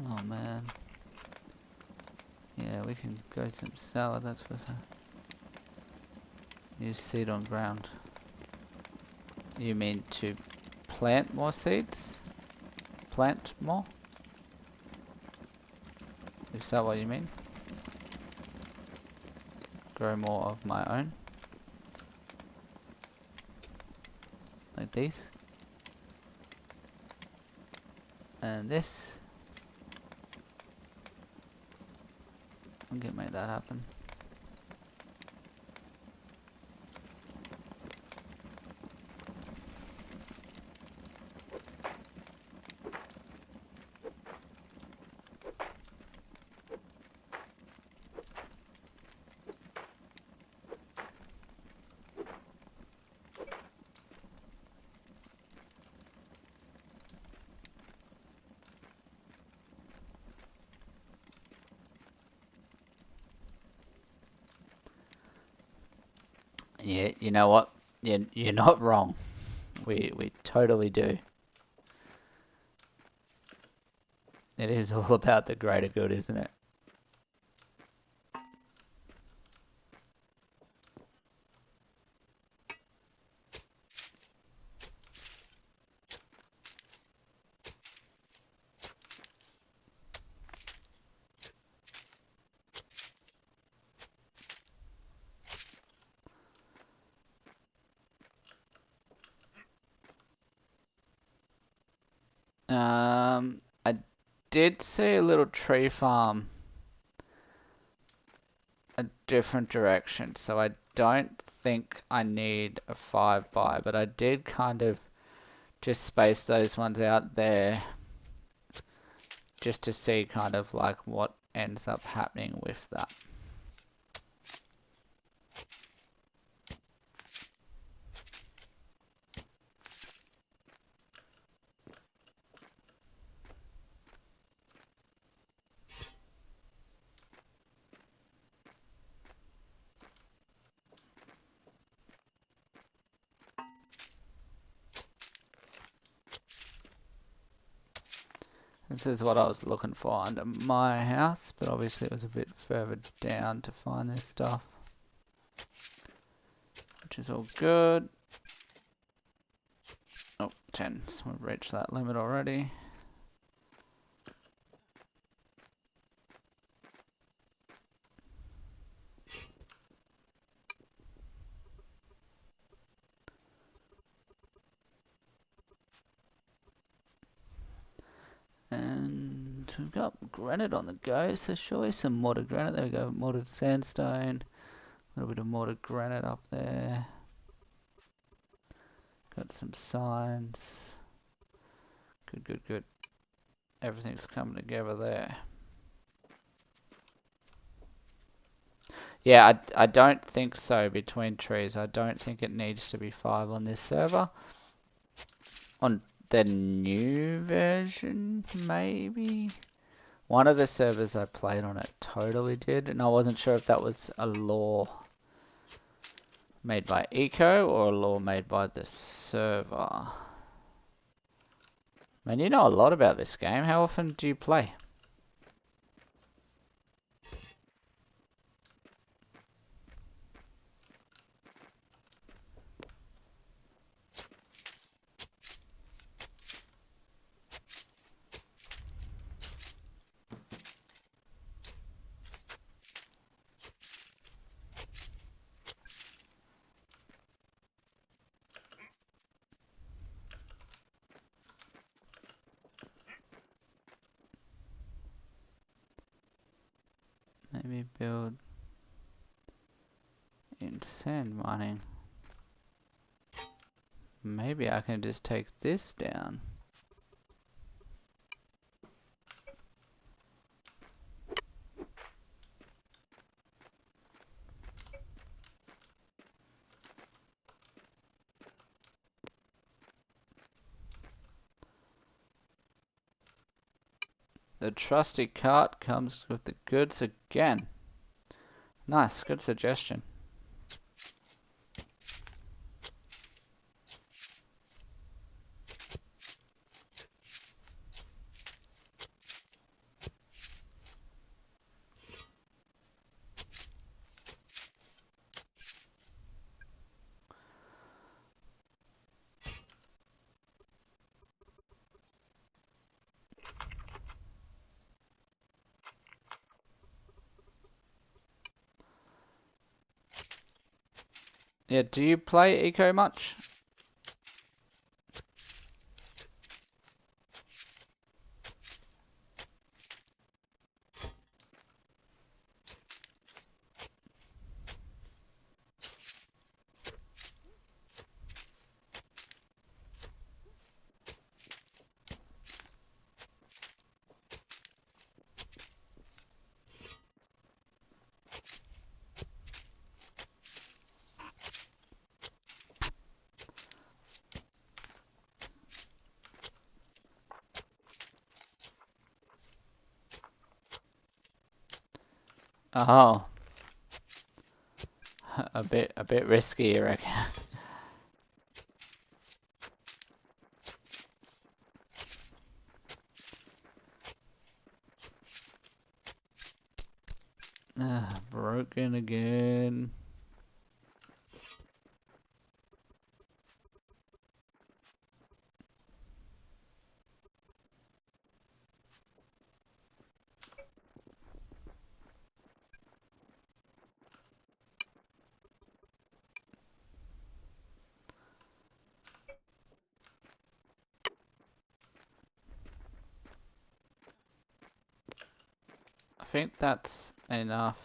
Oh man. Yeah, we can grow some salad, that's what use seed on ground. You mean to plant more seeds? Plant more? Is that what you mean? Grow more of my own? Like these? And this? I'm gonna make that happen. Yeah, you know what? You're not wrong. We totally do. It is all about the greater good, isn't it? I did see a little tree farm a different direction, so I don't think I need a 5 by, but I did kind of just space those ones out there just to see kind of like what ends up happening with that. This is what I was looking for under my house, but obviously it was a bit further down to find this stuff, which is all good. Oh, 10, so we've reached that limit already. And we've got granite on the go, so surely some mortared granite. There we go, mortared sandstone. A little bit of mortared granite up there. Got some signs. Good, good, good. Everything's coming together there. Yeah, I don't think so between trees. I don't think it needs to be 5 on this server. On the new version, maybe? One of the servers I played on it totally did, and I wasn't sure if that was a law made by Eco or a law made by the server. Man, you know a lot about this game. How often do you play? Maybe build in sand mining. Maybe I can just take this down. The trusty cart comes with the goods again. Nice, good suggestion. Yeah, do you play Eco much? Oh, a bit risky, I reckon. Broken again. I think that's enough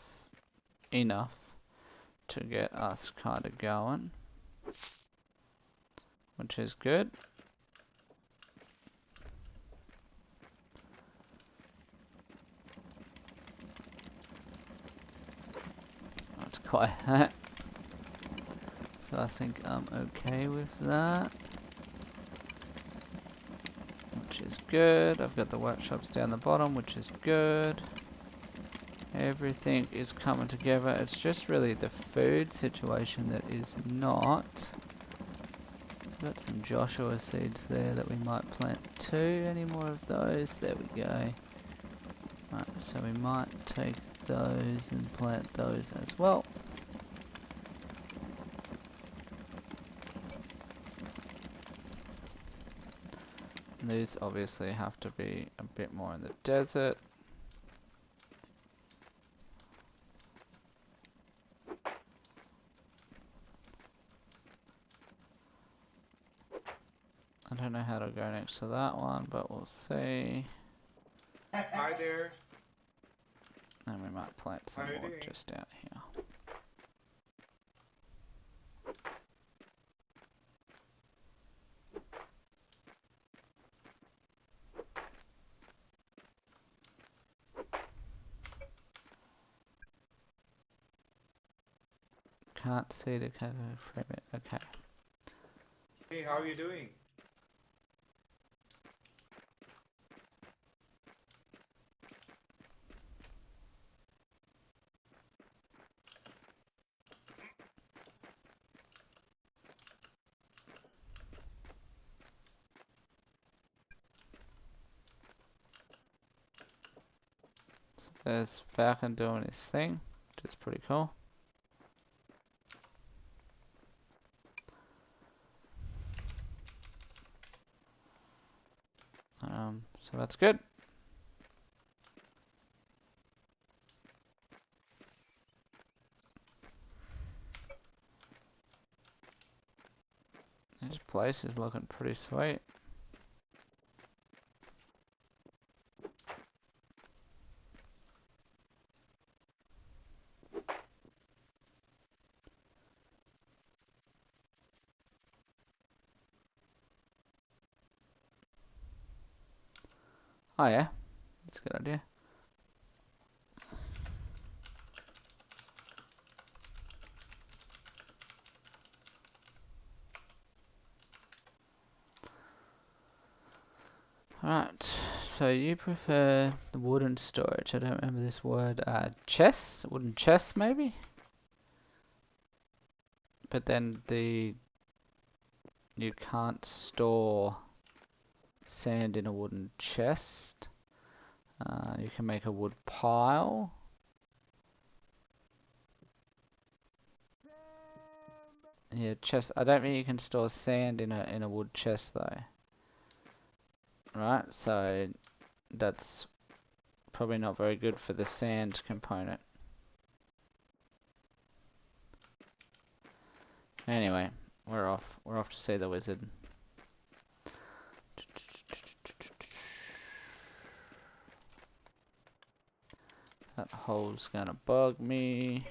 to get us kind of going, which is good. That's clay. So I think I'm okay with that, which is good. I've got the workshops down the bottom, which is good. Everything is coming together. It's just really the food situation that is not. Got some Joshua seeds there that we might plant too. Any more of those? There we go. Right, so we might take those and plant those as well. And these obviously have to be a bit more in the desert. I don't know how to go next to that one, but we'll see. Hi there. And we might plant some more just out here. Can't see the cocoa frame it. Okay. Hey, how are you doing? There's Falcon doing his thing, which is pretty cool. So that's good. This place is looking pretty sweet. Oh yeah, that's a good idea. Alright, so you prefer the wooden storage. I don't remember this word. Chests? Wooden chests maybe? But then you can't store sand in a wooden chest. You can make a wood pile. Yeah, chest. I don't think you can store sand in a wood chest though. Right, so that's probably not very good for the sand component. Anyway, we're off. We're off to see the wizard. That hole's gonna bug me.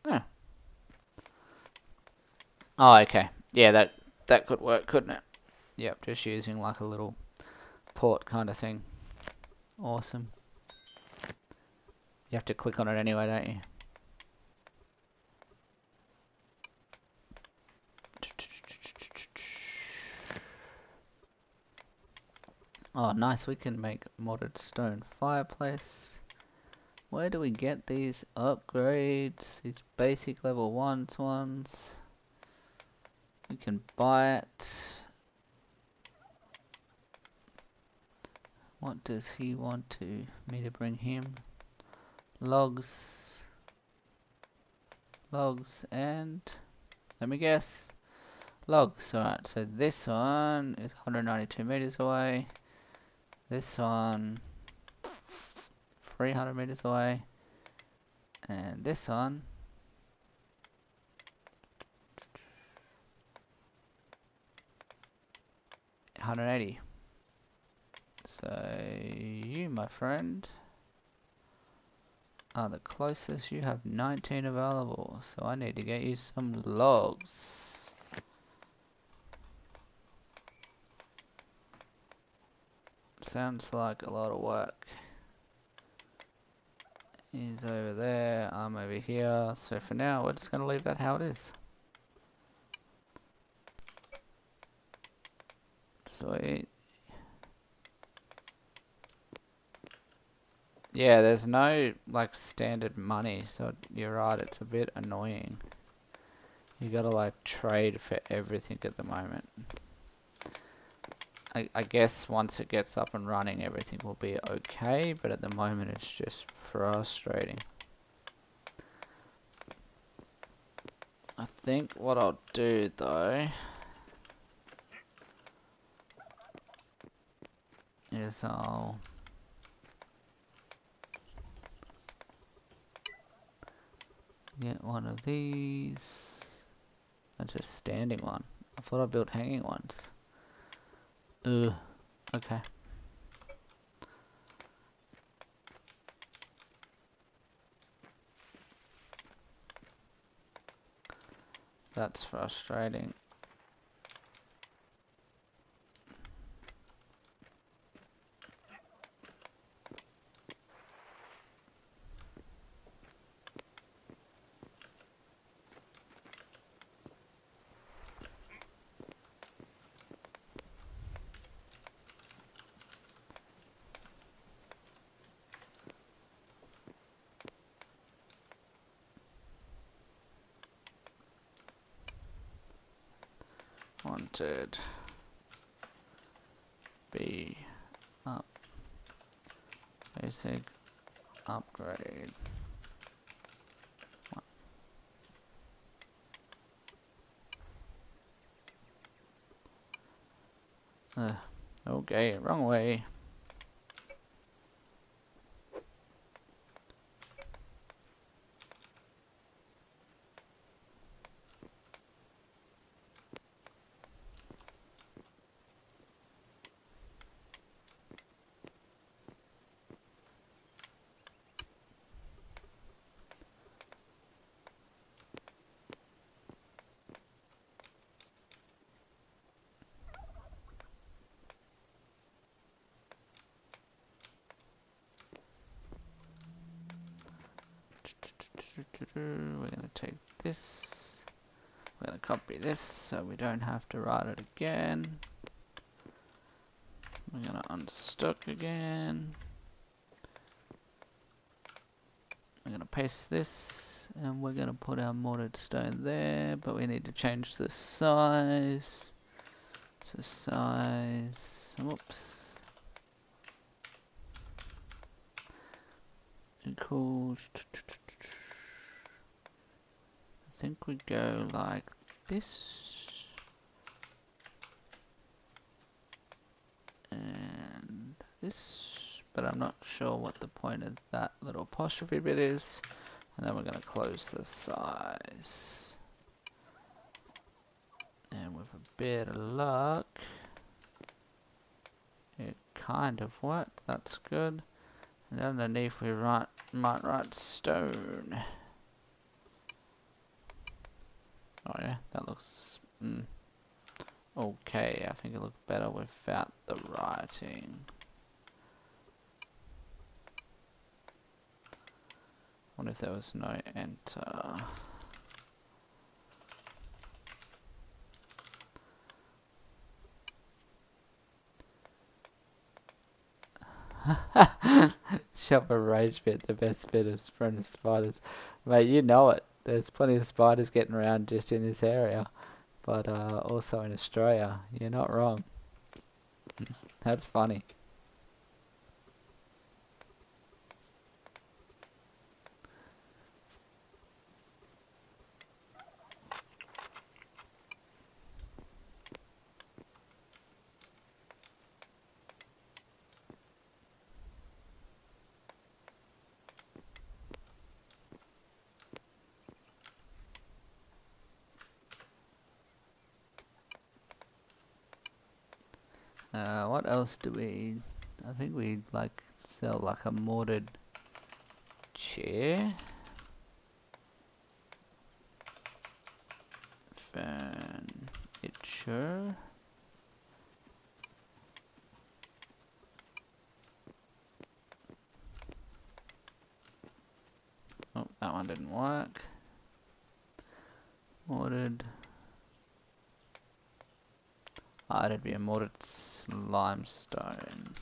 Oh. Oh, okay. Yeah, that could work, couldn't it? Yep, just using like a little port kind of thing. Awesome. You have to click on it anyway, don't you? Oh, nice. We can make modded stone fireplace. Where do we get these upgrades? These basic level 1s ones. We can buy it. What does he want me to bring him? Logs. Logs and... let me guess. Logs. Alright, so this one is 192 meters away. This one... 300 meters away. And this one... 180. So you, my friend, are the closest. You have 19 available, so I need to get you some logs. Sounds like a lot of work. He's over there, I'm over here, so for now we're just going to leave that how it is. Sweet. Yeah, there's no like standard money, so you're right, it's a bit annoying. You gotta like trade for everything at the moment. I guess once it gets up and running everything will be okay, but at the moment it's just frustrating. I think what I'll do though is I'll get one of these. That's a standing one. I thought I built hanging ones. Ugh. Okay. That's frustrating. Wanted be up basic upgrade. Okay, wrong way. We're gonna take this. We're gonna copy this so we don't have to write it again. We're gonna unstuck again. We're gonna paste this and we're gonna put our mortared stone there, but we need to change the size. So size, whoops, equals, I think we go like this, and this, but I'm not sure what the point of that little apostrophe bit is. And then we're going to close the size. And with a bit of luck, it kind of worked. That's good. And underneath we might write stone. Oh yeah, that looks okay. I think it looked better without the writing. What if there was no enter? Shop a RageBit, the best bit is friend of spiders. Mate, you know it. There's plenty of spiders getting around just in this area. But also in Australia. You're not wrong. That's funny. else do we... I think we like sell like a mortared chair. Furniture. Oh, that one didn't work. Mortared. Ah, it'd be a mortared limestone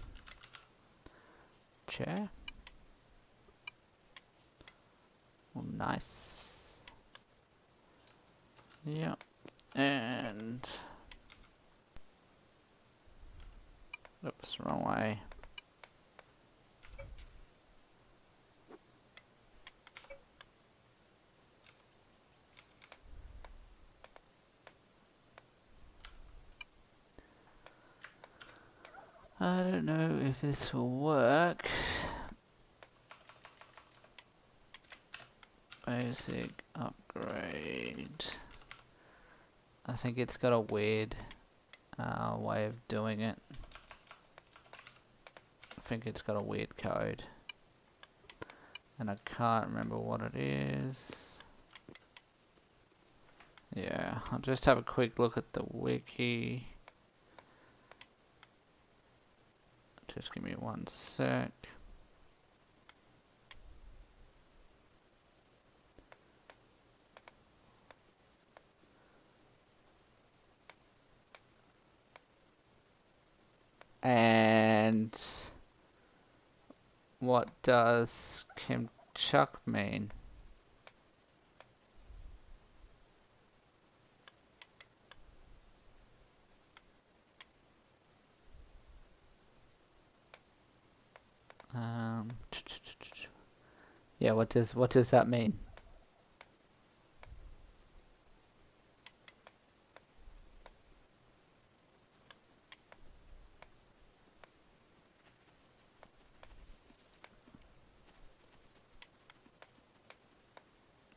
chair. Oh, nice. Yeah. And... oops, wrong way. I don't know if this will work. Basic upgrade. I think it's got a weird way of doing it. I think it's got a weird code. And I can't remember what it is. Yeah, I'll just have a quick look at the wiki. Just give me 1 sec. And what does Kimchuk mean? Yeah, what does that mean?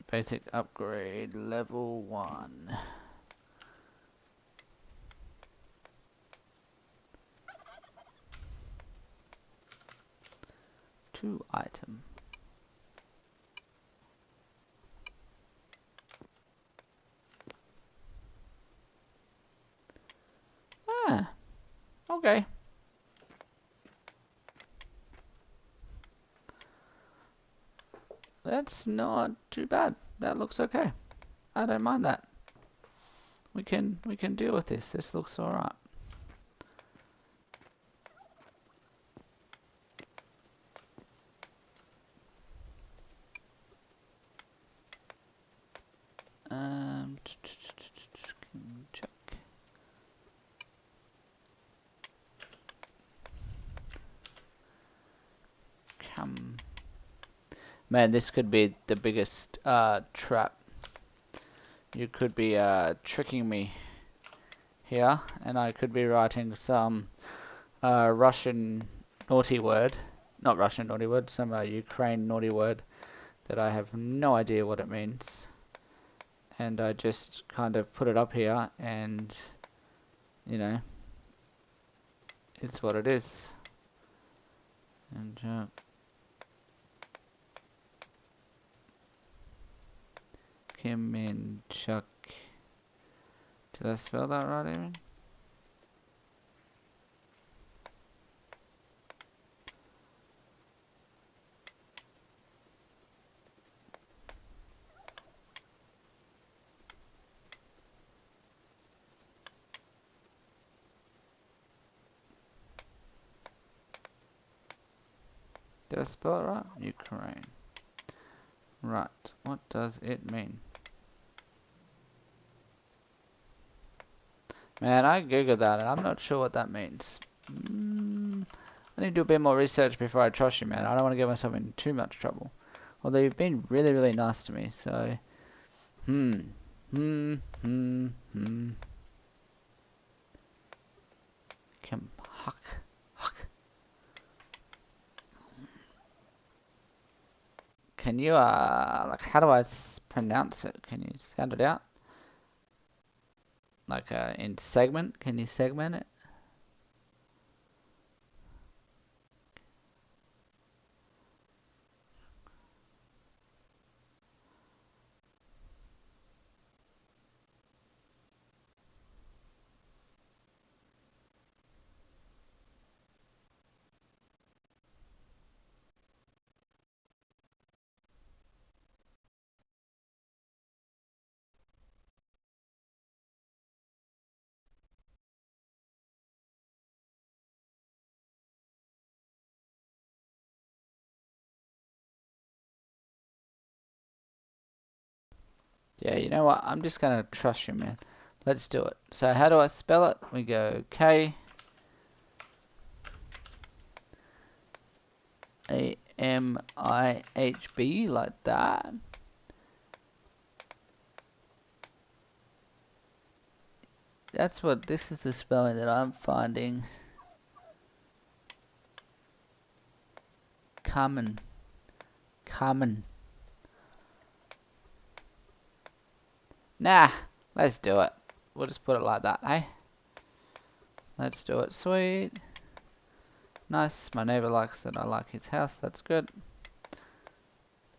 Basic upgrade level 1. 2 item. Ah, okay. That's not too bad. That looks okay. I don't mind that. We can deal with this. This looks alright. Check. Come. Man, this could be the biggest trap. You could be tricking me here, and I could be writing some Russian naughty word. Not Russian naughty word, some Ukraine naughty word that I have no idea what it means. And I just kind of put it up here, and you know, it's what it is. And Kim and Chuck. Did I spell that right, Aaron? Did I spell it right? Ukraine. Right. What does it mean? Man, I googled that and I'm not sure what that means. I need to do a bit more research before I trust you, man. I don't want to get myself in too much trouble. Although you've been really, really nice to me, so... Can you, like, how do I pronounce it? Can you sound it out? Like, in segment? Can you segment it? Yeah, you know what? I'm just gonna trust you, man. Let's do it. So how do I spell it? We go K A M I H B like that. This is the spelling that I'm finding common. Common. Nah, let's do it. We'll just put it like that, hey? Let's do it. Sweet. Nice. My neighbor likes that I like his house. That's good.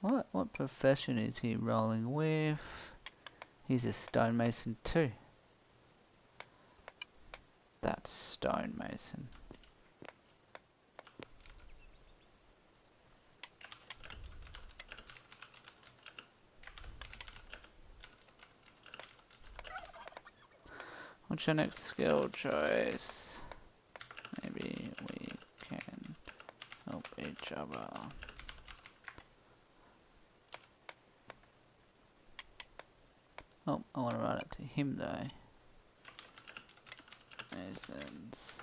What profession is he rolling with? He's a stonemason too. That's stonemason. What's your next skill choice? Maybe we can help each other. Oh, I want to write it to him though. Masons.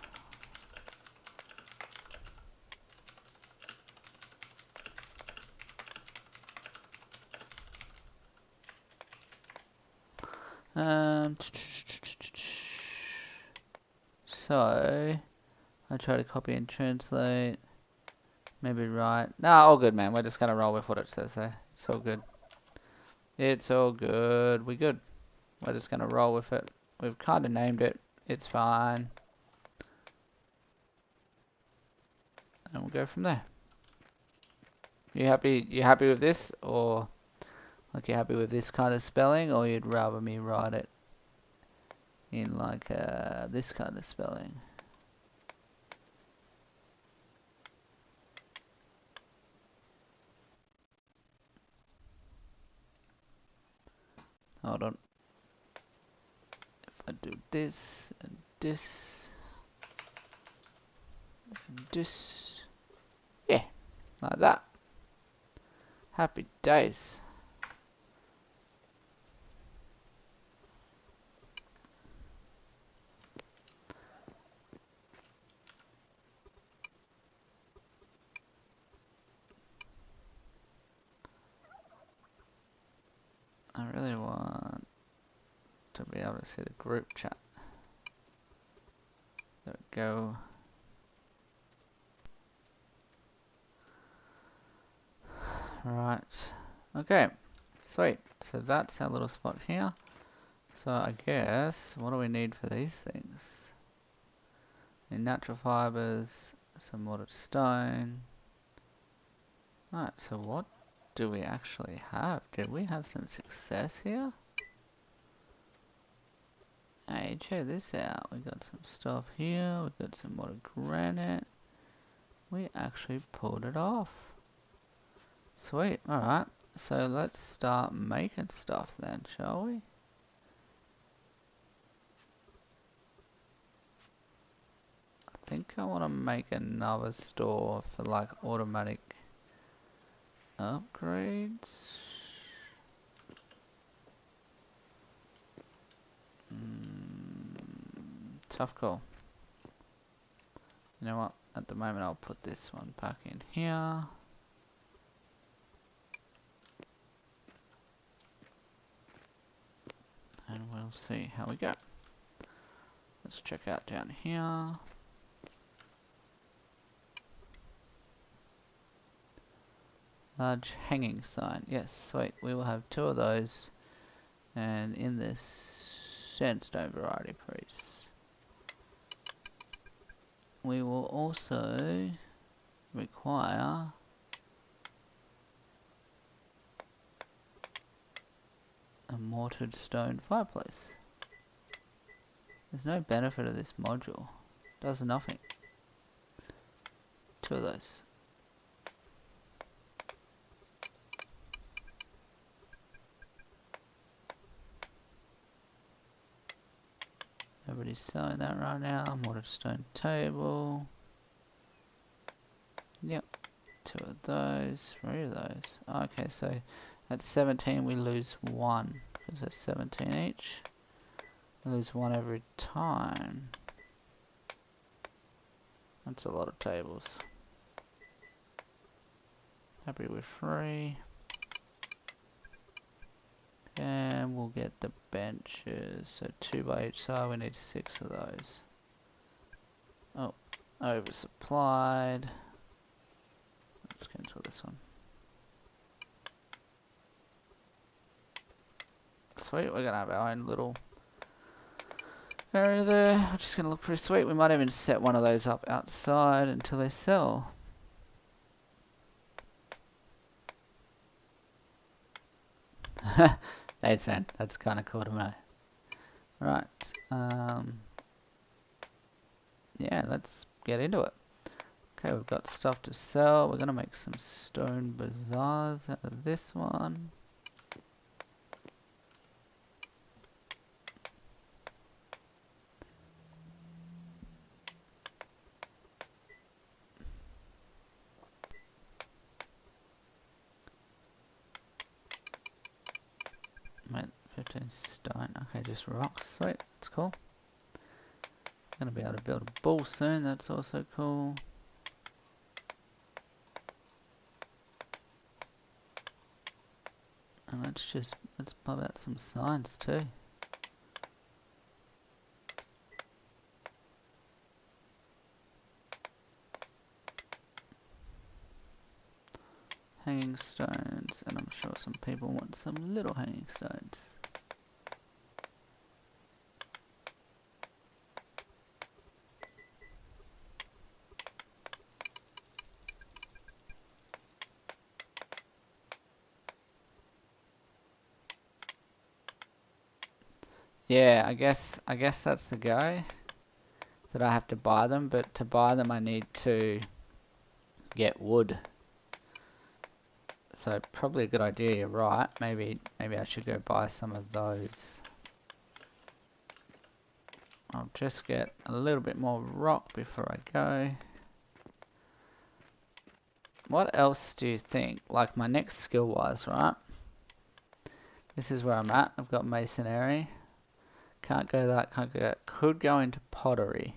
So I try to copy and translate. Maybe write. Nah, all good, man. We're just gonna roll with what it says there. It's all good. It's all good. We good. We're just gonna roll with it. We've kind of named it. It's fine. And we'll go from there. You happy? You happy with this, or like you happy with this kind of spelling, or you'd rather me write it in like this kind of spelling? Hold on. If I do this and this and this, yeah, like that. Happy days. I really want to be able to see the group chat. There we go. Right. Okay. Sweet. So that's our little spot here. So I guess, what do we need for these things? In natural fibers, some mortared stone. Right, so what do we actually have? Did we have some success here? Hey, check this out. We got some stuff here. We got some more granite. We actually pulled it off. Sweet. Alright. So let's start making stuff then, shall we? I think I want to make another store for like automatic upgrades. Tough call. You know what? At the moment I'll put this one back in here. And we'll see how we go. Let's check out down here. Large hanging sign. Yes, sweet. We will have 2 of those. And in this sandstone variety piece, we will also require a mortared stone fireplace. There's no benefit of this module. Does nothing. 2 of those. Nobody's selling that right now. Mortared stone table. Yep. 2 of those. 3 of those. Okay, so at 17 we lose 1. because they're 17 each. Lose one every time. That's a lot of tables. Happy with 3. And we'll get the benches. So 2 by each side, we need 6 of those. Oh, oversupplied. Let's cancel this one. Sweet, we're gonna have our own little area there, which is gonna look pretty sweet. We might even set one of those up outside until they sell. Thanks, man. That's kind of cool to know. Right. Yeah, let's get into it. Okay, we've got stuff to sell. We're gonna make some stone bazaars out of this one. Wait, 15 stone. Okay, just rocks. Sweet, that's cool. Gonna be able to build a bull soon. That's also cool. And let's pop out some signs too. Hanging stones, and I'm sure some people want some little hanging stones. Yeah, I guess that's the go. That I have to buy them, but to buy them I need to get wood. So probably a good idea, you're right. Maybe I should go buy some of those. I'll just get a little bit more rock before I go. What else do you think? Like my next skill wise, right? This is where I'm at. I've got masonry. Can't go that, can't go that. Could go into pottery.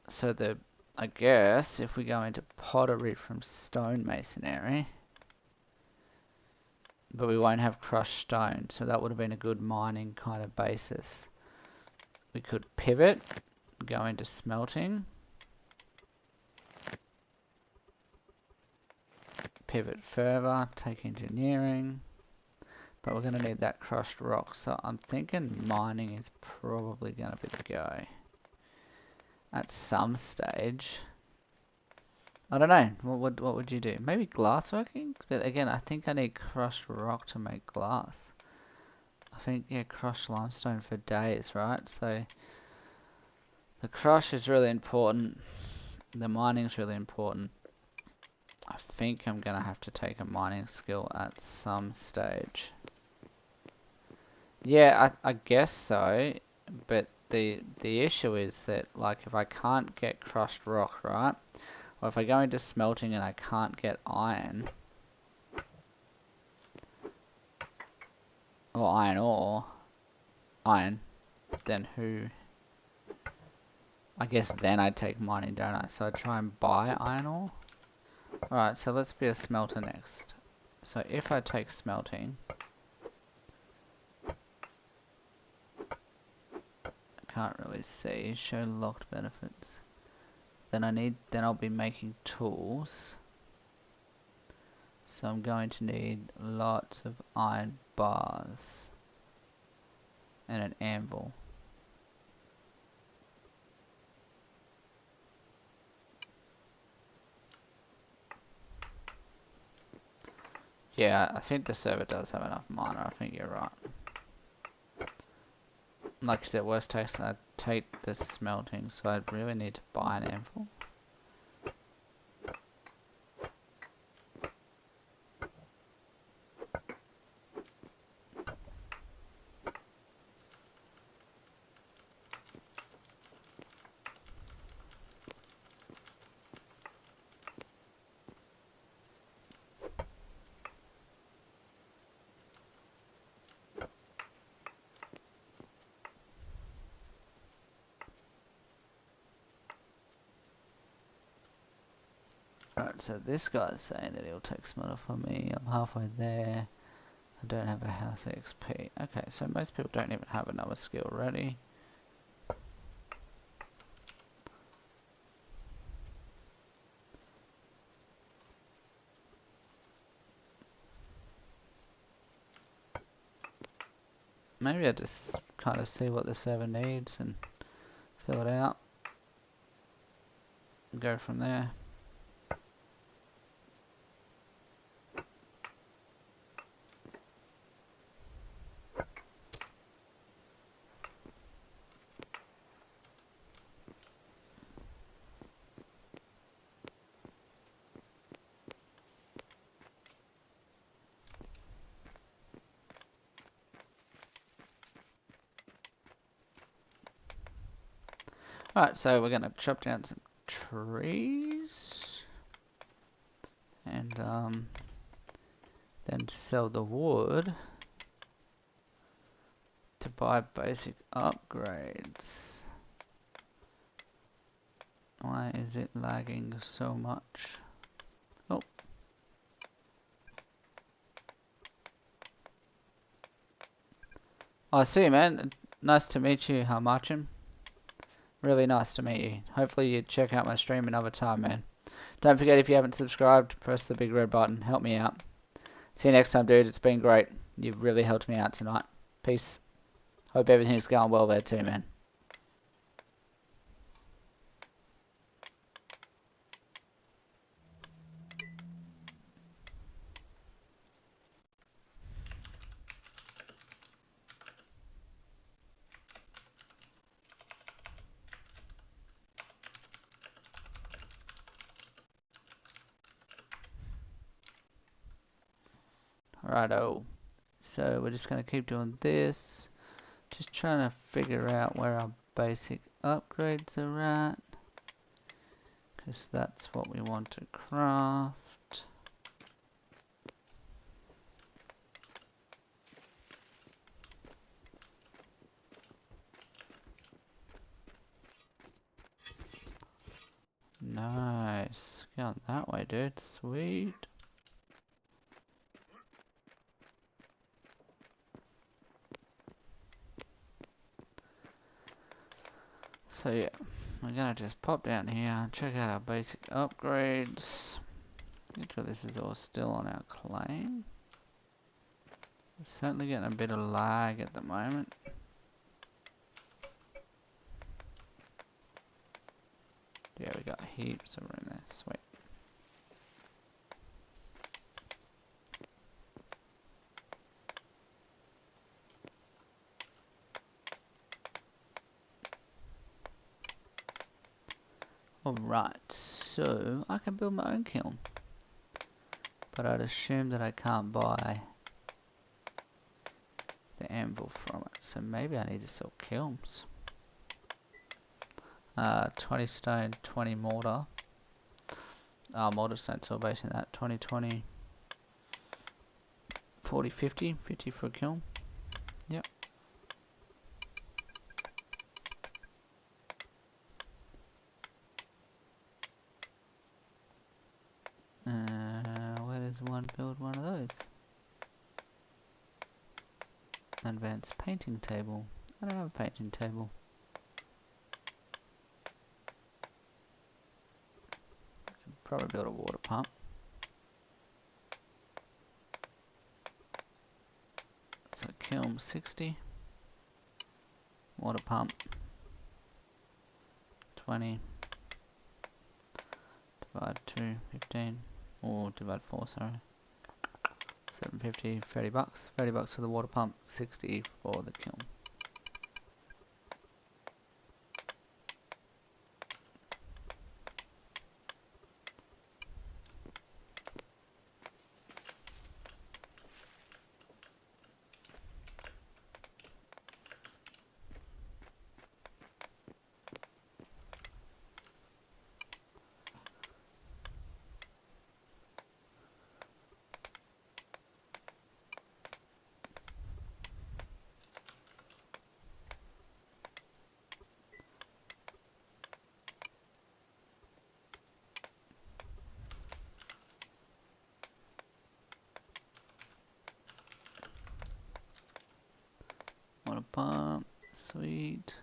So I guess if we go into pottery from stone masonry, but we won't have crushed stone, so that would have been a good mining kind of basis. We could pivot, go into smelting, pivot further, take engineering, but we're going to need that crushed rock, so I'm thinking mining is probably going to be the go. At some stage. I don't know, what would you do? Maybe glassworking? But again, I think I need crushed rock to make glass. I think, yeah, crushed limestone for days, right? So the crush is really important. The mining is really important. I think I'm gonna have to take a mining skill at some stage. Yeah, I guess so, but the issue is that, like, if I can't get crushed rock, right? Or if I go into smelting and I can't get iron, or iron ore, then I guess then I'd take mining, don't I? So I'd try and buy iron ore. Alright, so let's be a smelter next. So if I take smelting, I can't really see, show locked benefits. Then I'll be making tools. So I'm going to need lots of iron bars and an anvil. Yeah, I think the server does have enough mana, I think you're right. Like I said, worst case, I'd take the smelting, so I'd really need to buy an anvil. Right, so this guy's saying that he'll take smarter for me. I'm halfway there. I don't have a house XP. Okay, so most people don't even have another skill ready. Maybe I just kind of see what the server needs and fill it out and go from there. Alright, so we're gonna chop down some trees and then sell the wood to buy basic upgrades. Why is it lagging so much? Oh. I see you, man. Nice to meet you, Hamachim. Really nice to meet you. Hopefully you check out my stream another time, man. Don't forget, if you haven't subscribed, press the big red button. Help me out. See you next time, dude. It's been great. You've really helped me out tonight. Peace. Hope everything's going well there too, man. Righto. So we're just going to keep doing this. Just trying to figure out where our basic upgrades are at. Because that's what we want to craft. Nice. Going that way, dude. Sweet. So yeah, we're gonna just pop down here and check out our basic upgrades. Make sure this is all still on our claim. We're certainly getting a bit of lag at the moment. Yeah, we got heaps of room there. Sweet. Alright, so I can build my own kiln. But I'd assume that I can't buy the anvil from it. So maybe I need to sell kilns. 20 stone, 20 mortar. Mortar stone, so basing that 20, 20, 40, 50, 50 for a kiln. Yep. Where does one build one of those? Advanced painting table. I don't have a painting table. I could probably build a water pump. So kiln 60. Water pump 20. Divide 2, 15. Or divide 4, sorry. 750, 30 bucks. 30 bucks for the water pump, 60 for the kiln. Water pump, sweet.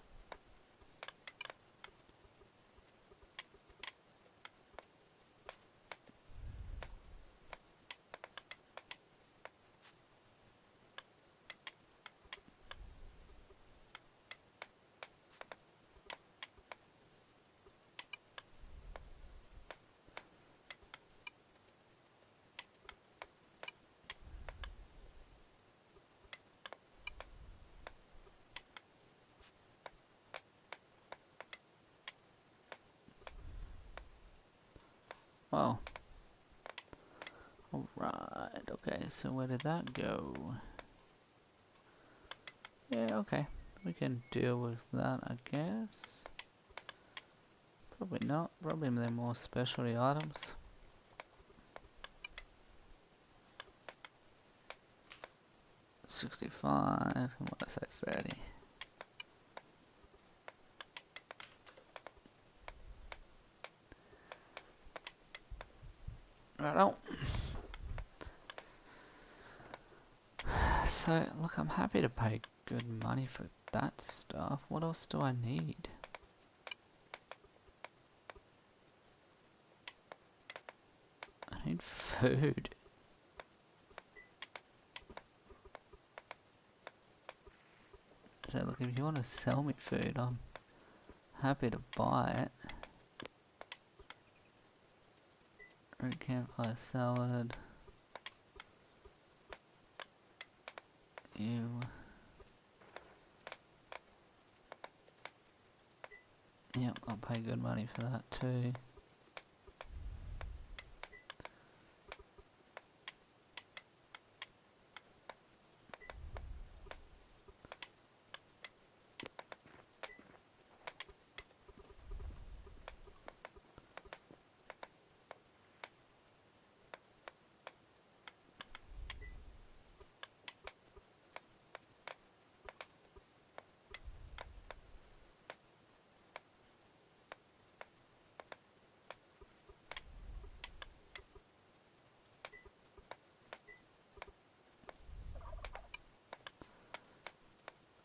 Well, alright, okay, so where did that go? Yeah, okay, we can deal with that, I guess. Probably not, probably they're more specialty items. $65, and what did I say, 30? Right. So, look, I'm happy to pay good money for that stuff. What else do I need? I need food. So, look, if you want to sell me food, I'm happy to buy it. Root campfire salad. Ew. Yep, I'll pay good money for that too.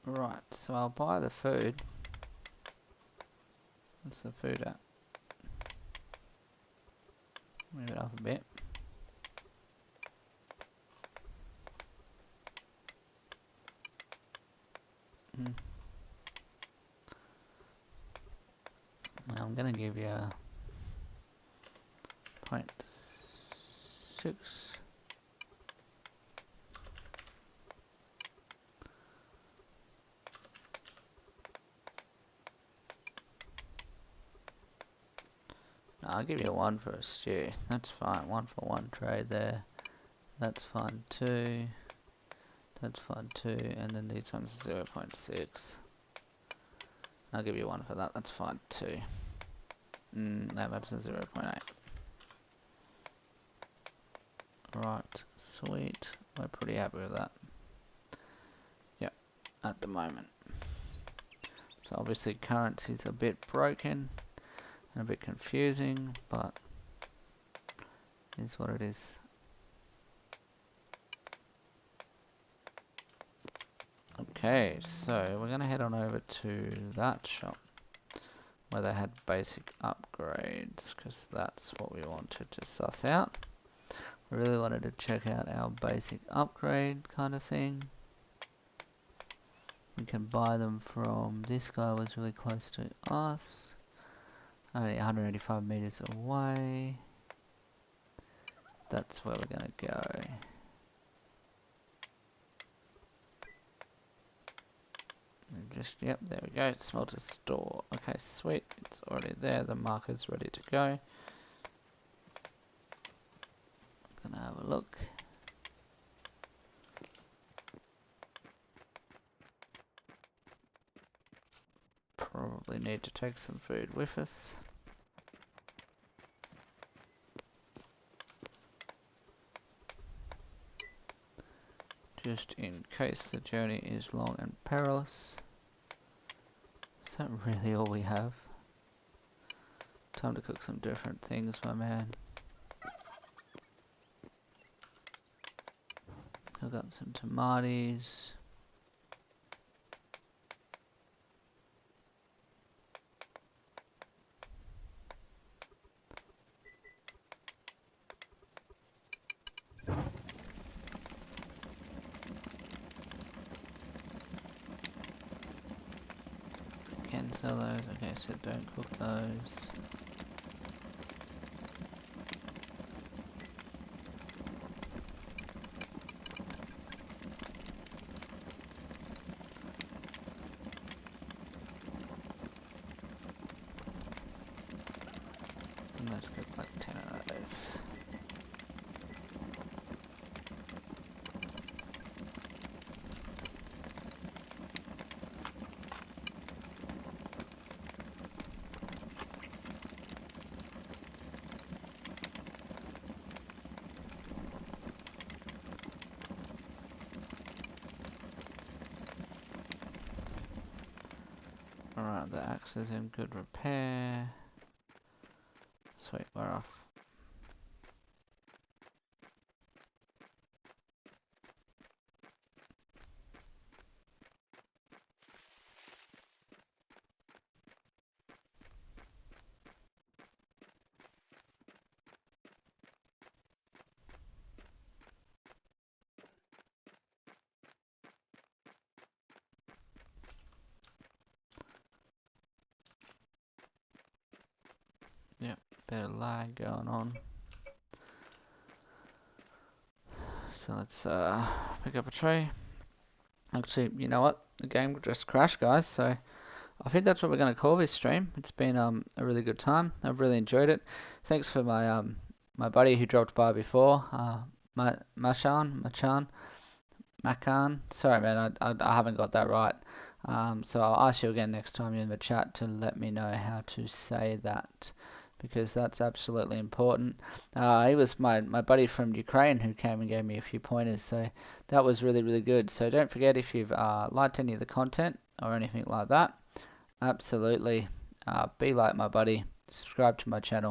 Right, so I'll buy the food. What's the food at? Move it up a bit. Now I'm gonna give you a 0.6. No, I'll give you 1 for a stew. That's fine. 1 for 1 trade there. That's fine too. That's fine too. And then these ones 0.6. I'll give you 1 for that. That's fine too. No, that's a 0.8. Right, sweet. We're pretty happy with that. Yep, at the moment. So obviously currency's a bit broken and a bit confusing, but it is what it is. Okay, so we're gonna head on over to that shop where they had basic upgrades, because that's what we wanted to suss out. We really wanted to check out our basic upgrade kind of thing. We can buy them from, this guy was really close to us, only 185 meters away. That's where we're gonna go. Just, yep, there we go, smelter store. Okay, sweet, it's already there, the marker's ready to go. Gonna have a look. Probably need to take some food with us. Just in case the journey is long and perilous. Is that really all we have? Time to cook some different things, my man. Cook up some tomatoes. sell those. Okay, so don't cook those. And let's cook like 10 of those. Alright, the axe is in good repair. Sweet, we're off. Yep, bit of lag going on. So let's pick up a tree. Actually, you know what? The game just crashed, guys, so I think that's what we're going to call this stream. It's been a really good time. I've really enjoyed it. Thanks for my buddy who dropped by before, Macan. Sorry, man, I haven't got that right. So I'll ask you again next time you're in the chat to let me know how to say that, because that's absolutely important. He was my buddy from Ukraine who came and gave me a few pointers, so that was really, really good. So don't forget, if you've liked any of the content or anything like that, absolutely be like my buddy, subscribe to my channel.